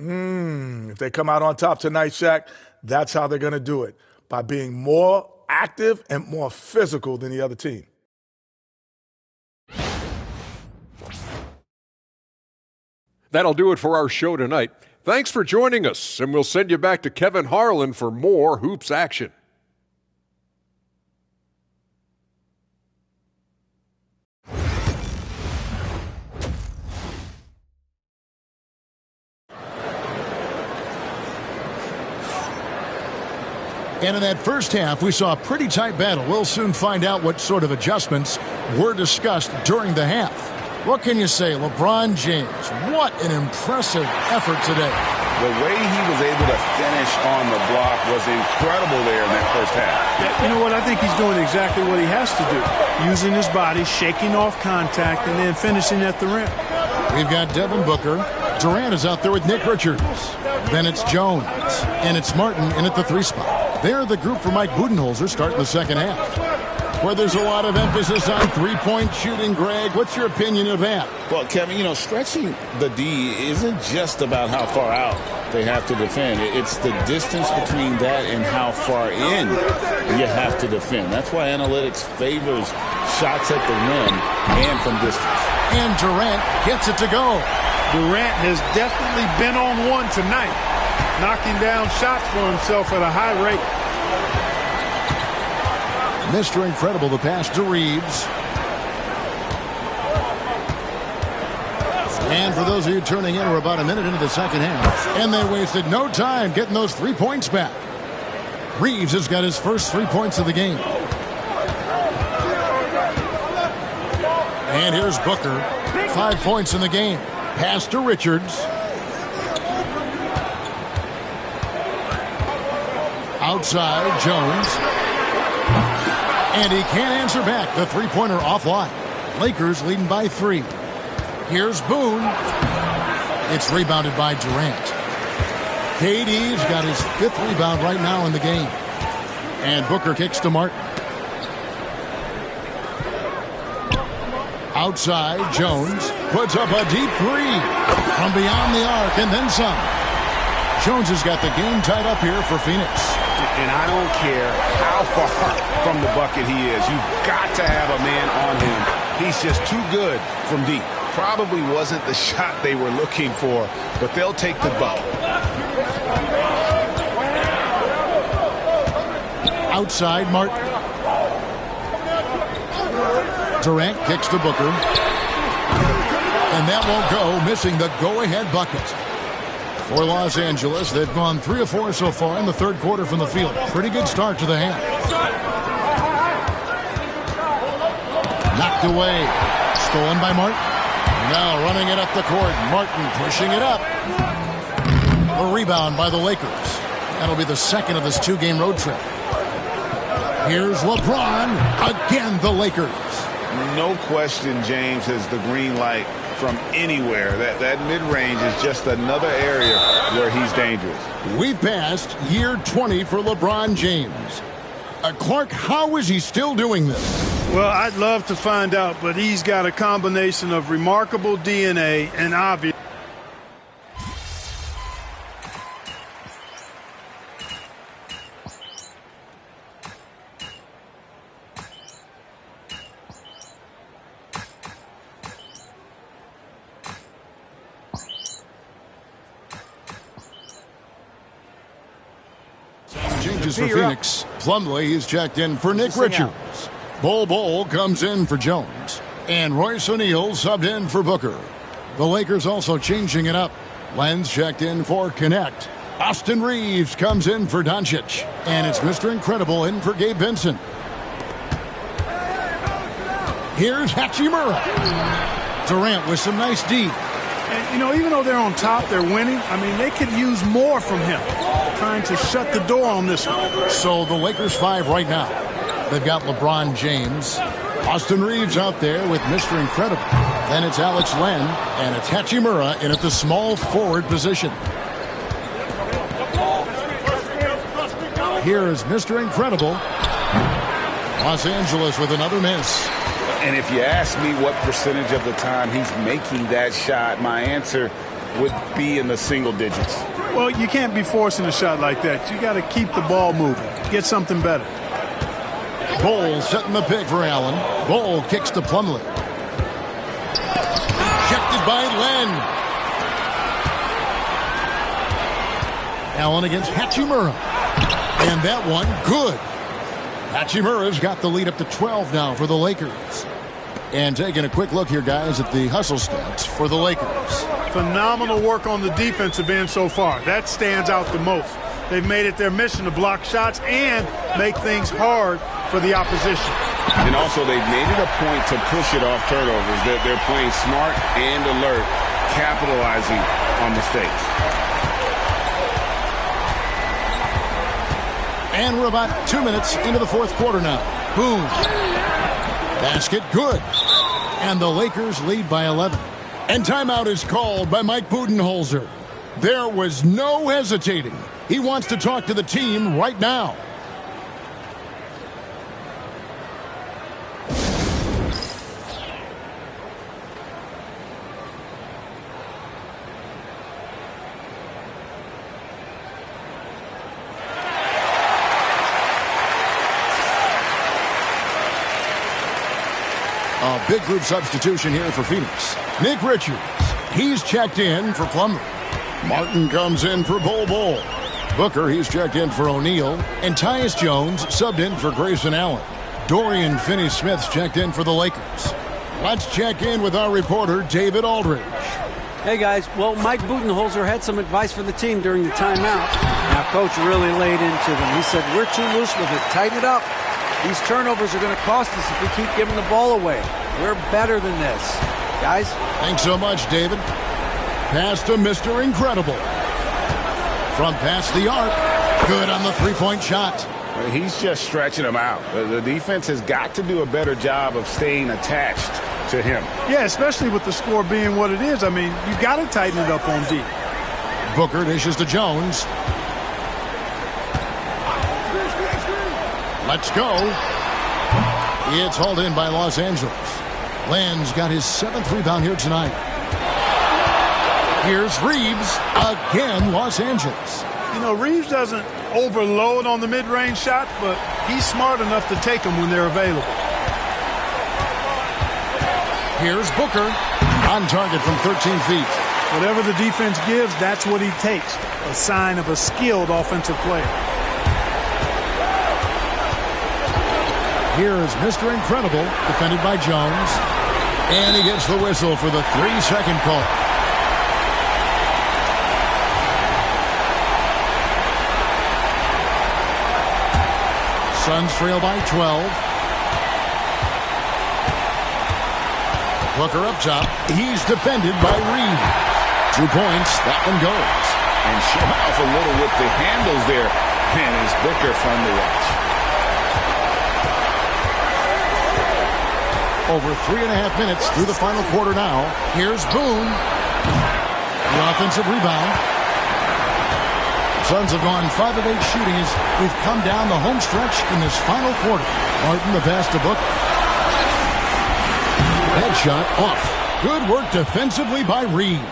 If they come out on top tonight, Shaq, that's how they're going to do it, by being more active and more physical than the other team. That'll do it for our show tonight. Thanks for joining us, and we'll send you back to Kevin Harlan for more hoops action. And in that first half, we saw a pretty tight battle. We'll soon find out what sort of adjustments were discussed during the half. What can you say, LeBron James? What an impressive effort today. The way he was able to finish on the block was incredible there in that first half. Yeah, you know what? I think he's doing exactly what he has to do. Using his body, shaking off contact, and then finishing at the rim. We've got Devin Booker. Durant is out there with Nick Richards. Then it's Jones. And it's Martin in at the 3 spot. They're the group for Mike Budenholzer starting the second half. Where there's a lot of emphasis on three-point shooting, Greg. What's your opinion of that? Well, Kevin, stretching the D isn't just about how far out they have to defend. It's the distance between that and how far in you have to defend. That's why analytics favors shots at the rim and from distance. And Durant gets it to go. Durant has definitely been on one tonight, knocking down shots for himself at a high rate. Mr. Incredible, the pass to Reeves. And for those of you turning in, we're about a minute into the second half. And they wasted no time getting those 3 points back. Reeves has got his first 3 points of the game. And here's Booker. 5 points in the game. Pass to Richards. Outside, Jones. And he can't answer back. The three-pointer offline. Lakers leading by 3. Here's Boone. It's rebounded by Durant. KD's got his 5th rebound right now in the game. And Booker kicks to Martin. Outside, Jones puts up a deep 3 from beyond the arc and then some. Jones has got the game tied up here for Phoenix. And I don't care how far from the bucket he is. You've got to have a man on him. He's just too good from deep. Probably wasn't the shot they were looking for, but they'll take the bucket. Outside, Martin. Durant kicks to Booker. And that won't go, missing the go-ahead bucket. For Los Angeles, they've gone 3 of 4 so far in the third quarter from the field. Pretty good start to the half. Knocked away. Stolen by Martin. Now running it up the court. Martin pushing it up. A rebound by the Lakers. That'll be the second of this 2-game road trip. Here's LeBron. Again, the Lakers. No question James has the green light from anywhere. That mid-range is just another area where he's dangerous. We've passed year 20 for LeBron James. Clark, how is he still doing this? Well, I'd love to find out, but he's got a combination of remarkable DNA and obvious. Changes for Phoenix. Plumlee is checked in for Nick Richards. Bol comes in for Jones. And Royce O'Neal subbed in for Booker. The Lakers also changing it up. Lenz checked in for Connect. Austin Reeves comes in for Doncic. And it's Mr. Incredible in for Gabe Vincent. Here's Hachimura. Durant with some nice D. And, you know, even though they're on top, they're winning. I mean, they could use more from him. Trying to shut the door on this one. So the Lakers 5 right now. They've got LeBron James. Austin Reeves out there with Mr. Incredible. Then it's Alex Len, and it's Hachimura in at the small forward position. Here is Mr. Incredible. Los Angeles with another miss. And if you ask me what percentage of the time he's making that shot, my answer would be in the single digits. Well, you can't be forcing a shot like that. You got to keep the ball moving. Get something better. Bol setting the pick for Allen. Bol kicks to Plumlee. Rejected by Len. Allen against Hachimura. And that one, good. Hachimura's got the lead up to 12 now for the Lakers. And taking a quick look here, guys, at the hustle stats for the Lakers. Phenomenal work on the defensive end so far. That stands out the most. They've made it their mission to block shots and make things hard for the opposition. And also they've made it a point to push it off turnovers. They're playing smart and alert, capitalizing on mistakes. And we're about 2 minutes into the fourth quarter now. Boom. Basket good. And the Lakers lead by 11. And timeout is called by Mike Budenholzer. There was no hesitating. He wants to talk to the team right now. A big group substitution here for Phoenix. Nick Richards, he's checked in for Plumlee. Martin comes in for Bol. Booker, he's checked in for O'Neal. And Tyus Jones subbed in for Grayson Allen. Dorian Finney-Smith's checked in for the Lakers. Let's check in with our reporter, David Aldridge. Hey, guys. Well, Mike Budenholzer had some advice for the team during the timeout. Now, Coach really laid into them. He said, we're too loose with it. Tighten it up. These turnovers are going to cost us if we keep giving the ball away. We're better than this. Guys? Thanks so much, David. Pass to Mr. Incredible. From past the arc. Good on the three-point shot. He's just stretching them out. The defense has got to do a better job of staying attached to him. Yeah, especially with the score being what it is. I mean, you got to tighten it up on D. Booker dishes to Jones. Let's go. It's hauled in by Los Angeles. Lenz got his 7th rebound here tonight. Here's Reeves. Again, Los Angeles. You know, Reeves doesn't overload on the mid-range shots, but he's smart enough to take them when they're available. Here's Booker. On target from 13 feet. Whatever the defense gives, that's what he takes. A sign of a skilled offensive player. Here's Mr. Incredible, defended by Jones. And he gets the whistle for the 3-second call. Suns trail by 12. Booker up top. He's defended by Reed. 2 points. That one goes. And show off a little with the handles there. Man, is Booker fun to watch. Over 3.5 minutes through the final quarter now. Here's Boone. The offensive rebound. Suns have gone 5 of 8 shooting as we've come down the home stretch in this final quarter. Martin the pass to Booker. That shot off. Good work defensively by Reeves.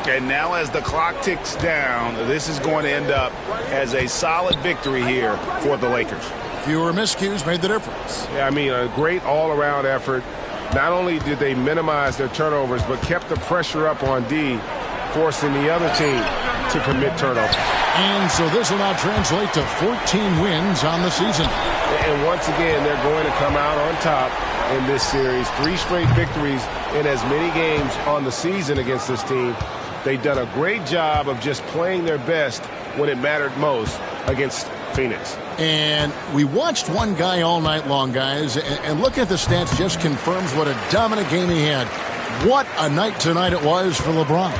And now as the clock ticks down, this is going to end up as a solid victory here for the Lakers. Fewer miscues made the difference. Yeah, I mean, a great all-around effort. Not only did they minimize their turnovers, but kept the pressure up on D, forcing the other team to commit turnovers. And so this will now translate to 14 wins on the season. And once again, they're going to come out on top in this series. 3 straight victories in as many games on the season against this team. They've done a great job of just playing their best when it mattered most against Phoenix. And we watched one guy all night long, guys, and look at the stats just confirms what a dominant game he had. What a night tonight it was for LeBron.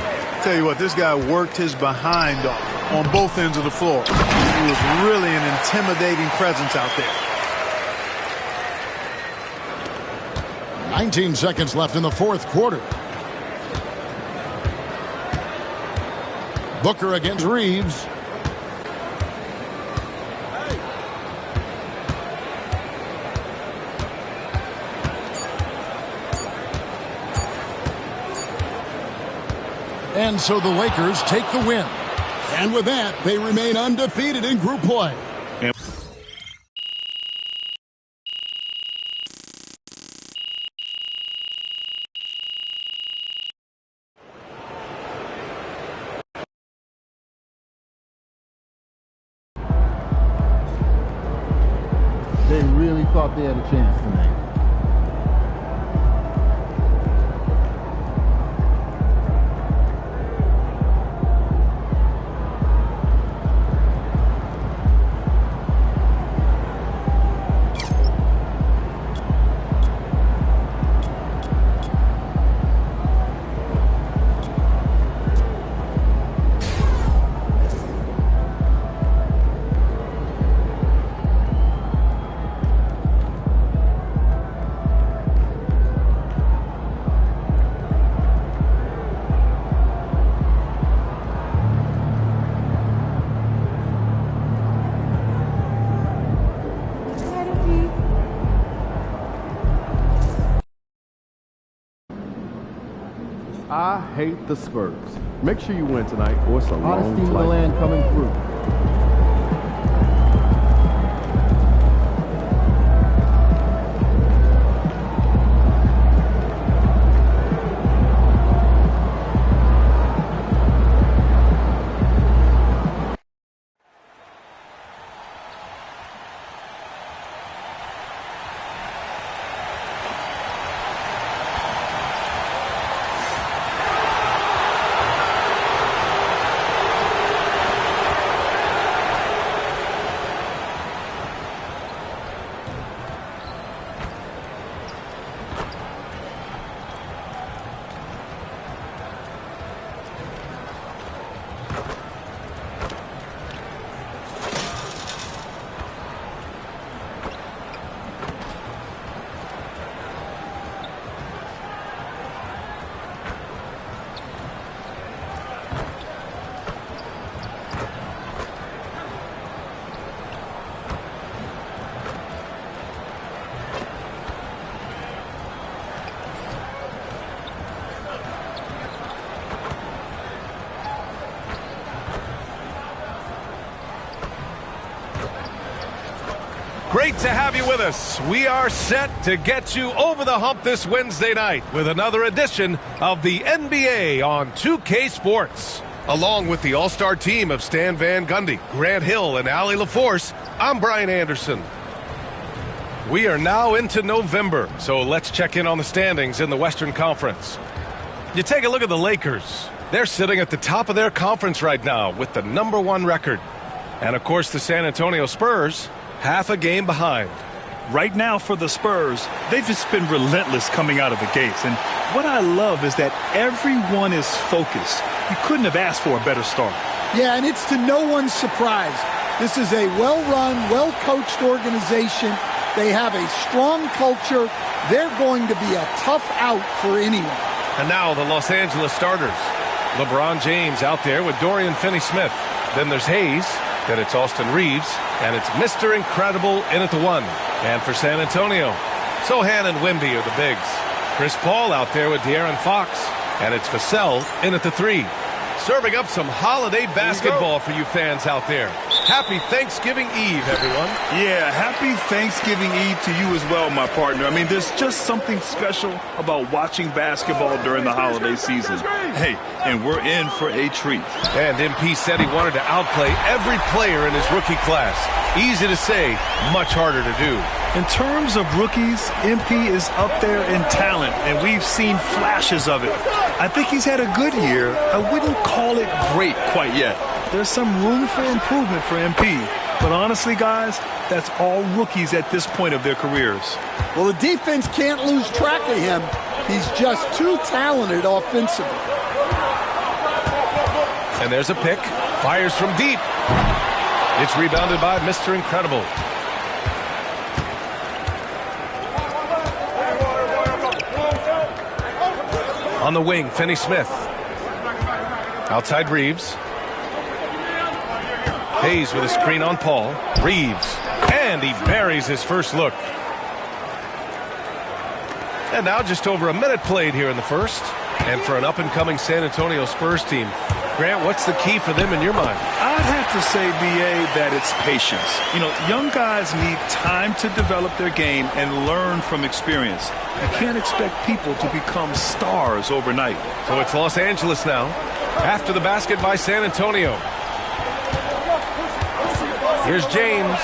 Tell you what, this guy worked his behind off on both ends of the floor. He was really an intimidating presence out there. 19 seconds left in the fourth quarter. Booker against Reeves. And so the Lakers take the win. And with that, they remain undefeated in group play. They really thought they had a chance tonight. I hate the Spurs. Make sure you win tonight, or it's a long Honesty in the flight. land coming through. Great to have you with us. We are set to get you over the hump this Wednesday night with another edition of the NBA on 2K Sports. Along with the all-star team of Stan Van Gundy, Grant Hill, and Allie LaForce, I'm Brian Anderson. We are now into November, so let's check in on the standings in the Western Conference. You take a look at the Lakers. They're sitting at the top of their conference right now with the #1 record. And, of course, the San Antonio Spurs, half a game behind. Right now for the Spurs, they've just been relentless coming out of the gates. And what I love is that everyone is focused. You couldn't have asked for a better start. Yeah, and it's to no one's surprise. This is a well-run, well-coached organization. They have a strong culture. They're going to be a tough out for anyone. And now the Los Angeles starters. LeBron James out there with Dorian Finney-Smith. Then there's Hayes. Then it's Austin Reeves. And it's Mr. Incredible in at the 1. And for San Antonio, Sohan and Wemby are the bigs. Chris Paul out there with De'Aaron Fox. And it's Vassell in at the 3. Serving up some holiday basketball for you fans out there. Happy Thanksgiving Eve, everyone. Yeah, happy Thanksgiving Eve to you as well, my partner. I mean, there's just something special about watching basketball during the holiday season. Hey, and we're in for a treat. And MP said he wanted to outplay every player in his rookie class. Easy to say, much harder to do. In terms of rookies, MP is up there in talent, and we've seen flashes of it. I think he's had a good year. I wouldn't call it great quite yet. There's some room for improvement for MP. But honestly, guys, that's all rookies at this point of their careers. Well, the defense can't lose track of him. He's just too talented offensively. And there's a pick. Fires from deep. It's rebounded by Mr. Incredible. On the wing, Finney-Smith. Outside Reeves. Hayes with a screen on Paul. Reeves. And he buries his first look. And now just over a minute played here in the first. And for an up-and-coming San Antonio Spurs team, Grant, what's the key for them in your mind? I'd have to say, B.A., that it's patience. You know, young guys need time to develop their game and learn from experience. You can't expect people to become stars overnight. So it's Los Angeles now. After the basket by San Antonio. Here's James.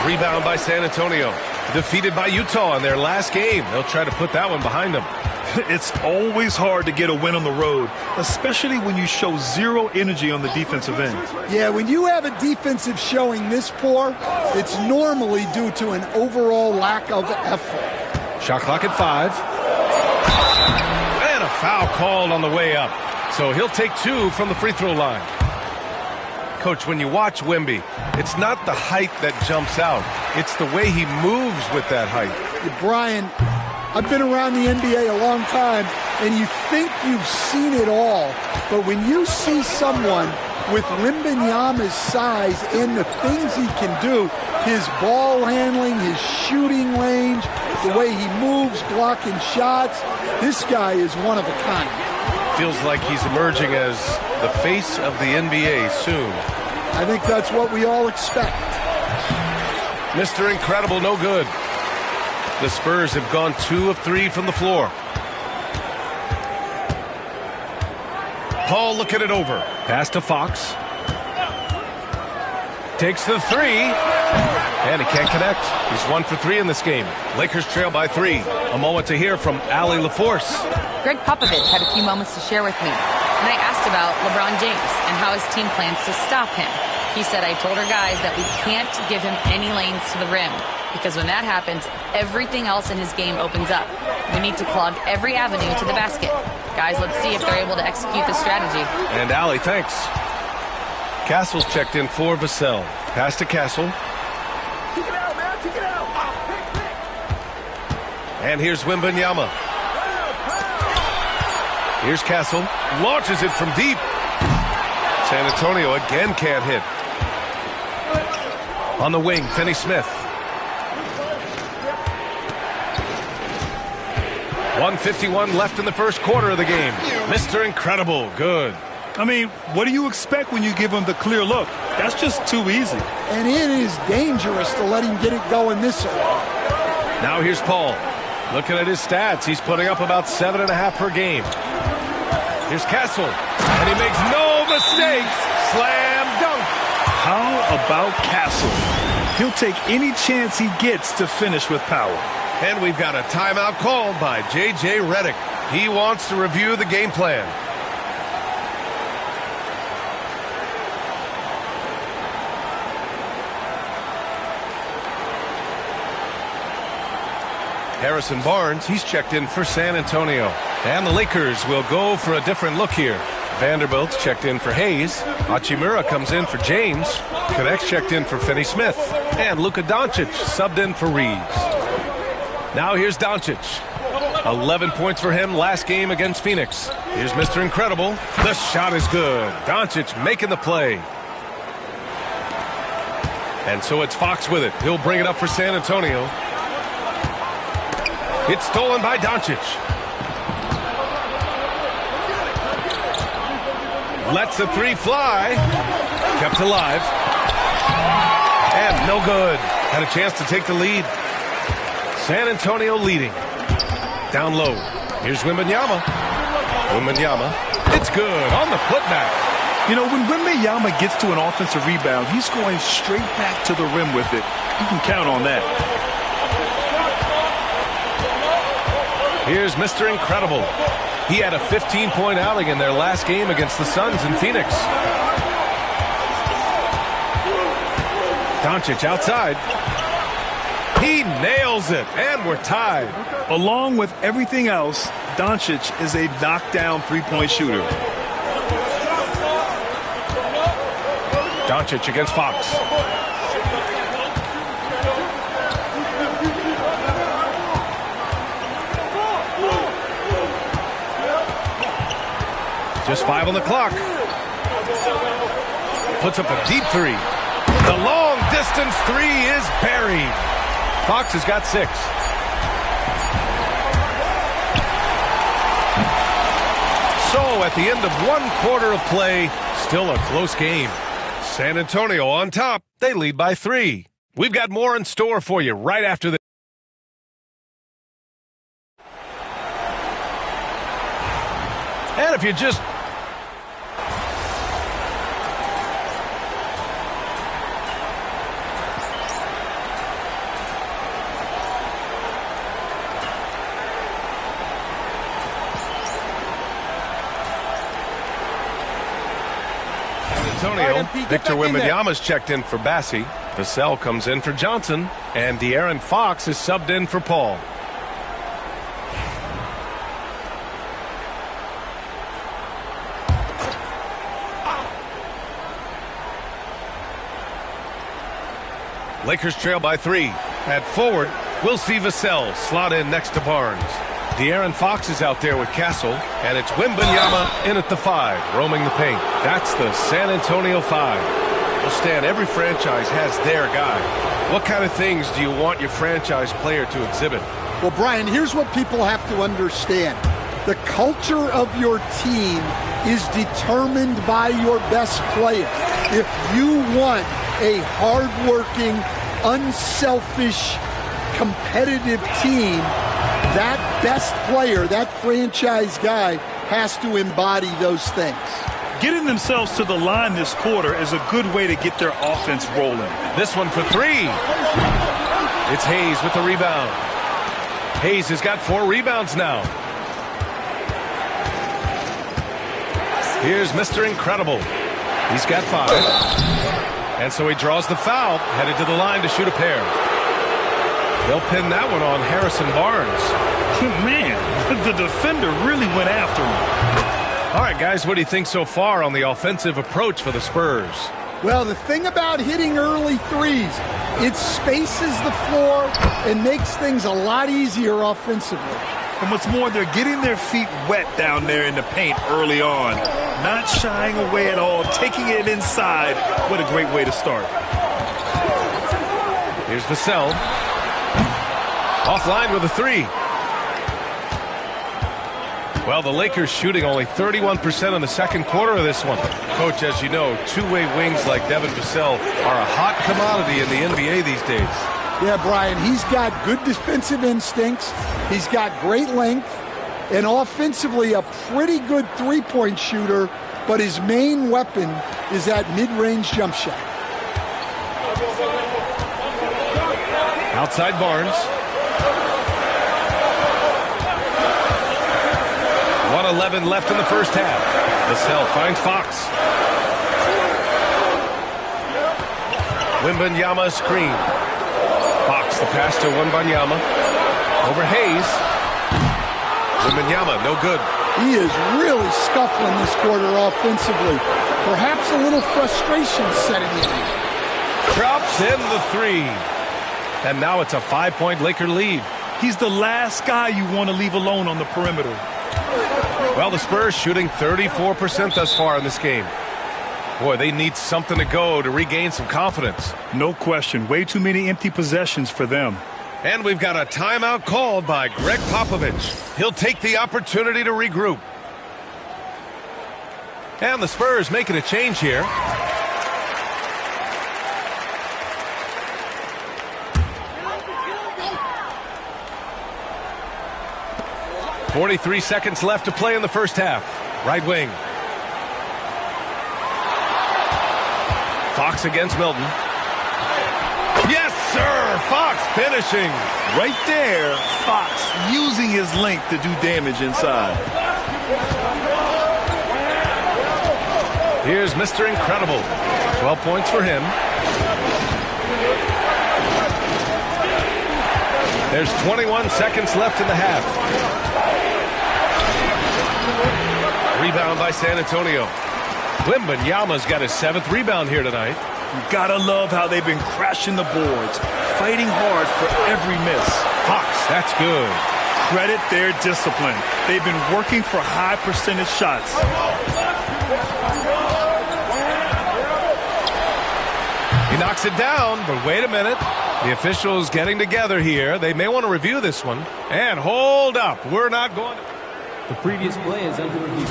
Rebound by San Antonio. Defeated by Utah in their last game. They'll try to put that one behind them. It's always hard to get a win on the road, especially when you show zero energy on the defensive end. Yeah, when you have a defensive showing this poor, it's normally due to an overall lack of effort. Shot clock at 5. And a foul called on the way up. So he'll take 2 from the free throw line. Coach, when you watch Wemby, it's not the height that jumps out. It's the way he moves with that height. Yeah, Brian, I've been around the NBA a long time, and you think you've seen it all. But when you see someone with Wembanyama's size and the things he can do, his ball handling, his shooting range, the way he moves, blocking shots, this guy is one of a kind. Feels like he's emerging as the face of the NBA soon. I think that's what we all expect. Mr. Incredible, no good. The Spurs have gone 2 of 3 from the floor. Paul looking it over. Pass to Fox. Takes the 3. And he can't connect. He's 1 for 3 in this game. Lakers trail by 3. A moment to hear from Allie LaForce. Greg Popovich had a few moments to share with me. And I asked about LeBron James and how his team plans to stop him. He said, I told our guys that we can't give him any lanes to the rim, because when that happens, everything else in his game opens up. We need to clog every avenue to the basket. Guys, let's see if they're able to execute this strategy. And Allie, thanks. Castle's checked in for Vassell. Pass to Castle. Kick it out, man. Kick it out. And here's Wembanyama. Here's Castle. Launches it from deep. San Antonio again can't hit. On the wing, Finney-Smith. 1:51 left in the first quarter of the game. Mr. Incredible, good. I mean, what do you expect when you give him the clear look? That's just too easy. And it is dangerous to let him get it going this early. Now here's Paul. Looking at his stats, he's putting up about 7.5 per game. Here's Castle, and he makes no mistakes. Slam dunk. How about Castle? He'll take any chance he gets to finish with power. And we've got a timeout called by J.J. Redick. He wants to review the game plan. Harrison Barnes, he's checked in for San Antonio. And the Lakers will go for a different look here. Vanderbilt's checked in for Hayes. Hachimura comes in for James. Connects checked in for Finney-Smith. And Luka Doncic subbed in for Reeves. Now here's Doncic. 11 points for him last game against Phoenix. Here's Mr. Incredible. The shot is good. Doncic making the play. And so it's Fox with it. He'll bring it up for San Antonio. It's stolen by Doncic. Lets the three fly. Kept alive. And no good. Had a chance to take the lead. San Antonio leading. Down low. Here's Wembanyama. Wembanyama. It's good on the putback. You know, when Wembanyama gets to an offensive rebound, he's going straight back to the rim with it. You can count on that. Here's Mr. Incredible. He had a 15-point outing in their last game against the Suns in Phoenix. Doncic outside. He nails it, and we're tied. Along with everything else, Doncic is a knockdown three-point shooter. Doncic against Fox. Just 5 on the clock. Puts up a deep three. The long distance three is buried. Fox has got 6. So at the end of 1 quarter of play, still a close game. San Antonio on top. They lead by 3. We've got more in store for you right after this. And if you just... Antonio, Victor Wembanyama's checked in for Bassie. Vassell comes in for Johnson. And De'Aaron Fox is subbed in for Paul. Lakers trail by 3. At forward, we'll see Vassell slot in next to Barnes. De'Aaron Fox is out there with Castle, and it's Wembanyama in at the 5, roaming the paint. That's the San Antonio 5. Well, Stan, every franchise has their guy. What kind of things do you want your franchise player to exhibit? Well, Brian, here's what people have to understand. The culture of your team is determined by your best player. If you want a hardworking, unselfish, competitive team, that best player, that franchise guy, has to embody those things. Getting themselves to the line this quarter is a good way to get their offense rolling. This one for 3. It's Hayes with the rebound. Hayes has got 4 rebounds now. Here's Mr. Incredible. He's got 5. And so he draws the foul, headed to the line to shoot a pair. They'll pin that one on Harrison Barnes. Man, the defender really went after him. All right, guys, what do you think so far on the offensive approach for the Spurs? Well, the thing about hitting early threes, it spaces the floor and makes things a lot easier offensively. And what's more, they're getting their feet wet down there in the paint early on. Not shying away at all, taking it inside. What a great way to start. Here's Vassell. Offline with a 3. Well, the Lakers shooting only 31% in the second quarter of this one. Coach, as you know, two-way wings like Devin Vassell are a hot commodity in the NBA these days. Yeah, Brian, he's got good defensive instincts. He's got great length. And offensively, a pretty good three-point shooter. But his main weapon is that mid-range jump shot. Outside Barnes. 1:11 left in the first half. Vassell finds Fox. Wembanyama screen. Fox the pass to Wembanyama. Over Hayes. Wembanyama, no good. He is really scuffling this quarter offensively. Perhaps a little frustration setting in. Drops in the three. And now it's a 5-point Laker lead. He's the last guy you want to leave alone on the perimeter. Well, the Spurs shooting 34% thus far in this game. Boy, they need something to go to regain some confidence. No question. Way too many empty possessions for them. And we've got a timeout called by Greg Popovich. He'll take the opportunity to regroup. And the Spurs making a change here. .43 seconds left to play in the first half. Right wing. Fox against Milton. Yes, sir! Fox finishing. Right there, Fox using his length to do damage inside. Here's Mr. Incredible. 12 points for him. There's 21 seconds left in the half. Rebound by San Antonio. Wembanyama's got his 7th rebound here tonight. You gotta love how they've been crashing the boards, fighting hard for every miss. Fox, that's good. Credit their discipline. They've been working for high percentage shots. He knocks it down, but wait a minute. The officials getting together here. They may want to review this one. And hold up. We're not going to... The previous play is under review.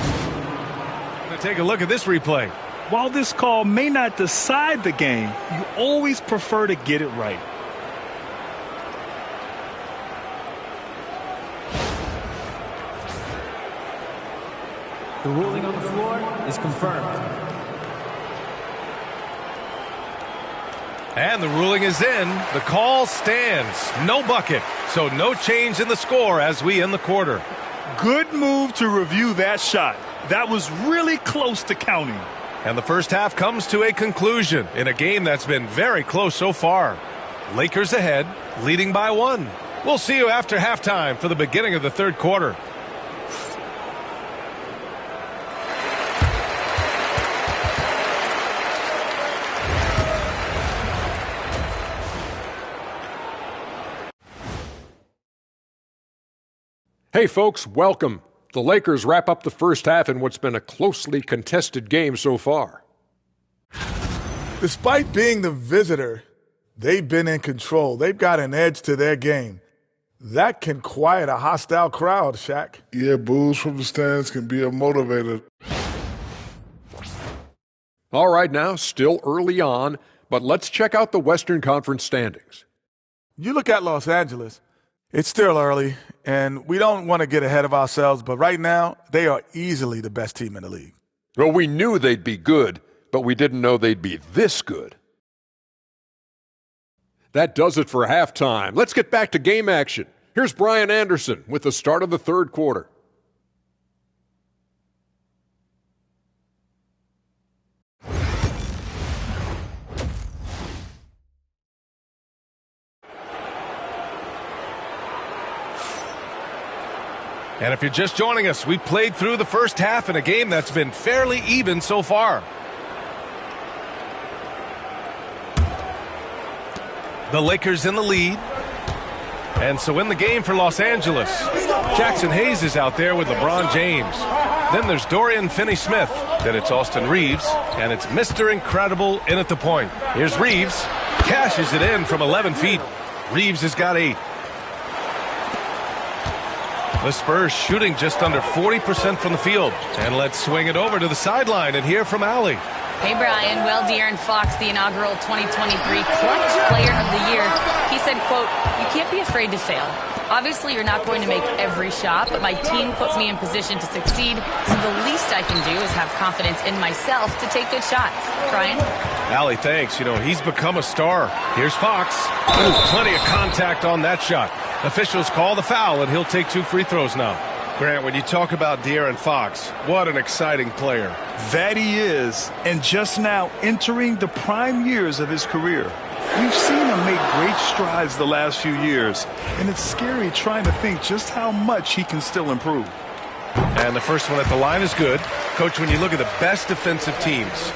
Going to take a look at this replay. While this call may not decide the game, you always prefer to get it right. The ruling on the floor is confirmed. And the ruling is in. The call stands. No bucket. So no change in the score as we end the quarter. Good move to review that shot. That was really close to counting. And the first half comes to a conclusion in a game that's been very close so far. Lakers ahead, leading by 1. We'll see you after halftime for the beginning of the third quarter. Hey folks, welcome. The Lakers wrap up the first half in what's been a closely contested game so far. Despite being the visitor, they've been in control. They've got an edge to their game. That can quiet a hostile crowd, Shaq. Yeah, boos from the stands can be a motivator. All right, now, still early on, but let's check out the Western Conference standings. You look at Los Angeles, it's still early, and we don't want to get ahead of ourselves, but right now, they are easily the best team in the league. Well, we knew they'd be good, but we didn't know they'd be this good. That does it for halftime. Let's get back to game action. Here's Brian Anderson with the start of the third quarter. And if you're just joining us, we played through the first half in a game that's been fairly even so far. The Lakers in the lead. And so in the game for Los Angeles, Jackson Hayes is out there with LeBron James. Then there's Dorian Finney-Smith. Then it's Austin Reeves. And it's Mr. Incredible in at the point. Here's Reeves. Cashes it in from 11 feet. Reeves has got 8. The Spurs shooting just under 40% from the field. And let's swing it over to the sideline and hear from Allie. Hey, Brian. Well, De'Aaron Fox, the inaugural 2023 Clutch Player of the Year, he said, quote, "You can't be afraid to fail. Obviously, you're not going to make every shot, but my team puts me in position to succeed, so the least I can do is have confidence in myself to take good shots. Brian? Allie, thanks. You know, he's become a star. Here's Fox. Ooh, plenty of contact on that shot. Officials call the foul, and he'll take 2 free throws now. Grant, when you talk about De'Aaron Fox, what an exciting player. That he is, and just now entering the prime years of his career. We've seen him make great strides the last few years, and it's scary trying to think just how much he can still improve. And the first one at the line is good. Coach, when you look at the best defensive teams,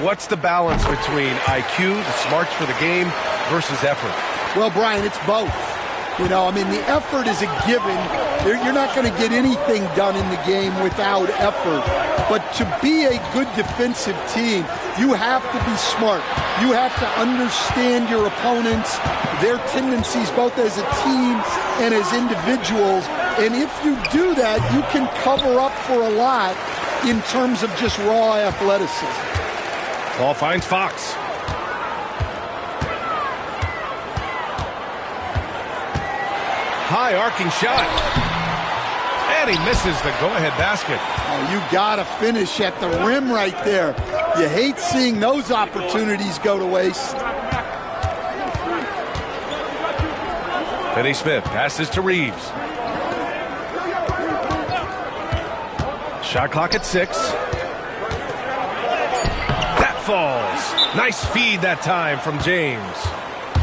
what's the balance between IQ, the smarts for the game, versus effort? Well, Brian, it's both. You know, I mean, the effort is a given. You're not going to get anything done in the game without effort. But to be a good defensive team, you have to be smart. You have to understand your opponents, their tendencies, both as a team and as individuals. And if you do that, you can cover up for a lot in terms of just raw athleticism. Ball finds Fox. High arcing shot. And he misses the go-ahead basket. Oh, you got to finish at the rim right there. You hate seeing those opportunities go to waste. Finney Smith passes to Reeves. Shot clock at 6. That falls. Nice feed that time from James.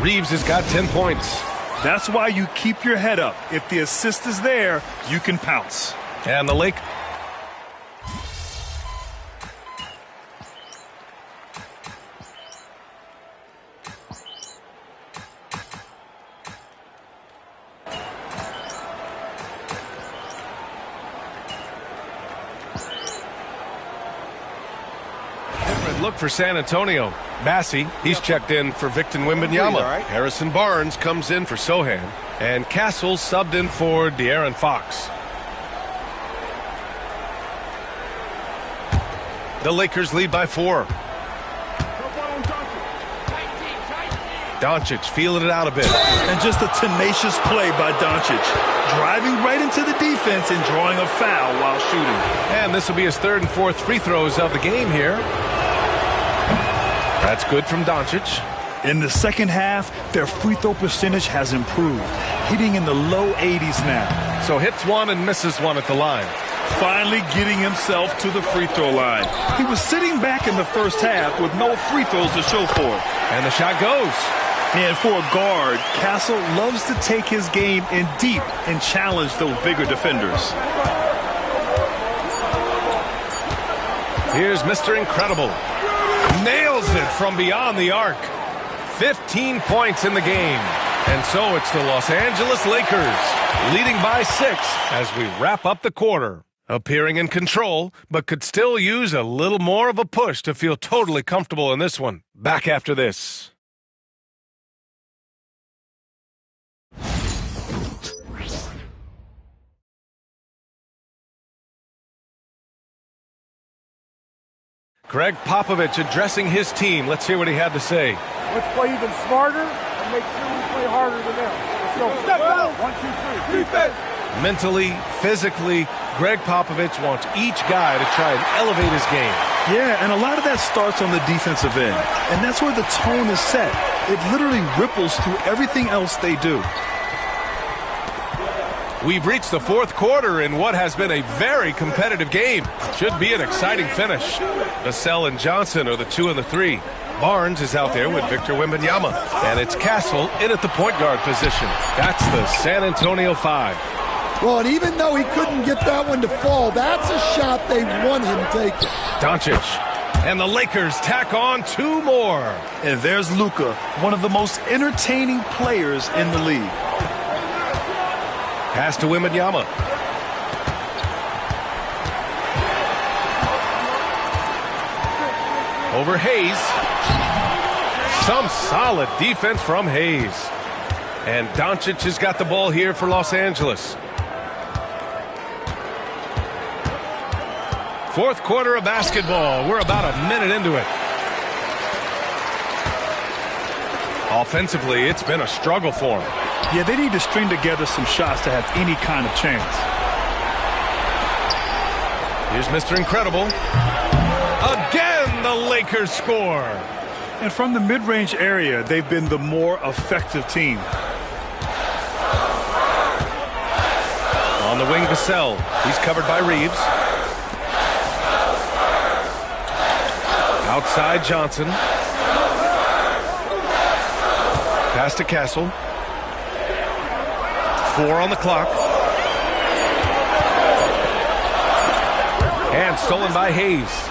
Reeves has got 10 points. That's why you keep your head up. If the assist is there, you can pounce. And the Lake. Different look for San Antonio. Massey, he's checked in for Victor Wembanyama. Right. Harrison Barnes comes in for Sohan. And Castle subbed in for De'Aaron Fox. The Lakers lead by 4. Doncic feeling it out a bit. And just a tenacious play by Doncic. Driving right into the defense and drawing a foul while shooting. And this will be his 3rd and 4th free throws of the game here. That's good from Doncic. In the second half, their free throw percentage has improved, hitting in the low 80s now. So hits one and misses one at the line. Finally getting himself to the free throw line. He was sitting back in the first half with no free throws to show for it. And the shot goes. And for a guard, Castle loves to take his game in deep and challenge those bigger defenders. Here's Mr. Incredible. Nails it from beyond the arc. 15 points in the game. And so it's the Los Angeles Lakers leading by 6 as we wrap up the quarter. Appearing in control, but could still use a little more of a push to feel totally comfortable in this one. Back after this. Greg Popovich addressing his team. Let's hear what he had to say. Let's play even smarter and make sure we play harder than them. Let's go. Step out. 1, 2, 3. Defense. Mentally, physically, Greg Popovich wants each guy to try and elevate his game. Yeah, and a lot of that starts on the defensive end. And that's where the tone is set. It literally ripples through everything else they do. We've reached the 4th quarter in what has been a very competitive game. Should be an exciting finish. Vassell and Johnson are the 2 and the 3. Barnes is out there with Victor Wembanyama. And it's Castle in at the point guard position. That's the San Antonio 5. Well, and even though he couldn't get that one to fall, that's a shot they want him taking. Doncic. And the Lakers tack on 2 more. And there's Luka, one of the most entertaining players in the league. Pass to Wembanyama. Over Hayes. Some solid defense from Hayes. And Doncic has got the ball here for Los Angeles. 4th quarter of basketball. We're about a minute into it. Offensively, it's been a struggle for him. Yeah, they need to string together some shots to have any kind of chance. Here's Mr. Incredible. Again, the Lakers score. And from the mid-range area, they've been the more effective team. On the wing, Vassell. He's covered by Reeves. Outside, Johnson. Pass to Castle. 4 on the clock. And stolen by Hayes.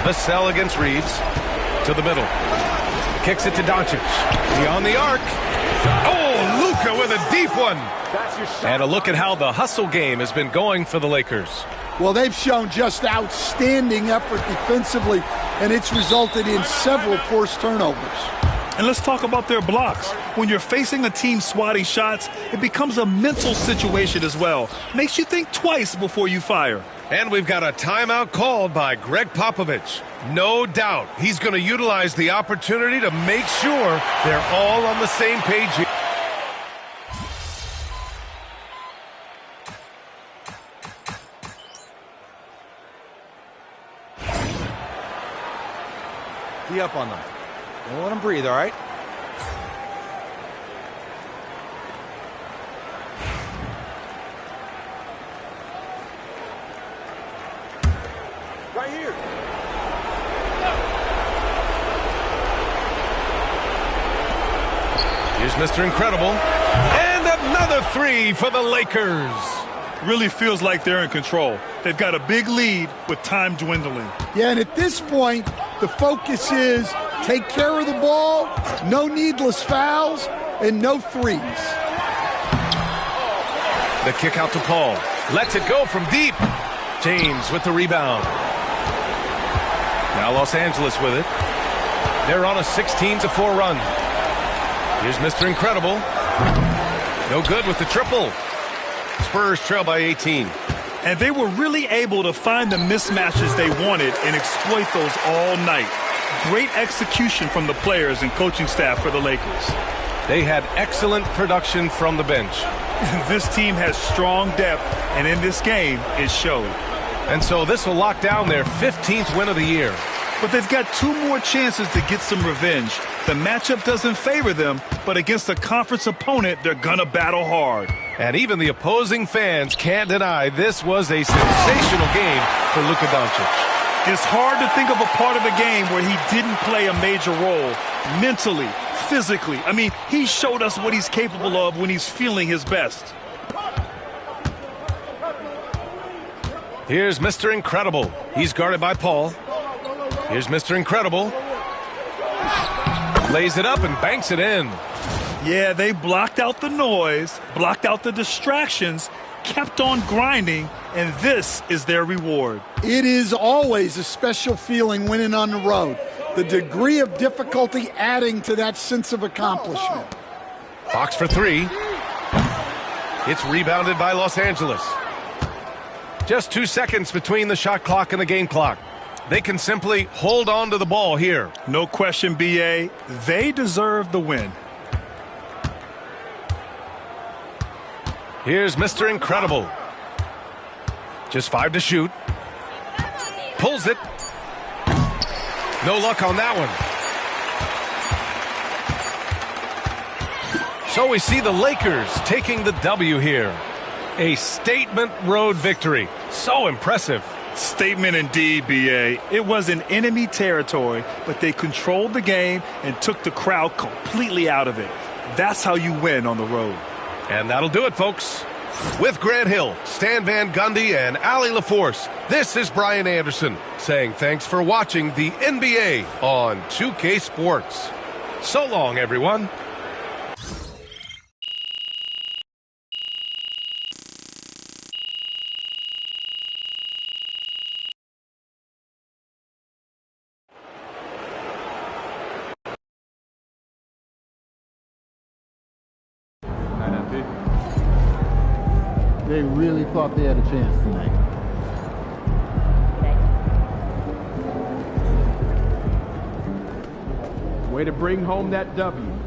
Vassell against Reeves. To the middle. Kicks it to Doncic. Beyond the arc. Oh, Luka with a deep one. And a look at how the hustle game has been going for the Lakers. Well, they've shown just outstanding effort defensively, and it's resulted in several forced turnovers. And let's talk about their blocks. When you're facing a team swatting shots, it becomes a mental situation as well. Makes you think twice before you fire. And we've got a timeout called by Greg Popovich. No doubt he's going to utilize the opportunity to make sure they're all on the same page here. Be up on them. Don't let them breathe, all right? Right here. Here's Mr. Incredible. And another 3 for the Lakers. Really feels like they're in control. They've got a big lead with time dwindling. Yeah, and at this point, the focus is take care of the ball, no needless fouls, and no threes. The kick out to Paul. Lets it go from deep. James with the rebound. Now Los Angeles with it. They're on a 16-4 run. Here's Mr. Incredible. No good with the triple. Spurs trail by 18. And they were really able to find the mismatches they wanted and exploit those all night. Great execution from the players and coaching staff for the Lakers. They had excellent production from the bench. This team has strong depth, and in this game, it showed. And so this will lock down their 15th win of the year. But they've got 2 more chances to get some revenge. The matchup doesn't favor them, but against a conference opponent, they're gonna battle hard. And even the opposing fans can't deny this was a sensational game for Luka Doncic. It's hard to think of a part of the game where he didn't play a major role. Mentally, physically. I mean, he showed us what he's capable of when he's feeling his best. Here's Mr. Incredible. He's guarded by Paul. Here's Mr. Incredible. Lays it up and banks it in. Yeah, they blocked out the noise, blocked out the distractions, kept on grinding, and this is their reward. It is always a special feeling winning on the road. The degree of difficulty adding to that sense of accomplishment. Fox for 3. It's rebounded by Los Angeles. Just 2 seconds between the shot clock and the game clock. They can simply hold on to the ball here. No question, B.A. They deserve the win. Here's Mr. Incredible. Just 5 to shoot. Pulls it. No luck on that one. So we see the Lakers taking the W here. A statement road victory. So impressive. Statement indeed, B.A. It was in enemy territory, but they controlled the game and took the crowd completely out of it. That's how you win on the road. And that'll do it, folks. With Grant Hill, Stan Van Gundy, and Allie LaForce, this is Brian Anderson saying thanks for watching the NBA on 2K Sports. So long, everyone. They really thought they had a chance tonight. Way to bring home that W.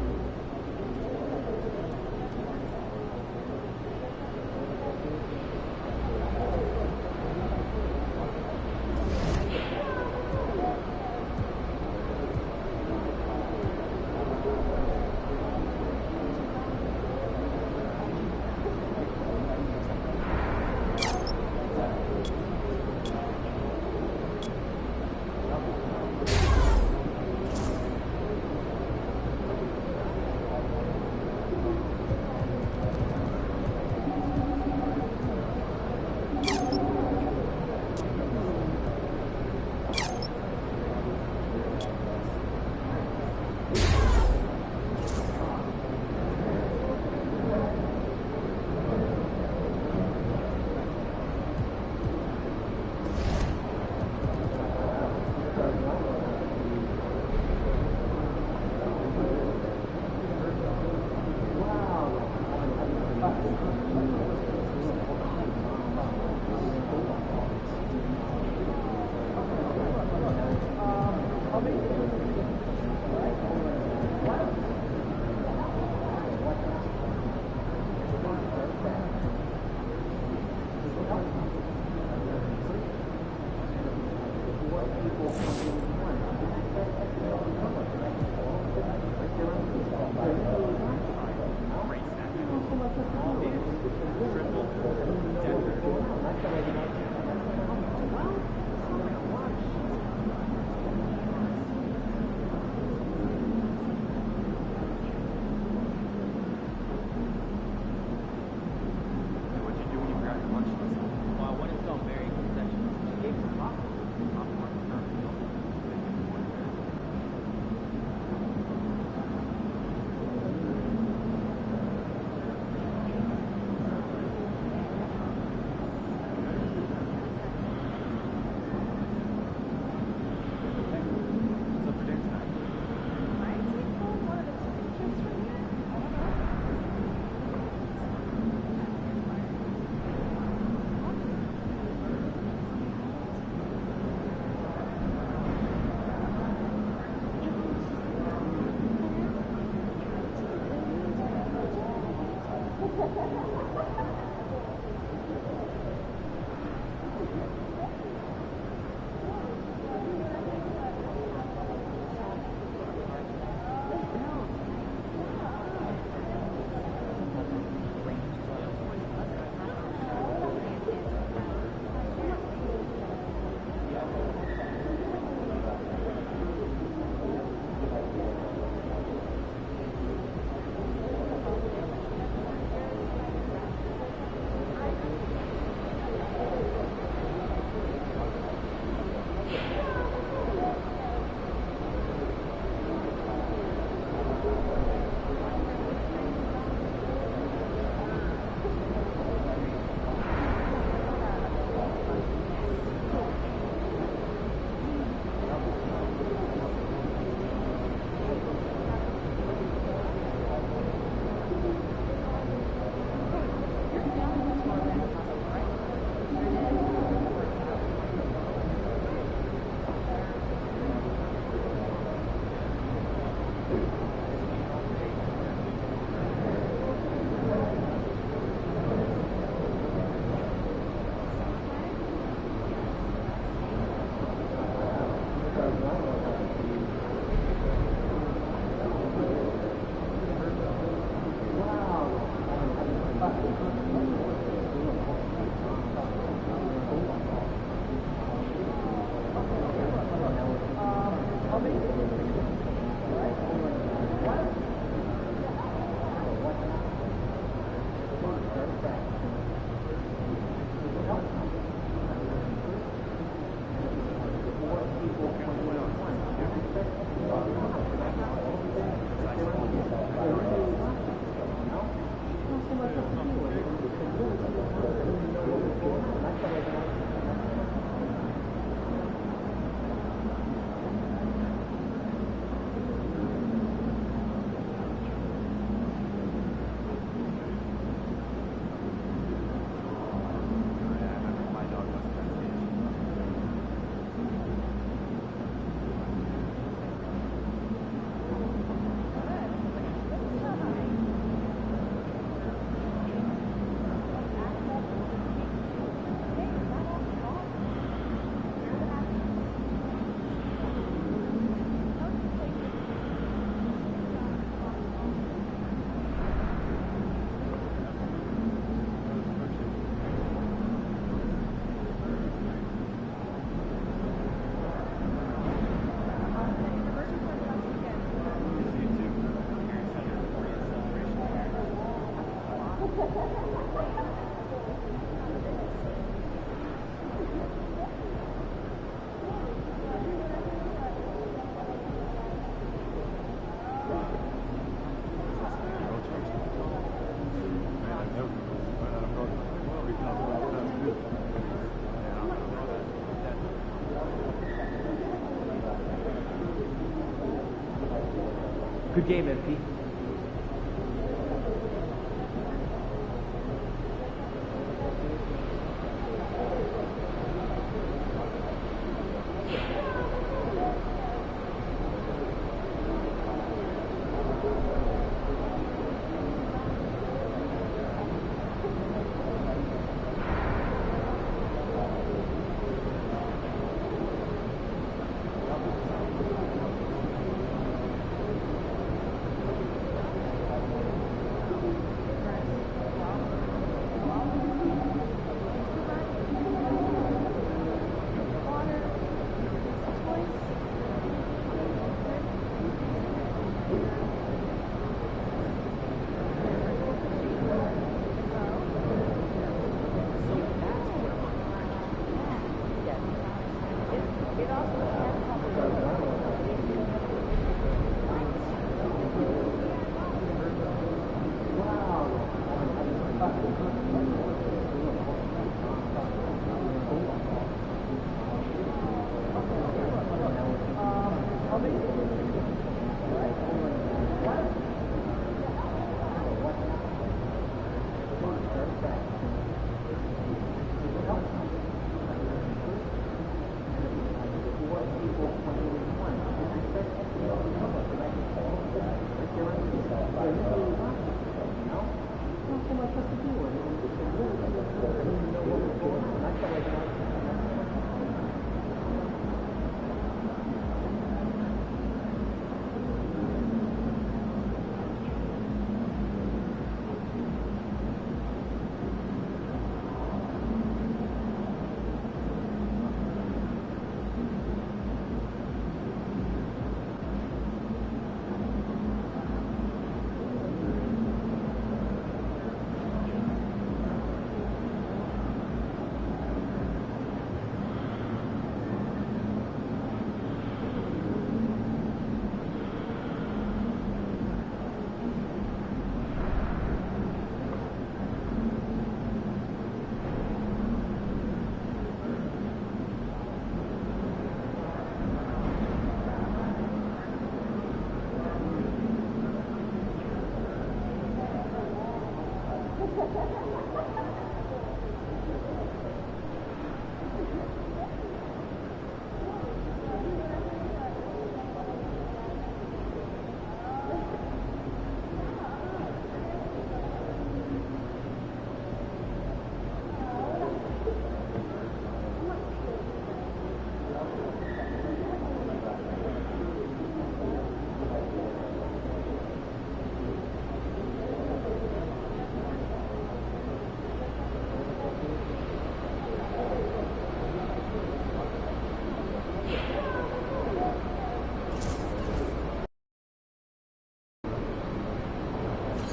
Good game, MP.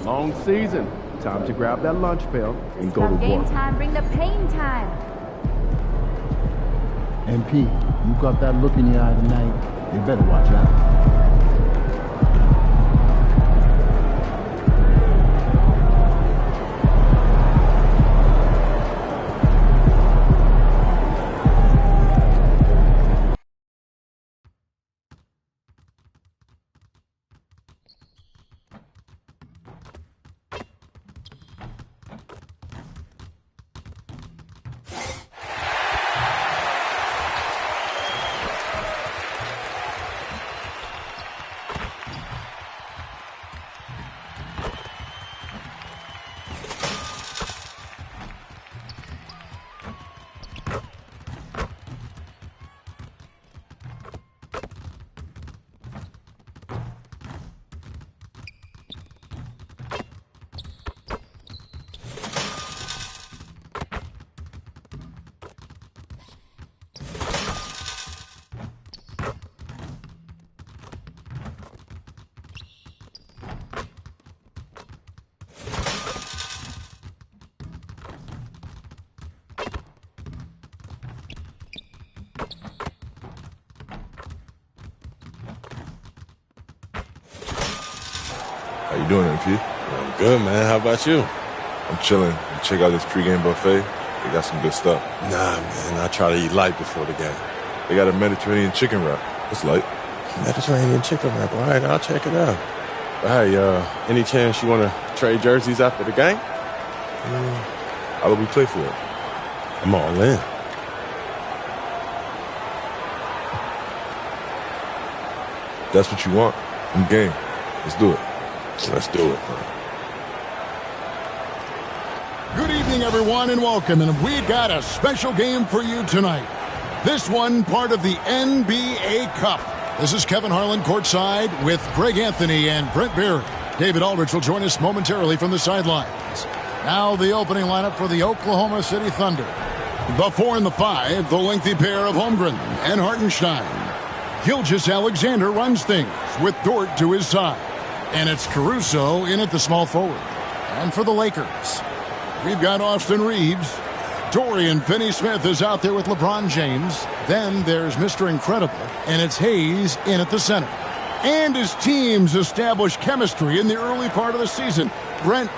Long season. Time to grab that lunch pail and go to Game work. time, bring the pain time. MP, you got that look in your eye tonight. You better watch out. How you doing, MP? I'm good, man. How about you? I'm chilling. You check out this pregame buffet? They got some good stuff. Nah, man. I try to eat light before the game. They got a Mediterranean chicken wrap. It's light. Mediterranean chicken wrap. All right, I'll check it out. Hey, any chance you want to trade jerseys after the game? How about we play for it? I'm all in. That's what you want. I'm game. Let's do it. Let's do it. Good evening, everyone, and welcome. And we've got a special game for you tonight. This one part of the NBA Cup. This is Kevin Harlan courtside with Greg Anthony and Brent Barry. David Aldridge will join us momentarily from the sidelines. Now the opening lineup for the Oklahoma City Thunder. The 4 and the 5, the lengthy pair of Holmgren and Hartenstein. Gilgeous-Alexander runs things with Dort to his side. And it's Caruso in at the small forward. And for the Lakers, we've got Austin Reeves. Dorian Finney-Smith is out there with LeBron James. Then there's Mr. Incredible, and it's Hayes in at the center. And his teams establish chemistry in the early part of the season. Brent,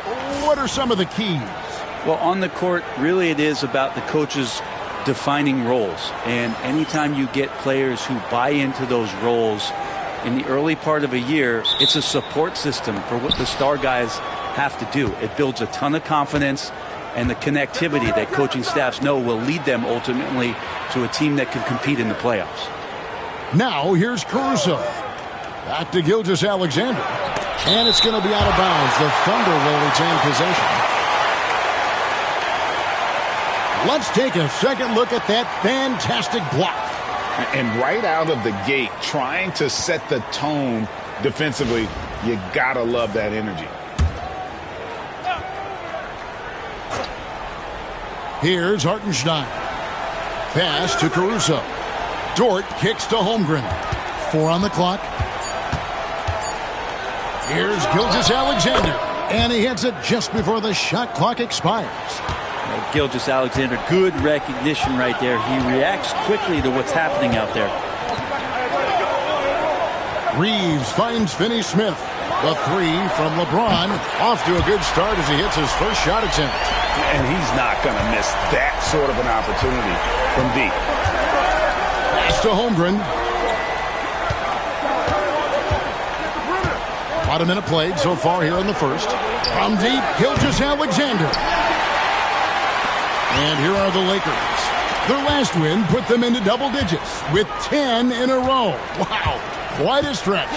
what are some of the keys? Well, on the court, really it is about the coaches defining roles. And anytime you get players who buy into those roles in the early part of a year, it's a support system for what the star guys have to do. It builds a ton of confidence and the connectivity that coaching staffs know will lead them ultimately to a team that can compete in the playoffs. Now here's Caruso. Back to Gilgeous-Alexander. And it's going to be out of bounds. The Thunder will retain possession. Let's take a second look at that fantastic block. And right out of the gate, trying to set the tone defensively, you got to love that energy. Here's Hartenstein. Pass to Caruso. Dort kicks to Holmgren. 4 on the clock. Here's Gilgeous-Alexander. And he hits it just before the shot clock expires. Gilgeous-Alexander, good recognition right there. He reacts quickly to what's happening out there. Reeves finds Finney-Smith. The 3 from LeBron. Off to a good start as he hits his first shot attempt. And he's not going to miss that sort of an opportunity from deep. Pass to Holmgren. About a minute played so far here in the first. From deep, Gilgeous-Alexander. And here are the Lakers. Their last win put them into double digits with 10 in a row. Wow, quite a stretch.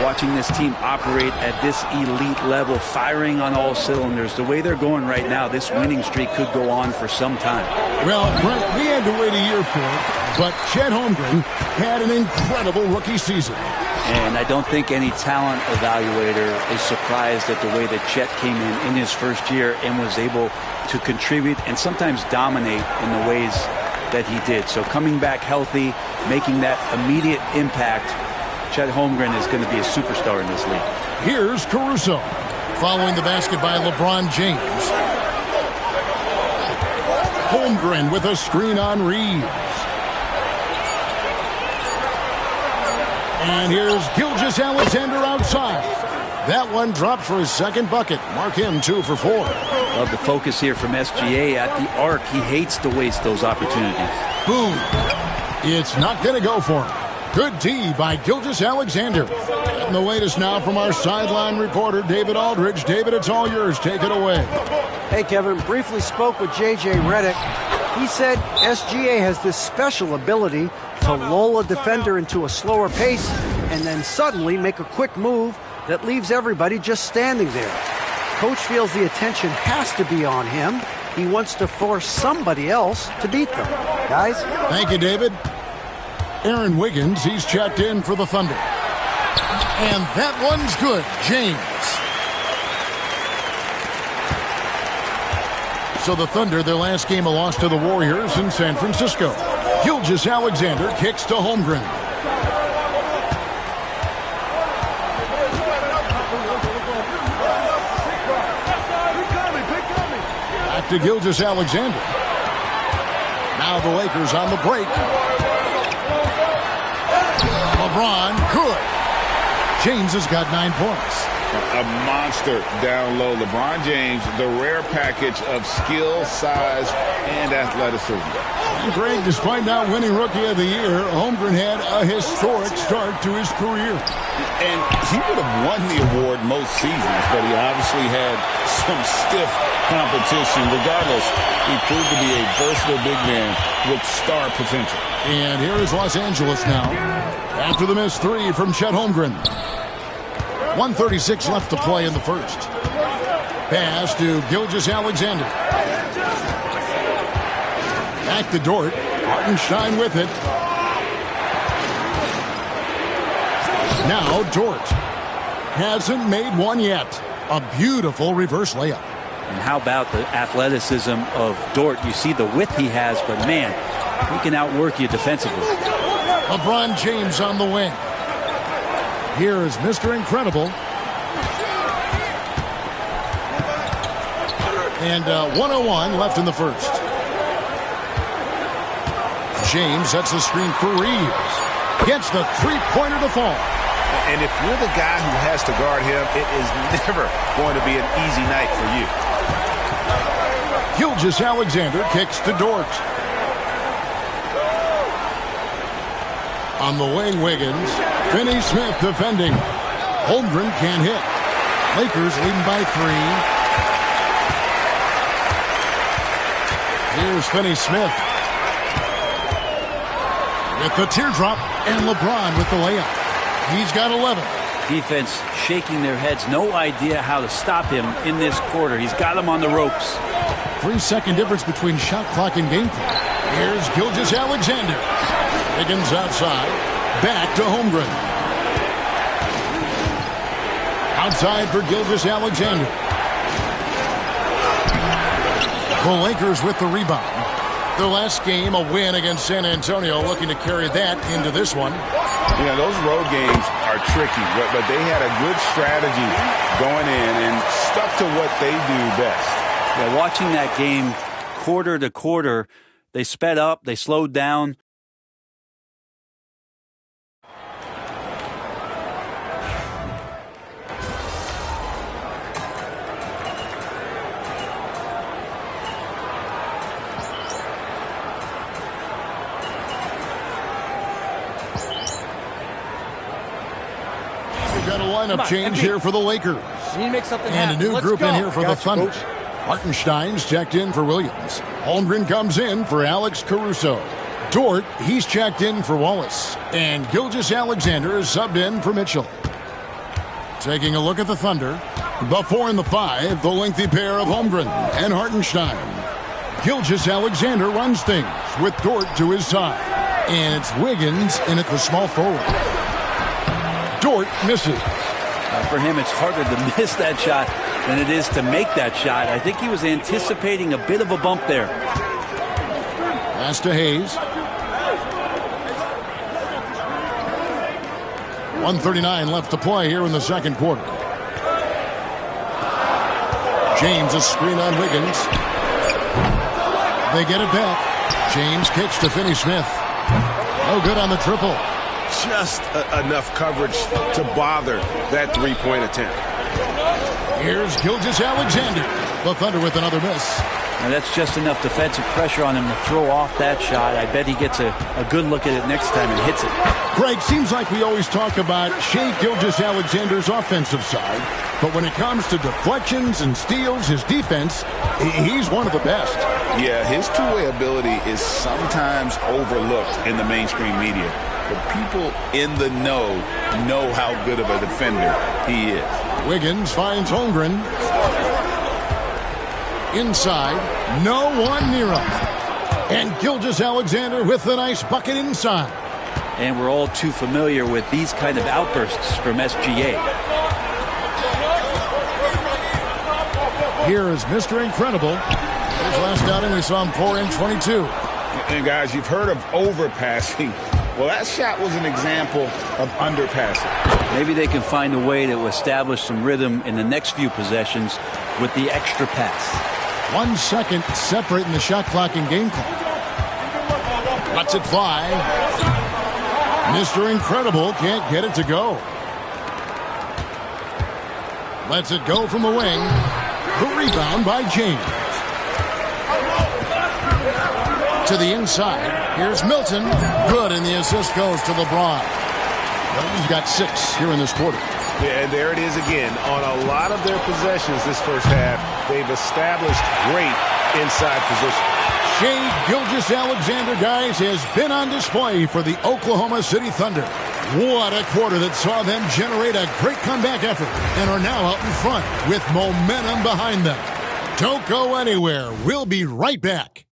Watching this team operate at this elite level, firing on all cylinders, the way they're going right now, this winning streak could go on for some time. Well, Brent, we had to wait a year for it, but Chet Holmgren had an incredible rookie season. And I don't think any talent evaluator is surprised at the way that Chet came in his first year and was able to contribute and sometimes dominate in the ways that he did. So coming back healthy, making that immediate impact, Chet Holmgren is going to be a superstar in this league. Here's Caruso. Following the basket by LeBron James. Holmgren with a screen on Reeves. And here's Gilgeous-Alexander outside. That one dropped for his second bucket. Mark him 2 for 4. Love the focus here from SGA at the arc. He hates to waste those opportunities. Boom. It's not going to go for him. Good D by Gilgeous-Alexander. And the latest now from our sideline reporter, David Aldridge. David, it's all yours. Take it away. Hey, Kevin. Briefly spoke with J.J. Redick. He said SGA has this special ability to lull a defender into a slower pace and then suddenly make a quick move that leaves everybody just standing there. Coach feels the attention has to be on him. He wants to force somebody else to beat them. Guys? Thank you, David. Aaron Wiggins, he's checked in for the Thunder. And that one's good. James. So the Thunder, their last game, a loss to the Warriors in San Francisco. Gilgeous-Alexander kicks to Holmgren. Back to Gilgeous-Alexander. Now the Lakers on the break. LeBron, good. James has got 9 points. A monster down low. LeBron James, the rare package of skill, size, and athleticism. And Greg, despite not winning Rookie of the Year, Holmgren had a historic start to his career. And he would have won the award most seasons, but he obviously had some stiff competition. Regardless, he proved to be a versatile big man with star potential. And here is Los Angeles now. After the missed three from Chet Holmgren. 1:36 left to play in the first. Pass to Gilgeous-Alexander. Back to Dort. Hartenstein with it. Now Dort. Hasn't made one yet. A beautiful reverse layup. And how about the athleticism of Dort? You see the width he has, but man, he can outwork you defensively. LeBron James on the wing. Here is Mr. Incredible. And 1:01 left in the first. James sets the screen for Reeves. Gets the three-pointer to fall. And if you're the guy who has to guard him, it is never going to be an easy night for you. Gilgeous-Alexander kicks to Dort. On the wing, Wiggins. Finney-Smith defending. Holmgren can't hit. Lakers leading by 3. Here's Finney-Smith. With the teardrop, and LeBron with the layup. He's got 11. Defense shaking their heads. No idea how to stop him in this quarter. He's got him on the ropes. 3-second difference between shot clock and game clock. Here's Gilgeous-Alexander. Wiggins outside. Back to Holmgren. Outside for Gilgeous-Alexander. The Lakers with the rebound. Their last game, a win against San Antonio, looking to carry that into this one. Yeah, those road games are tricky, but they had a good strategy going in and stuck to what they do best. Yeah, watching that game quarter to quarter, they sped up, they slowed down. We've got a lineup change here for the Lakers. You need to make something and happen. a new Let's group go. in here for the Thunder. Coach. Hartenstein's checked in for Williams. Holmgren comes in for Alex Caruso. Dort, he's checked in for Wallace. And Gilgeous-Alexander is subbed in for Mitchell. Taking a look at the Thunder. The 4 and the 5, the lengthy pair of Holmgren and Hartenstein. Gilgeous-Alexander runs things with Dort to his side. And it's Wiggins in at the small forward. Dort misses. For him, it's harder to miss that shot than it is to make that shot. I think he was anticipating a bit of a bump there. Pass to Hayes. 1:39 left to play here in the second quarter. James, a screen on Wiggins. They get it back. James kicks to Finney-Smith. No good on the triple. Just enough coverage to bother that three-point attempt. Here's Gilgeous-Alexander. The Thunder with another miss. Now that's just enough defensive pressure on him to throw off that shot. I bet he gets a good look at it next time and hits it. Greg, seems like we always talk about Shai Gilgeous-Alexander's offensive side, but when it comes to deflections and steals, his defense, he's one of the best. Yeah, his two-way ability is sometimes overlooked in the mainstream media, but people in the know how good of a defender he is. Wiggins finds Holmgren. Inside, no one near him. And Gilgeous-Alexander with a nice bucket inside. And we're all too familiar with these kind of outbursts from SGA. Here is Mr. Incredible. His last outing, we saw him pour in 22. And guys, you've heard of overpassing. Well, that shot was an example of underpassing. Maybe they can find a way to establish some rhythm in the next few possessions with the extra pass. 1 second separating the shot clock and game clock. Lets it fly. Mr. Incredible can't get it to go. Lets it go from the wing. The rebound by James. To the inside. Here's Milton. Good, and the assist goes to LeBron. He's got 6 here in this quarter. Yeah, and there it is again. On a lot of their possessions this first half, they've established great inside position. Shai Gilgeous-Alexander, guys, has been on display for the Oklahoma City Thunder. What a quarter that saw them generate a great comeback effort and are now out in front with momentum behind them. Don't go anywhere. We'll be right back.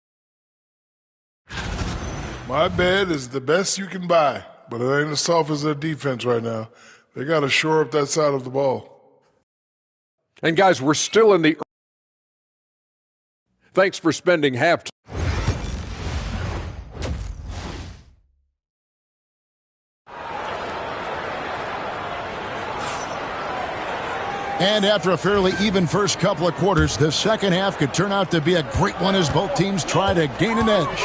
My bed is the best you can buy, but it ain't as soft as their defense right now. They got to shore up that side of the ball. And guys, we're still in the... Thanks for spending half. And after a fairly even first couple of quarters, the second half could turn out to be a great one as both teams try to gain an edge.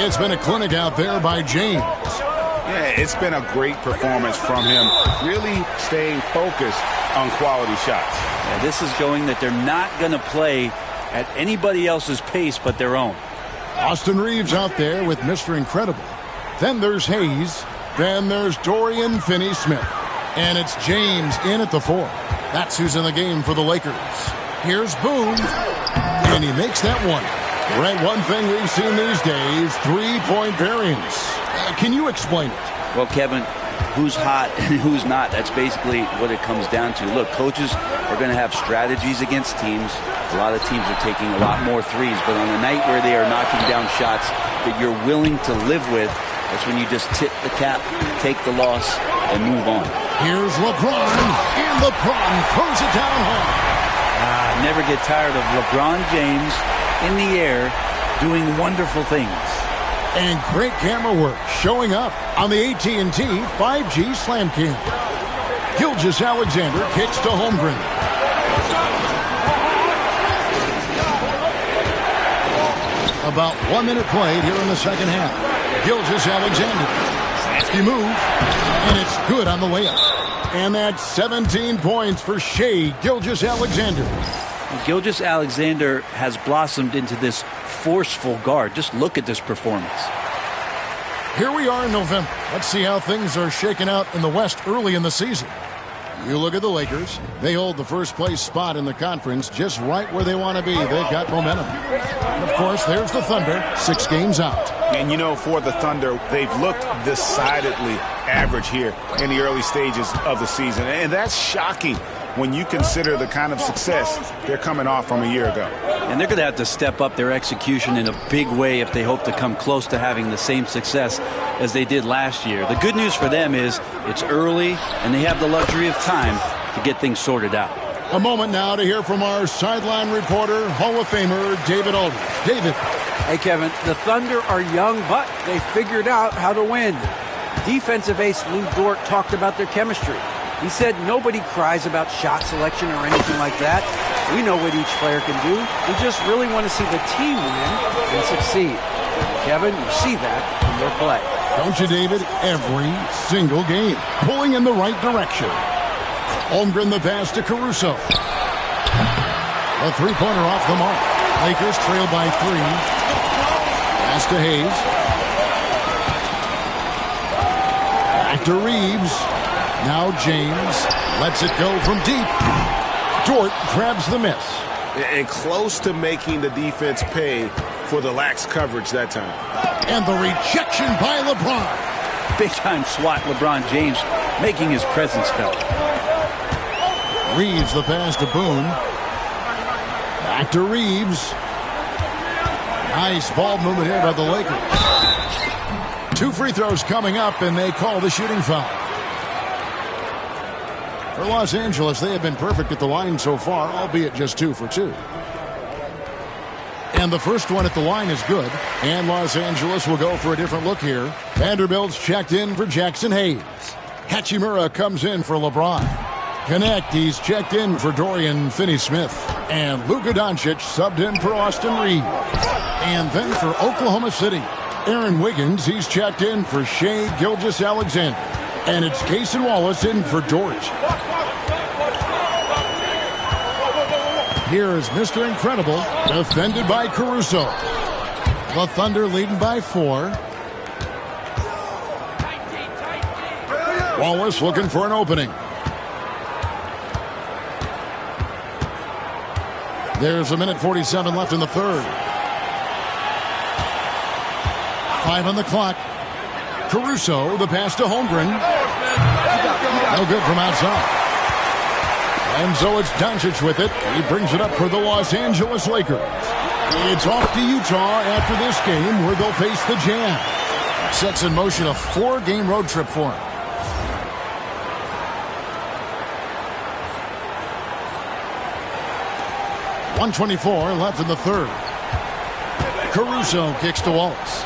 It's been a clinic out there by James. Yeah, it's been a great performance from him, really staying focused on quality shots. Yeah, this is showing that they're not going to play at anybody else's pace but their own. Austin Reeves out there with Mr. Incredible. Then there's Hayes. Then there's Dorian Finney-Smith. And it's James in at the 4. That's who's in the game for the Lakers. Here's Boone. And he makes that one. Right, one thing we've seen these days, 3-point variance. Can you explain it? Well, Kevin, who's hot and who's not, that's basically what it comes down to. Look, coaches are going to have strategies against teams. A lot of teams are taking a lot more threes, but on a night where they are knocking down shots that you're willing to live with, that's when you just tip the cap, take the loss, and move on. Here's LeBron, and LeBron throws it down home. Never get tired of LeBron James in the air doing wonderful things. And great camera work showing up on the AT&T 5G Slam Cam. Gilgeous-Alexander kicks to Holmgren. About 1 minute played here in the second half. Gilgeous-Alexander. Nasty move. And it's good on the layup. And that's 17 points for Shai Gilgeous-Alexander. Gilgeous-Alexander has blossomed into this forceful guard. Just look at this performance. Here we are in November. Let's see how things are shaking out in the West early in the season. You look at the Lakers. They hold the first place spot in the conference just right where they want to be. They've got momentum. And of course, there's the Thunder, 6 games out. And you know, for the Thunder, they've looked decidedly average here in the early stages of the season. And that's shocking when you consider the kind of success they're coming off from a year ago. And they're going to have to step up their execution in a big way if they hope to come close to having the same success as they did last year. The good news for them is it's early and they have the luxury of time to get things sorted out. A moment now to hear from our sideline reporter, Hall of Famer David Aldridge. David. Hey, Kevin, the Thunder are young, but they figured out how to win. Defensive ace Lou Dort talked about their chemistry. He said nobody cries about shot selection or anything like that. We know what each player can do. We just really want to see the team win and succeed. Kevin, you see that in their play. Don't you, David? Every single game. Pulling in the right direction. Holmgren the pass to Caruso. A three-pointer off the mark. Lakers trail by 3. Pass to Hayes. Back to Reeves. Now James lets it go from deep. Dort grabs the miss. And close to making the defense pay for the lax coverage that time. And the rejection by LeBron. Big-time swat LeBron James making his presence felt. Reeves the pass to Boone. Back to Reeves. Nice ball movement here by the Lakers. 2 free throws coming up, and they call the shooting foul. For Los Angeles, they have been perfect at the line so far, albeit just 2 for 2. And the first one at the line is good. And Los Angeles will go for a different look here. Vanderbilt's checked in for Jackson Hayes. Hachimura comes in for LeBron. Connect, he's checked in for Dorian Finney-Smith. And Luka Doncic subbed in for Austin Reeves. And then for Oklahoma City, Aaron Wiggins, he's checked in for Shai Gilgeous-Alexander. And it's Cason Wallace in for Dort. Here is Mr. Incredible, defended by Caruso. The Thunder leading by 4. Wallace looking for an opening. There's 1:47 left in the third. 5 on the clock. Caruso, the pass to Holmgren. No good from outside. And so it's Doncic with it. He brings it up for the Los Angeles Lakers. It's off to Utah after this game where they'll face the Jazz. Sets in motion a 4-game road trip for him. .124 left in the third. Caruso kicks to Wallace.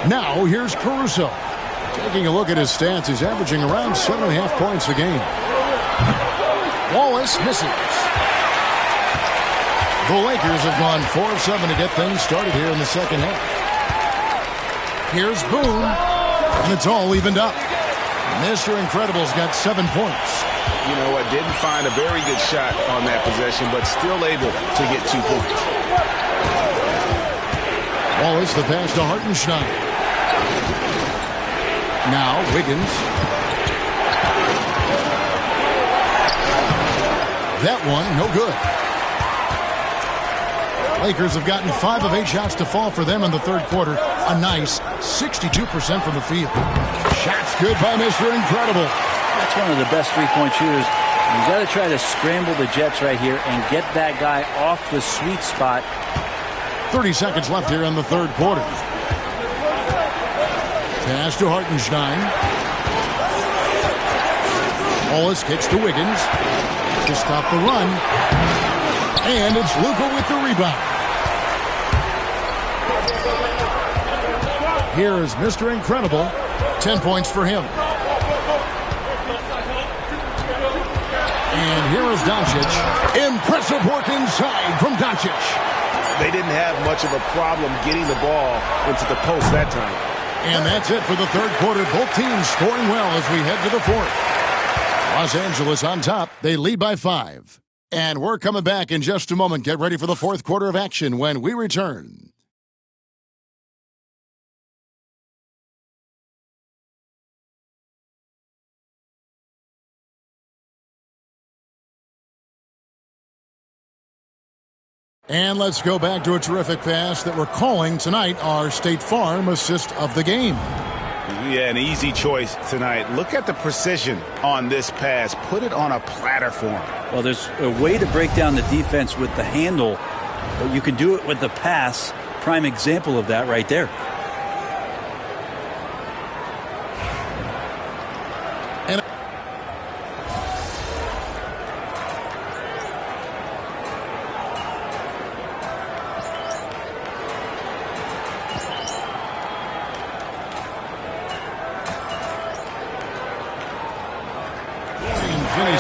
Now here's Caruso. Taking a look at his stats, he's averaging around 7.5 points a game. Wallace misses. The Lakers have gone 4 of 7 to get things started here in the second half. Here's Boone, and it's all evened up. Mr. Incredible's got 7 points. You know what? Didn't find a very good shot on that possession, but still able to get 2 points. Wallace, the pass to Hartenstein. Now, Wiggins. That one, no good. Lakers have gotten 5 of 8 shots to fall for them in the third quarter. A nice 62% from the field. Shots good by Mr. Incredible. That's one of the best three-point shooters. You've got to try to scramble the Jets right here and get that guy off the sweet spot. 30 seconds left here in the third quarter. Pass to Hartenstein. Wallace kicks to Wiggins to stop the run. And it's Luka with the rebound. Here is Mr. Incredible. 10 points for him. And here is Doncic. Impressive work inside from Doncic. They didn't have much of a problem getting the ball into the post that time. And that's it for the third quarter. Both teams scoring well as we head to the fourth. Los Angeles on top. They lead by 5. And we're coming back in just a moment. Get ready for the fourth quarter of action when we return. And let's go back to a terrific pass that we're calling tonight our State Farm assist of the game. Yeah, an easy choice tonight. Look at the precision on this pass. Put it on a platter for him. Well, there's a way to break down the defense with the handle, but you can do it with the pass. Prime example of that right there.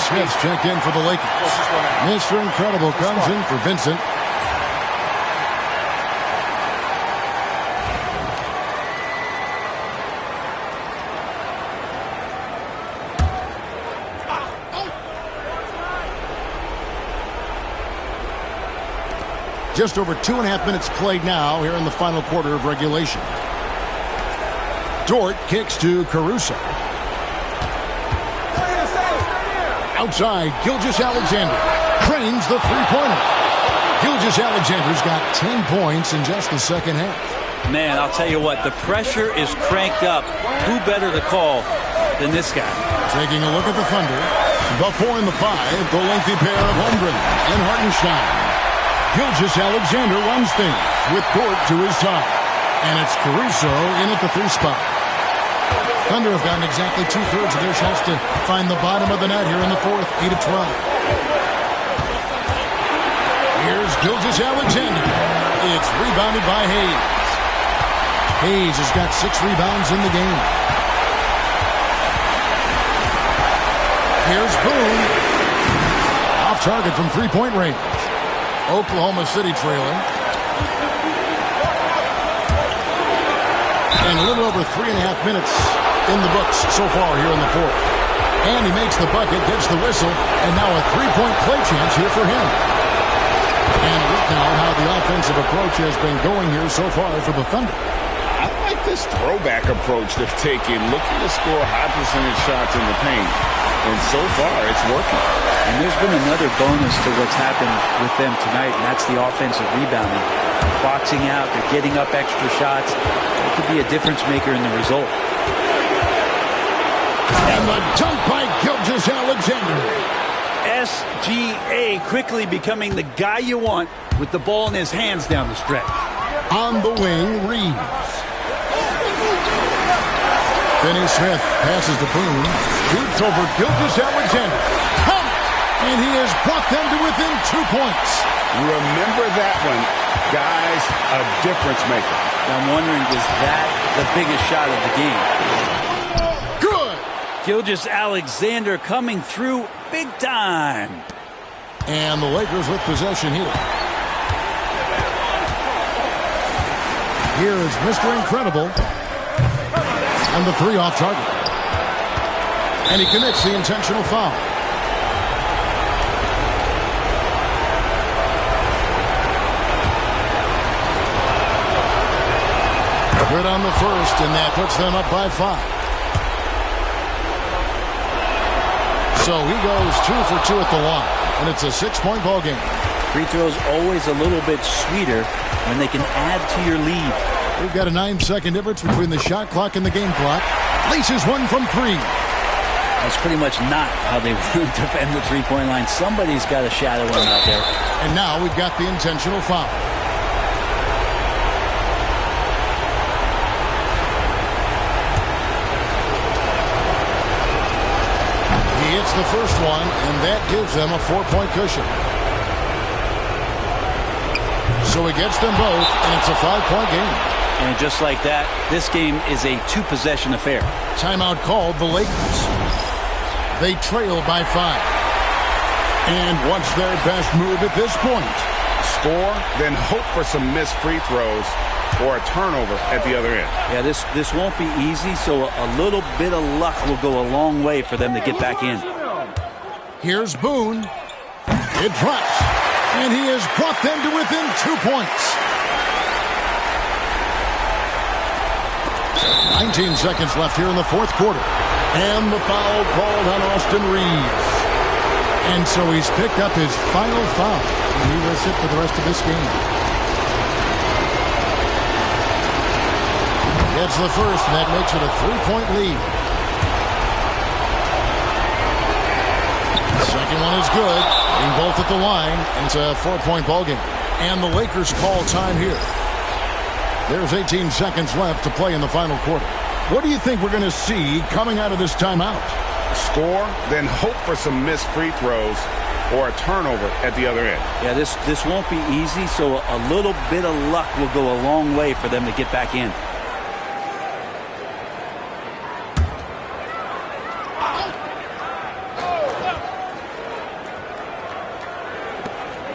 Smith's checked in for the Lakers. Mr. Incredible comes in for Vincent. Just over 2.5 minutes played now here in the final quarter of regulation. Dort kicks to Caruso. Outside, Gilgeous-Alexander cranes the three-pointer. Gilgeous-Alexander's got 10 points in just the second half. Man, I'll tell you what, the pressure is cranked up. Who better to call than this guy? Taking a look at the Thunder. The 4 and the 5, the lengthy pair of Holmgren and Hartenstein. Gilgeous-Alexander runs things with Dort to his side. And it's Caruso in at the 3 spot. Thunder have gotten exactly 2/3 of their shots to find the bottom of the net here in the fourth, 8 of 12. Here's Gilgeous-Alexander. It's rebounded by Hayes. Hayes has got 6 rebounds in the game. Here's Boone. Off target from 3-point range. Oklahoma City trailing. And a little over 3.5 minutes in the books so far here in the fourth. And he makes the bucket, gets the whistle, and now a 3-point play chance here for him. And look now how the offensive approach has been going here so far for the Thunder. I like this throwback approach they're taking, looking to score high percentage shots in the paint. And so far, it's working. And there's been another bonus to what's happened with them tonight, and that's the offensive rebounding. Boxing out, they're getting up extra shots. It could be a difference maker in the result. And the dunk by Gilgeous-Alexander. SGA quickly becoming the guy you want with the ball in his hands down the stretch. On the wing, Reeves. Finney Smith passes to Boone. Shoots over Gilgeous-Alexander. Count! And he has brought them to within 2 points. Remember that one. Guys, a difference maker. I'm wondering, is that the biggest shot of the game? Good! Gilgeous-Alexander coming through big time. And the Lakers with possession here. Here is Mr. Incredible. And the three off target. And he commits the intentional foul. Good on the first, and that puts them up by 5. So he goes 2 for 2 at the line, and it's a 6-point ball game. Free throws always a little bit sweeter when they can add to your lead. We've got a 9-second difference between the shot clock and the game clock. Laces one from 3. That's pretty much not how they want to defend the three-point line. Somebody's got to shadow him out there. And now we've got the intentional foul. He hits the first one, and that gives them a 4-point cushion. So he gets them both, and it's a 5-point game. And just like that, this game is a 2-possession affair. Timeout called the Lakers. They trail by 5. And what's their best move at this point? Score, then hope for some missed free throws or a turnover at the other end. Yeah, this won't be easy, so a little bit of luck will go a long way for them to get back in. Here's Boone. It drops. And he has brought them to within 2 points. 19 seconds left here in the fourth quarter. And the foul called on Austin Reeves. And so he's picked up his final foul. And he will sit for the rest of this game. Gets the first, and that makes it a 3-point lead. The second one is good. Getting both at the line, and it's a 4-point ball game. And the Lakers call time here. There's 18 seconds left to play in the final quarter. What do you think we're going to see coming out of this timeout? Score, then hope for some missed free throws or a turnover at the other end. Yeah, this won't be easy, so a little bit of luck will go a long way for them to get back in.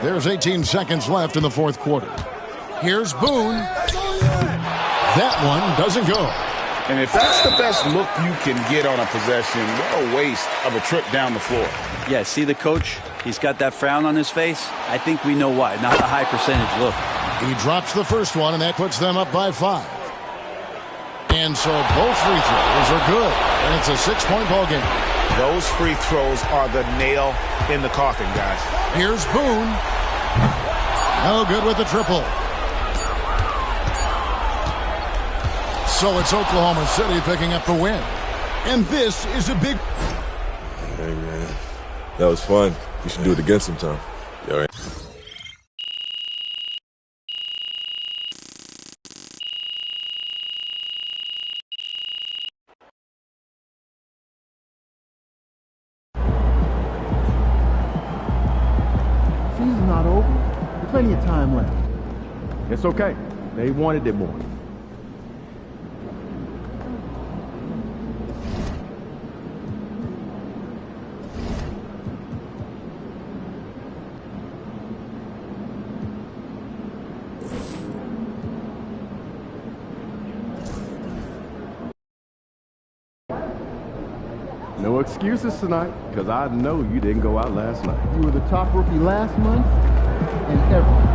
There's 18 seconds left in the fourth quarter. Here's Boone. That one doesn't go. And if that's the best look you can get on a possession, what a waste of a trip down the floor. Yeah, see the coach? He's got that frown on his face. I think we know why. Not a high percentage look. He drops the first one, and that puts them up by 5. And so both free throws are good. And it's a 6-point ball game. Those free throws are the nail in the coffin, guys. Here's Boone. No good with the triple. So it's Oklahoma City picking up the win. And this is a big... Hey, man. That was fun. You should do it again sometime. You all right? Season's not over. There's plenty of time left. It's okay. They wanted it more. No excuses tonight, because I know you didn't go out last night. You were the top rookie last month and ever.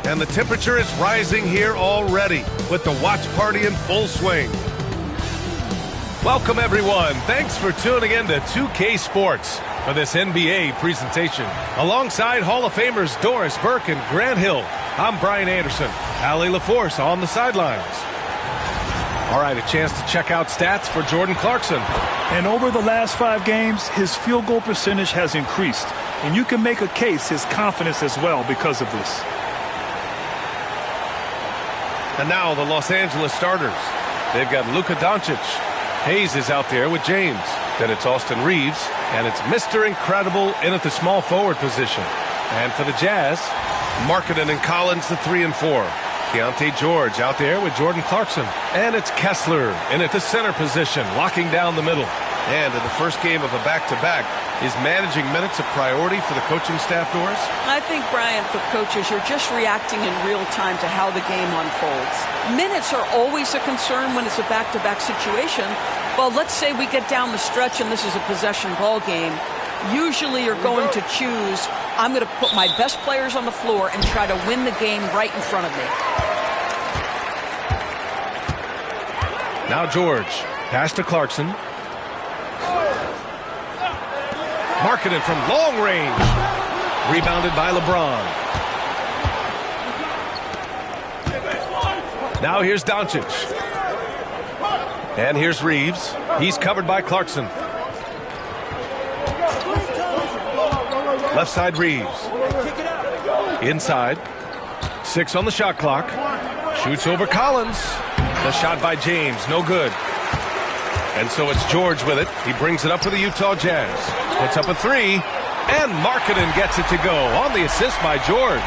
And the temperature is rising here already with the watch party in full swing. Welcome, everyone. Thanks for tuning in to 2K Sports for this NBA presentation. Alongside Hall of Famers Doris Burke and Grant Hill, I'm Brian Anderson. Allie LaForce on the sidelines. All right, a chance to check out stats for Jordan Clarkson. And over the last 5 games, his field goal percentage has increased. And you can make a case his confidence as well because of this. And now the Los Angeles starters. They've got Luka Doncic. Hayes is out there with James. Then it's Austin Reeves. And it's Mr. Incredible in at the small forward position. And for the Jazz, Markkanen and Collins, the 3 and 4. Keontae George out there with Jordan Clarkson. And it's Kessler in at the center position, locking down the middle. And in the first game of a back-to-back, is managing minutes a priority for the coaching staff, Doris? I think, Brian, for coaches, you're just reacting in real time to how the game unfolds. Minutes are always a concern when it's a back-to-back situation. But let's say we get down the stretch and this is a possession ball game. Usually you're going to choose, I'm going to put my best players on the floor and try to win the game right in front of me. Now George, pass to Clarkson. Markkanen from long range. Rebounded by LeBron. Now here's Doncic. And here's Reeves. He's covered by Clarkson. Left side Reeves. Inside. 6 on the shot clock. Shoots over Collins. The shot by James, no good. And so it's George with it. He brings it up for the Utah Jazz. Puts up a 3, and Markkanen gets it to go on the assist by George.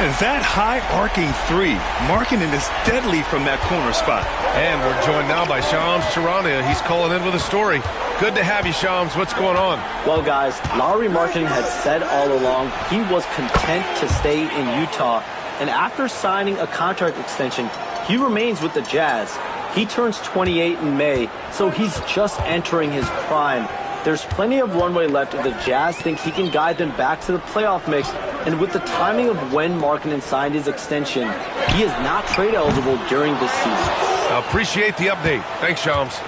And that high arcing 3, Markkanen is deadly from that corner spot. And we're joined now by Shams Charania. He's calling in with a story. Good to have you, Shams. What's going on? Well, guys, Lauri Markkanen had said all along he was content to stay in Utah. And after signing a contract extension, he remains with the Jazz. He turns 28 in May, so he's just entering his prime. There's plenty of runway left if the Jazz think he can guide them back to the playoff mix. And with the timing of when Markkanen signed his extension, he is not trade eligible during this season. I appreciate the update. Thanks, Shams.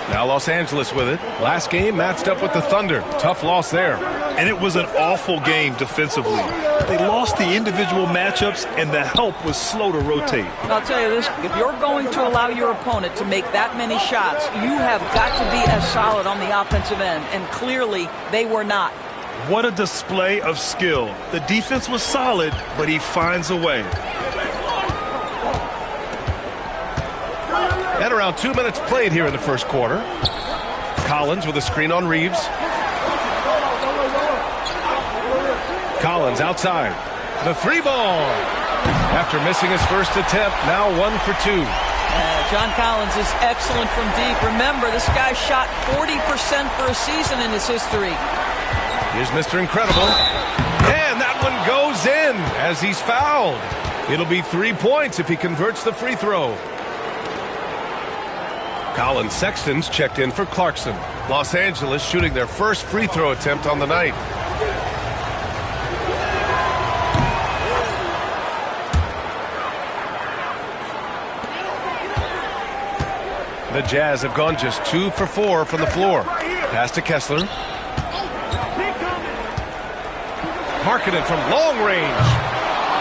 Now Los Angeles with it. Last game matched up with the Thunder. Tough loss there. And it was an awful game defensively. They lost the individual matchups, and the help was slow to rotate. I'll tell you this, if you're going to allow your opponent to make that many shots, you have got to be as solid on the offensive end, and clearly they were not. What a display of skill. The defense was solid, but he finds a way. And around 2 minutes played here in the first quarter. Collins with a screen on Reeves. Collins outside. The 3 ball. After missing his first attempt, now 1 for 2. John Collins is excellent from deep. Remember, this guy shot 40% for a season in his history. Here's Mr. Incredible. And that one goes in as he's fouled. It'll be 3 points if he converts the free throw. Colin Sexton's checked in for Clarkson. Los Angeles shooting their first free throw attempt on the night. The Jazz have gone just 2 for 4 from the floor. Pass to Kessler. Markkanen from long range.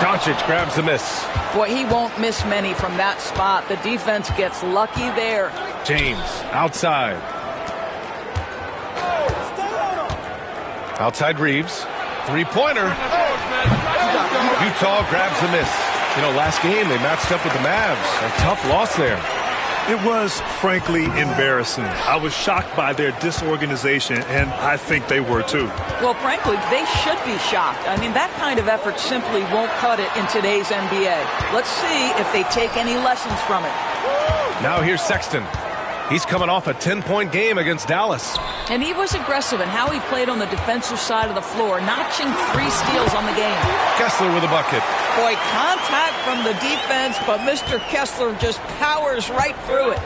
Doncic grabs the miss. Boy, he won't miss many from that spot. The defense gets lucky there. James outside. Outside Reeves. Three-pointer. Utah grabs the miss. You know, last game they matched up with the Mavs. A tough loss there. It was, frankly, embarrassing. I was shocked by their disorganization, and I think they were too. Well, frankly, they should be shocked. I mean, that kind of effort simply won't cut it in today's NBA. Let's see if they take any lessons from it. Now here's Sexton. He's coming off a 10-point game against Dallas. And he was aggressive in how he played on the defensive side of the floor, notching 3 steals on the game. Kessler with a bucket. Boy, contact from the defense, but Mr. Kessler just powers right through it.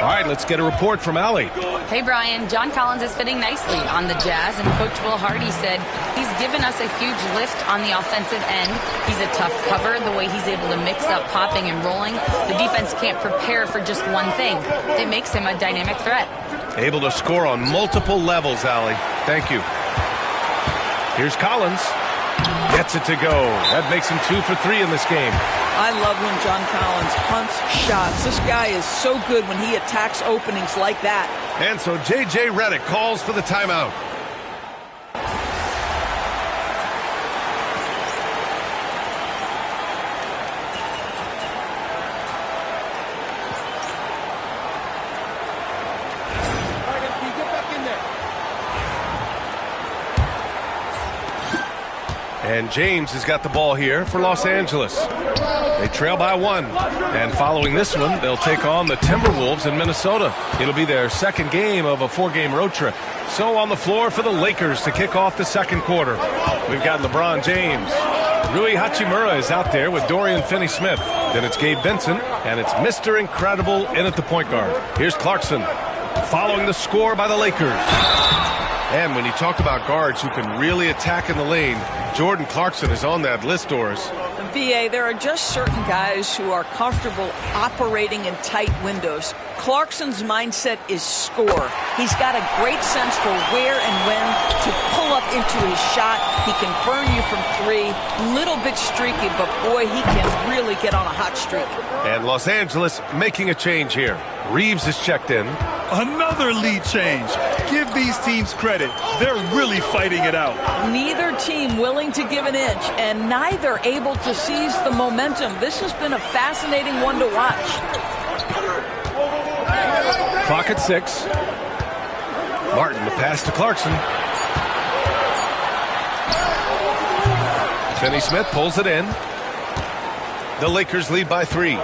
All right, let's get a report from Allie. Hey, Brian. John Collins is fitting nicely on the Jazz, and Coach Will Hardy said he's given us a huge lift on the offensive end. He's a tough cover, the way he's able to mix up popping and rolling. The defense can't prepare for just one thing. It makes him a dynamic threat. Able to score on multiple levels, Allie. Thank you. Here's Collins. Gets it to go. That makes him 2 for 3 in this game. I love when John Collins hunts shots. This guy is so good when he attacks openings like that. And so J.J. Redick calls for the timeout. And James has got the ball here for Los Angeles. They trail by 1. And following this one, they'll take on the Timberwolves in Minnesota. It'll be their second game of a 4-game road trip. So on the floor for the Lakers to kick off the second quarter. We've got LeBron James. Rui Hachimura is out there with Dorian Finney-Smith. Then it's Gabe Vincent, and it's Mr. Incredible in at the point guard. Here's Clarkson following the score by the Lakers. And when you talk about guards who can really attack in the lane, Jordan Clarkson is on that list, Doris. VA, there are just certain guys who are comfortable operating in tight windows. Clarkson's mindset is score. He's got a great sense for where and when to pull up into his shot. He can burn you from 3. Little bit streaky, but boy, he can really get on a hot streak. And Los Angeles making a change here. Reeves is checked in. Another lead change. Give these teams credit. They're really fighting it out. Neither team willing to give an inch, and neither able to seize the momentum. This has been a fascinating one to watch. Clock at 6. Martin, the pass to Clarkson. Finney-Smith pulls it in. The Lakers lead by 3.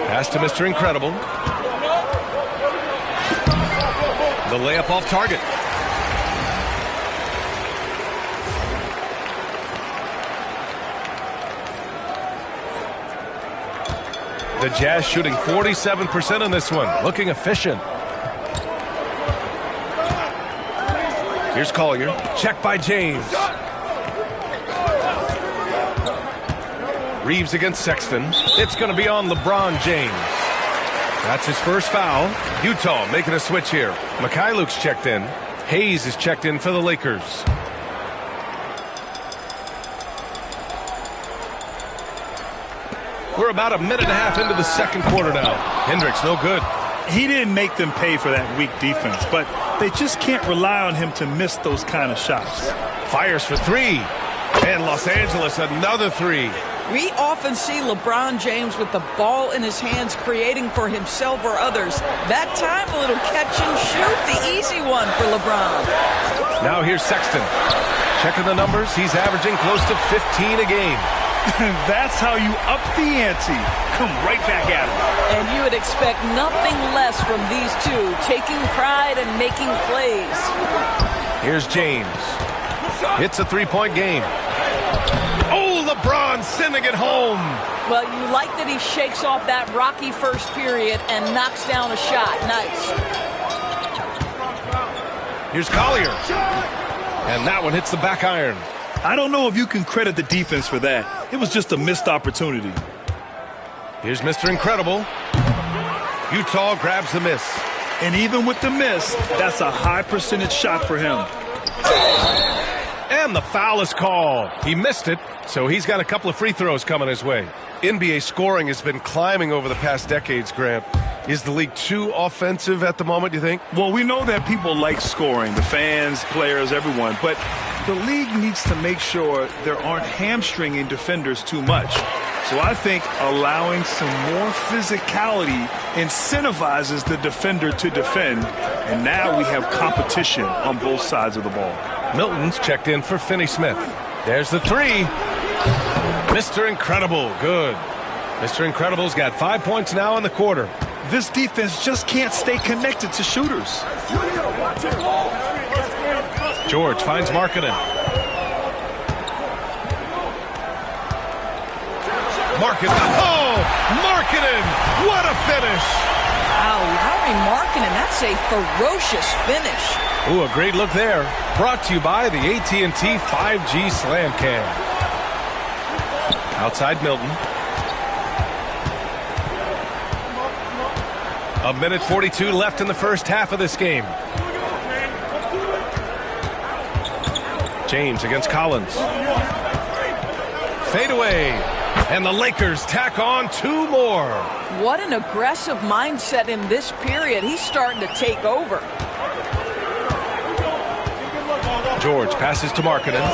Pass to Mr. Incredible. The layup off target. The Jazz shooting 47% in this one. Looking efficient. Here's Collier. Check by James. Reeves against Sexton. It's going to be on LeBron James. That's his first foul. Utah making a switch here. Mikhailuk's checked in. Hayes is checked in for the Lakers. We're about a minute and a half into the second quarter now. Hendricks no good. He didn't make them pay for that weak defense, but they just can't rely on him to miss those kind of shots. Fires for 3. And Los Angeles another 3. We often see LeBron James with the ball in his hands creating for himself or others. That time, a little catch and shoot, the easy one for LeBron. Now here's Sexton. Checking the numbers, he's averaging close to 15 a game. That's how you up the ante. Come right back at him. And you would expect nothing less from these two, taking pride and making plays. Here's James. It's a 3-point game. Oh, LeBron sending it home. Well, you like that he shakes off that rocky first period and knocks down a shot. Nice. Here's Collier. And that one hits the back iron. I don't know if you can credit the defense for that. It was just a missed opportunity. Here's Mr. Incredible. Utah grabs the miss. And even with the miss, that's a high percentage shot for him. And the foul is called. He missed it, so he's got a couple of free throws coming his way. NBA scoring has been climbing over the past decades, Grant. Is the league too offensive at the moment, do you think? Well, we know that people like scoring, the fans, players, everyone, but the league needs to make sure there aren't hamstringing defenders too much. So I think allowing some more physicality incentivizes the defender to defend, and now we have competition on both sides of the ball. Milton's checked in for Finney Smith. There's the three. Mr. Incredible, good. Mr. Incredible's got 5 points now in the quarter. This defense just can't stay connected to shooters. George finds Markkanen. Markkanen. Oh, Markkanen! What a finish! Wow, Lauri Markkanen, that's a ferocious finish. Ooh, a great look there. Brought to you by the AT&T 5G Slam Cam. Outside Milton. A minute 42 left in the first half of this game. James against Collins. Fade away. And the Lakers tack on 2 more. What an aggressive mindset in this period. He's starting to take over. George passes to Markkanen.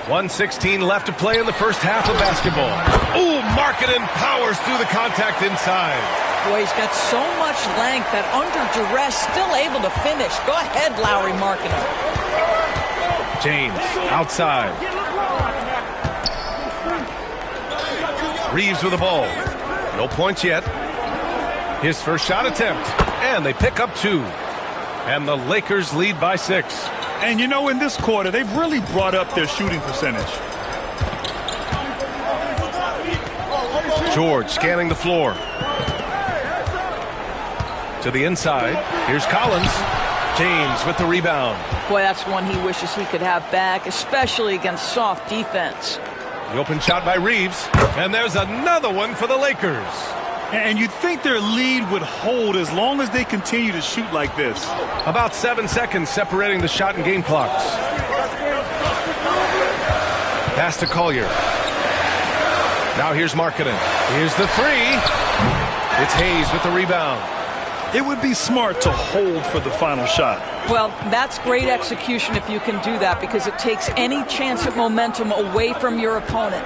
1:16 left to play in the first half of basketball. Ooh, Markkanen powers through the contact inside. Boy, he's got so much length that under duress, still able to finish. Go ahead, Lauri Markkanen. James outside. Reeves with the ball. No points yet. His first shot attempt. And they pick up 2. And the Lakers lead by 6. And you know, in this quarter, they've really brought up their shooting percentage. George scanning the floor. To the inside. Here's Collins. James with the rebound. Boy, that's one he wishes he could have back, especially against soft defense. The open shot by Reeves. And there's another one for the Lakers. And you'd think their lead would hold as long as they continue to shoot like this. About 7 seconds separating the shot and game clocks. Pass to Collier. Now here's Markkanen. Here's the three. It's Hayes with the rebound. It would be smart to hold for the final shot. Well, that's great execution if you can do that, because it takes any chance at momentum away from your opponent.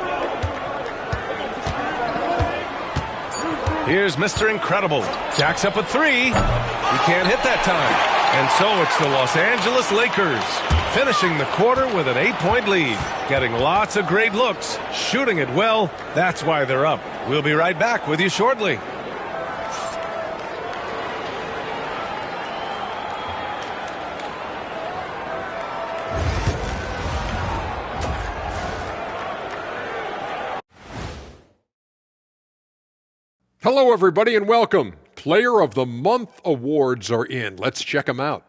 Here's Mr. Incredible. Jacks up a 3. He can't hit that time. And so it's the Los Angeles Lakers finishing the quarter with an 8-point lead. Getting lots of great looks, shooting it well. That's why they're up. We'll be right back with you shortly. Hello, everybody, and welcome. Player of the Month awards are in. Let's check them out.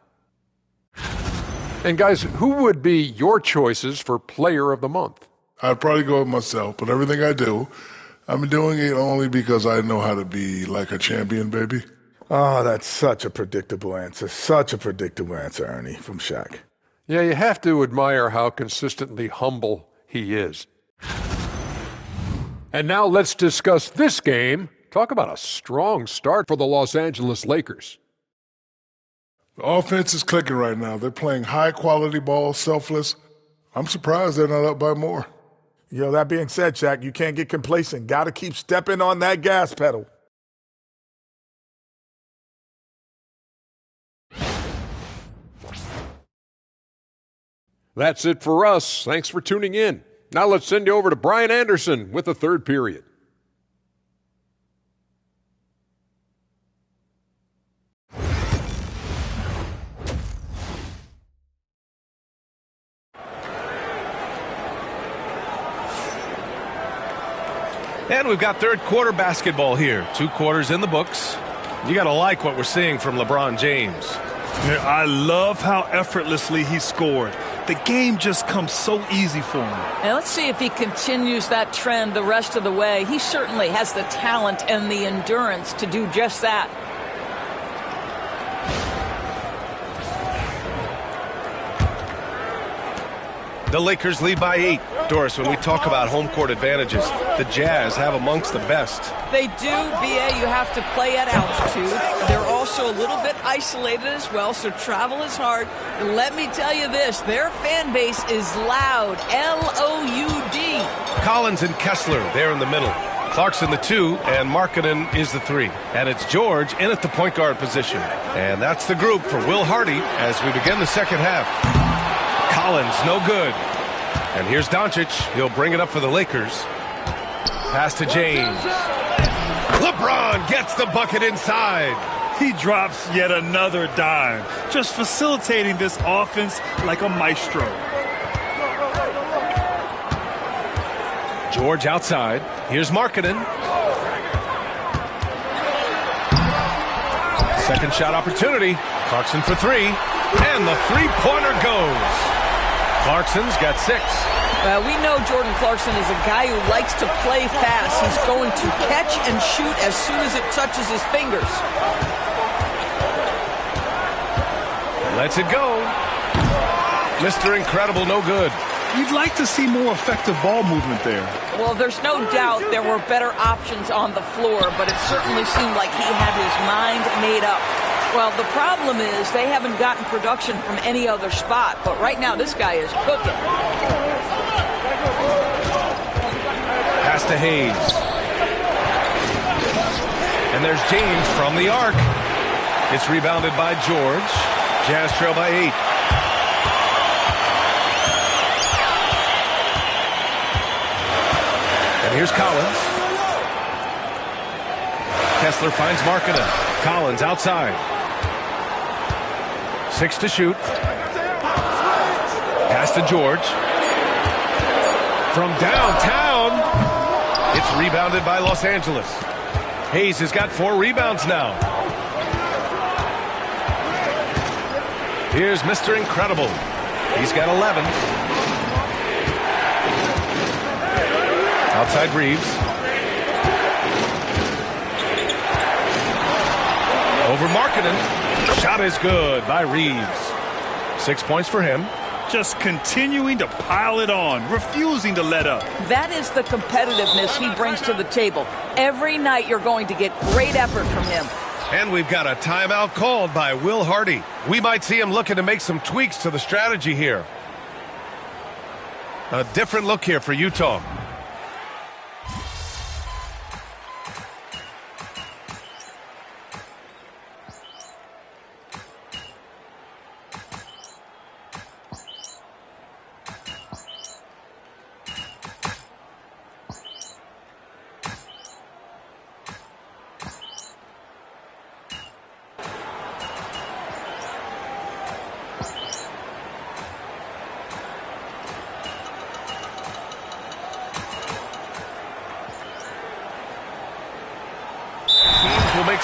And, guys, who would be your choices for Player of the Month? I'd probably go with myself, but everything I do, I'm doing it only because I know how to be like a champion, baby. Oh, that's such a predictable answer. Such a predictable answer, Ernie, from Shaq. Yeah, you have to admire how consistently humble he is. And now let's discuss this game. Talk about a strong start for the Los Angeles Lakers. The offense is clicking right now. They're playing high-quality ball, selfless. I'm surprised they're not up by more. Yo, that being said, Shaq, you can't get complacent. Got to keep stepping on that gas pedal. That's it for us. Thanks for tuning in. Now let's send you over to Brian Anderson with the third period. And we've got third quarter basketball here. 2 quarters in the books. You got to like what we're seeing from LeBron James. Yeah, I love how effortlessly he scored. The game just comes so easy for him. And let's see if he continues that trend the rest of the way. He certainly has the talent and the endurance to do just that. The Lakers lead by 8. Doris, when we talk about home court advantages, the Jazz have amongst the best. They do, B.A. You have to play at altitude. They're also a little bit isolated as well, so travel is hard. And let me tell you this, their fan base is loud, L-O-U-D. Collins and Kessler, there in the middle. Clarkson the 2, and Markkanen is the 3. And it's George in at the point guard position. And that's the group for Will Hardy as we begin the second half. Collins, no good. And here's Doncic. He'll bring it up for the Lakers. Pass to James. LeBron gets the bucket inside. He drops yet another dime, just facilitating this offense like a maestro. George outside. Here's Markkanen. Second shot opportunity. Clarkson for 3. And the three-pointer goes. Clarkson's got 6. Well, we know Jordan Clarkson is a guy who likes to play fast. He's going to catch and shoot as soon as it touches his fingers. Lets it go. Mr. Incredible, no good. You'd like to see more effective ball movement there. Well, there's no doubt there were better options on the floor, but it certainly seemed like he had his mind made up. Well, the problem is they haven't gotten production from any other spot, but right now this guy is cooking. Pass to Hayes. And there's James from the arc. It's rebounded by George. Jazz trail by 8. And here's Collins. Kessler finds Markkanen. Collins outside. 6 to shoot. Pass to George. From downtown. It's rebounded by Los Angeles. Hayes has got 4 rebounds now. Here's Mr. Incredible. He's got 11. Outside Reeves. Over Markkanen. Shot is good by Reeves. 6 points for him. Just continuing to pile it on, refusing to let up. That is the competitiveness he brings to the table. Every night you're going to get great effort from him. And we've got a timeout called by Will Hardy. We might see him looking to make some tweaks to the strategy here. A different look here for Utah.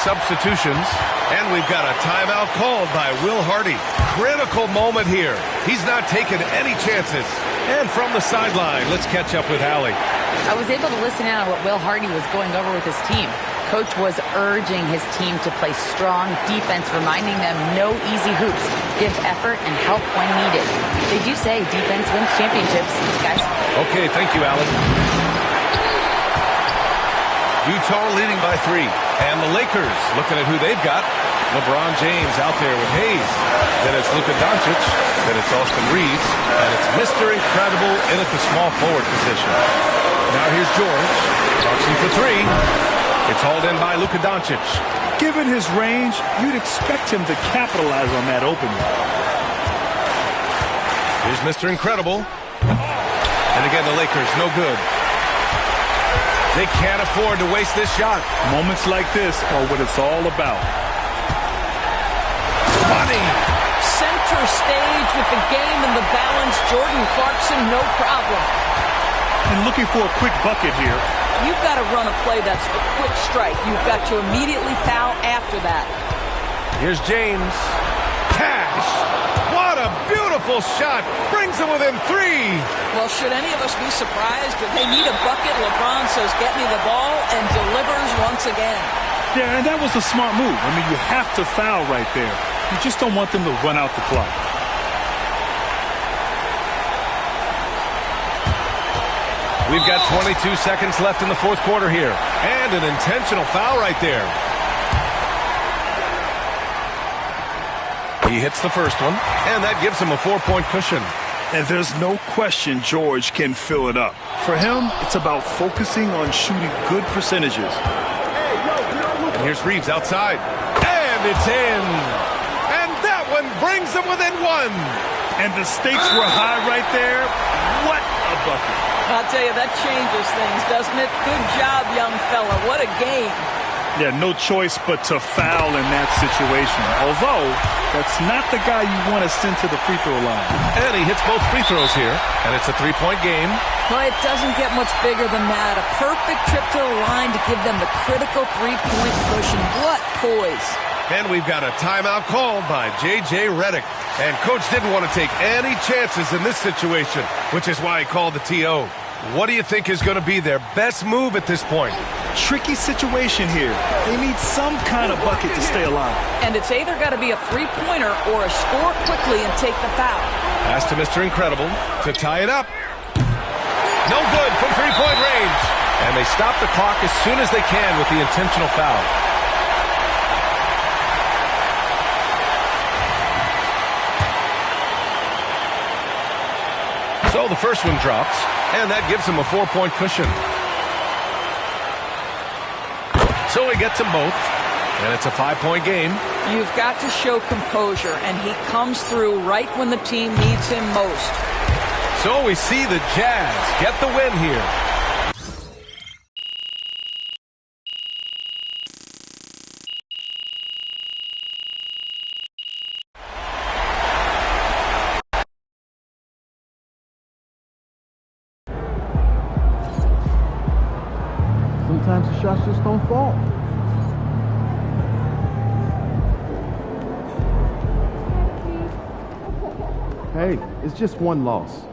Substitutions, and we've got a timeout called by Will Hardy. Critical moment here. He's not taking any chances. And from the sideline, let's catch up with Allie. I was able to listen in on what Will Hardy was going over with his team. Coach was urging his team to play strong defense, reminding them no easy hoops, give effort, and help when needed. They do say defense wins championships, guys. Okay, thank you, Allie. Utah leading by 3. And the Lakers looking at who they've got. LeBron James out there with Hayes. Then it's Luka Doncic. Then it's Austin Reeves. And it's Mr. Incredible in at the small forward position. Now here's George. Clarkson for 3. It's hauled in by Luka Doncic. Given his range, you'd expect him to capitalize on that opening. Here's Mr. Incredible. And again, the Lakers, no good. They can't afford to waste this shot. Moments like this are what it's all about. Money. Center stage with the game in the balance. Jordan Clarkson, no problem. And looking for a quick bucket here. you've got to run a play that's a quick strike. You've got to immediately foul after that. Here's James. Cash. What a beautiful shot. Brings them within 3. Well, should any of us be surprised? If they need a bucket, LeBron says, get me the ball, and delivers once again. Yeah, and that was a smart move. I mean, you have to foul right there. You just don't want them to run out the clock. We've got 22 seconds left in the fourth quarter here. And an intentional foul right there. He hits the first one, and that gives him a 4-point cushion. And there's no question George can fill it up. For him, it's about focusing on shooting good percentages. And here's Reeves outside. And it's in. And that one brings them within 1. And the stakes were high right there. What a bucket. I'll tell you, that changes things, doesn't it? Good job, young fella. What a game. Yeah, no choice but to foul in that situation. Although, that's not the guy you want to send to the free throw line. And he hits both free throws here. And it's a 3-point game. Well, it doesn't get much bigger than that. A perfect trip to the line to give them the critical 3-point cushion. What poise. And we've got a timeout called by J.J. Redick. And Coach didn't want to take any chances in this situation, which is why he called the T.O. What do you think is going to be their best move at this point? Tricky situation here. They need some kind of bucket to stay alive. And it's either got to be a three-pointer or a score quickly and take the foul. Pass to Mr. Incredible to tie it up. No good from three-point range. And they stop the clock as soon as they can with the intentional foul. So the first one drops, and that gives him a 4-point cushion. So he gets them both, and it's a 5-point game. You've got to show composure, and he comes through right when the team needs him most. So we see the Jazz get the win here. Sometimes the shots just don't fall. Hey, it's just one loss.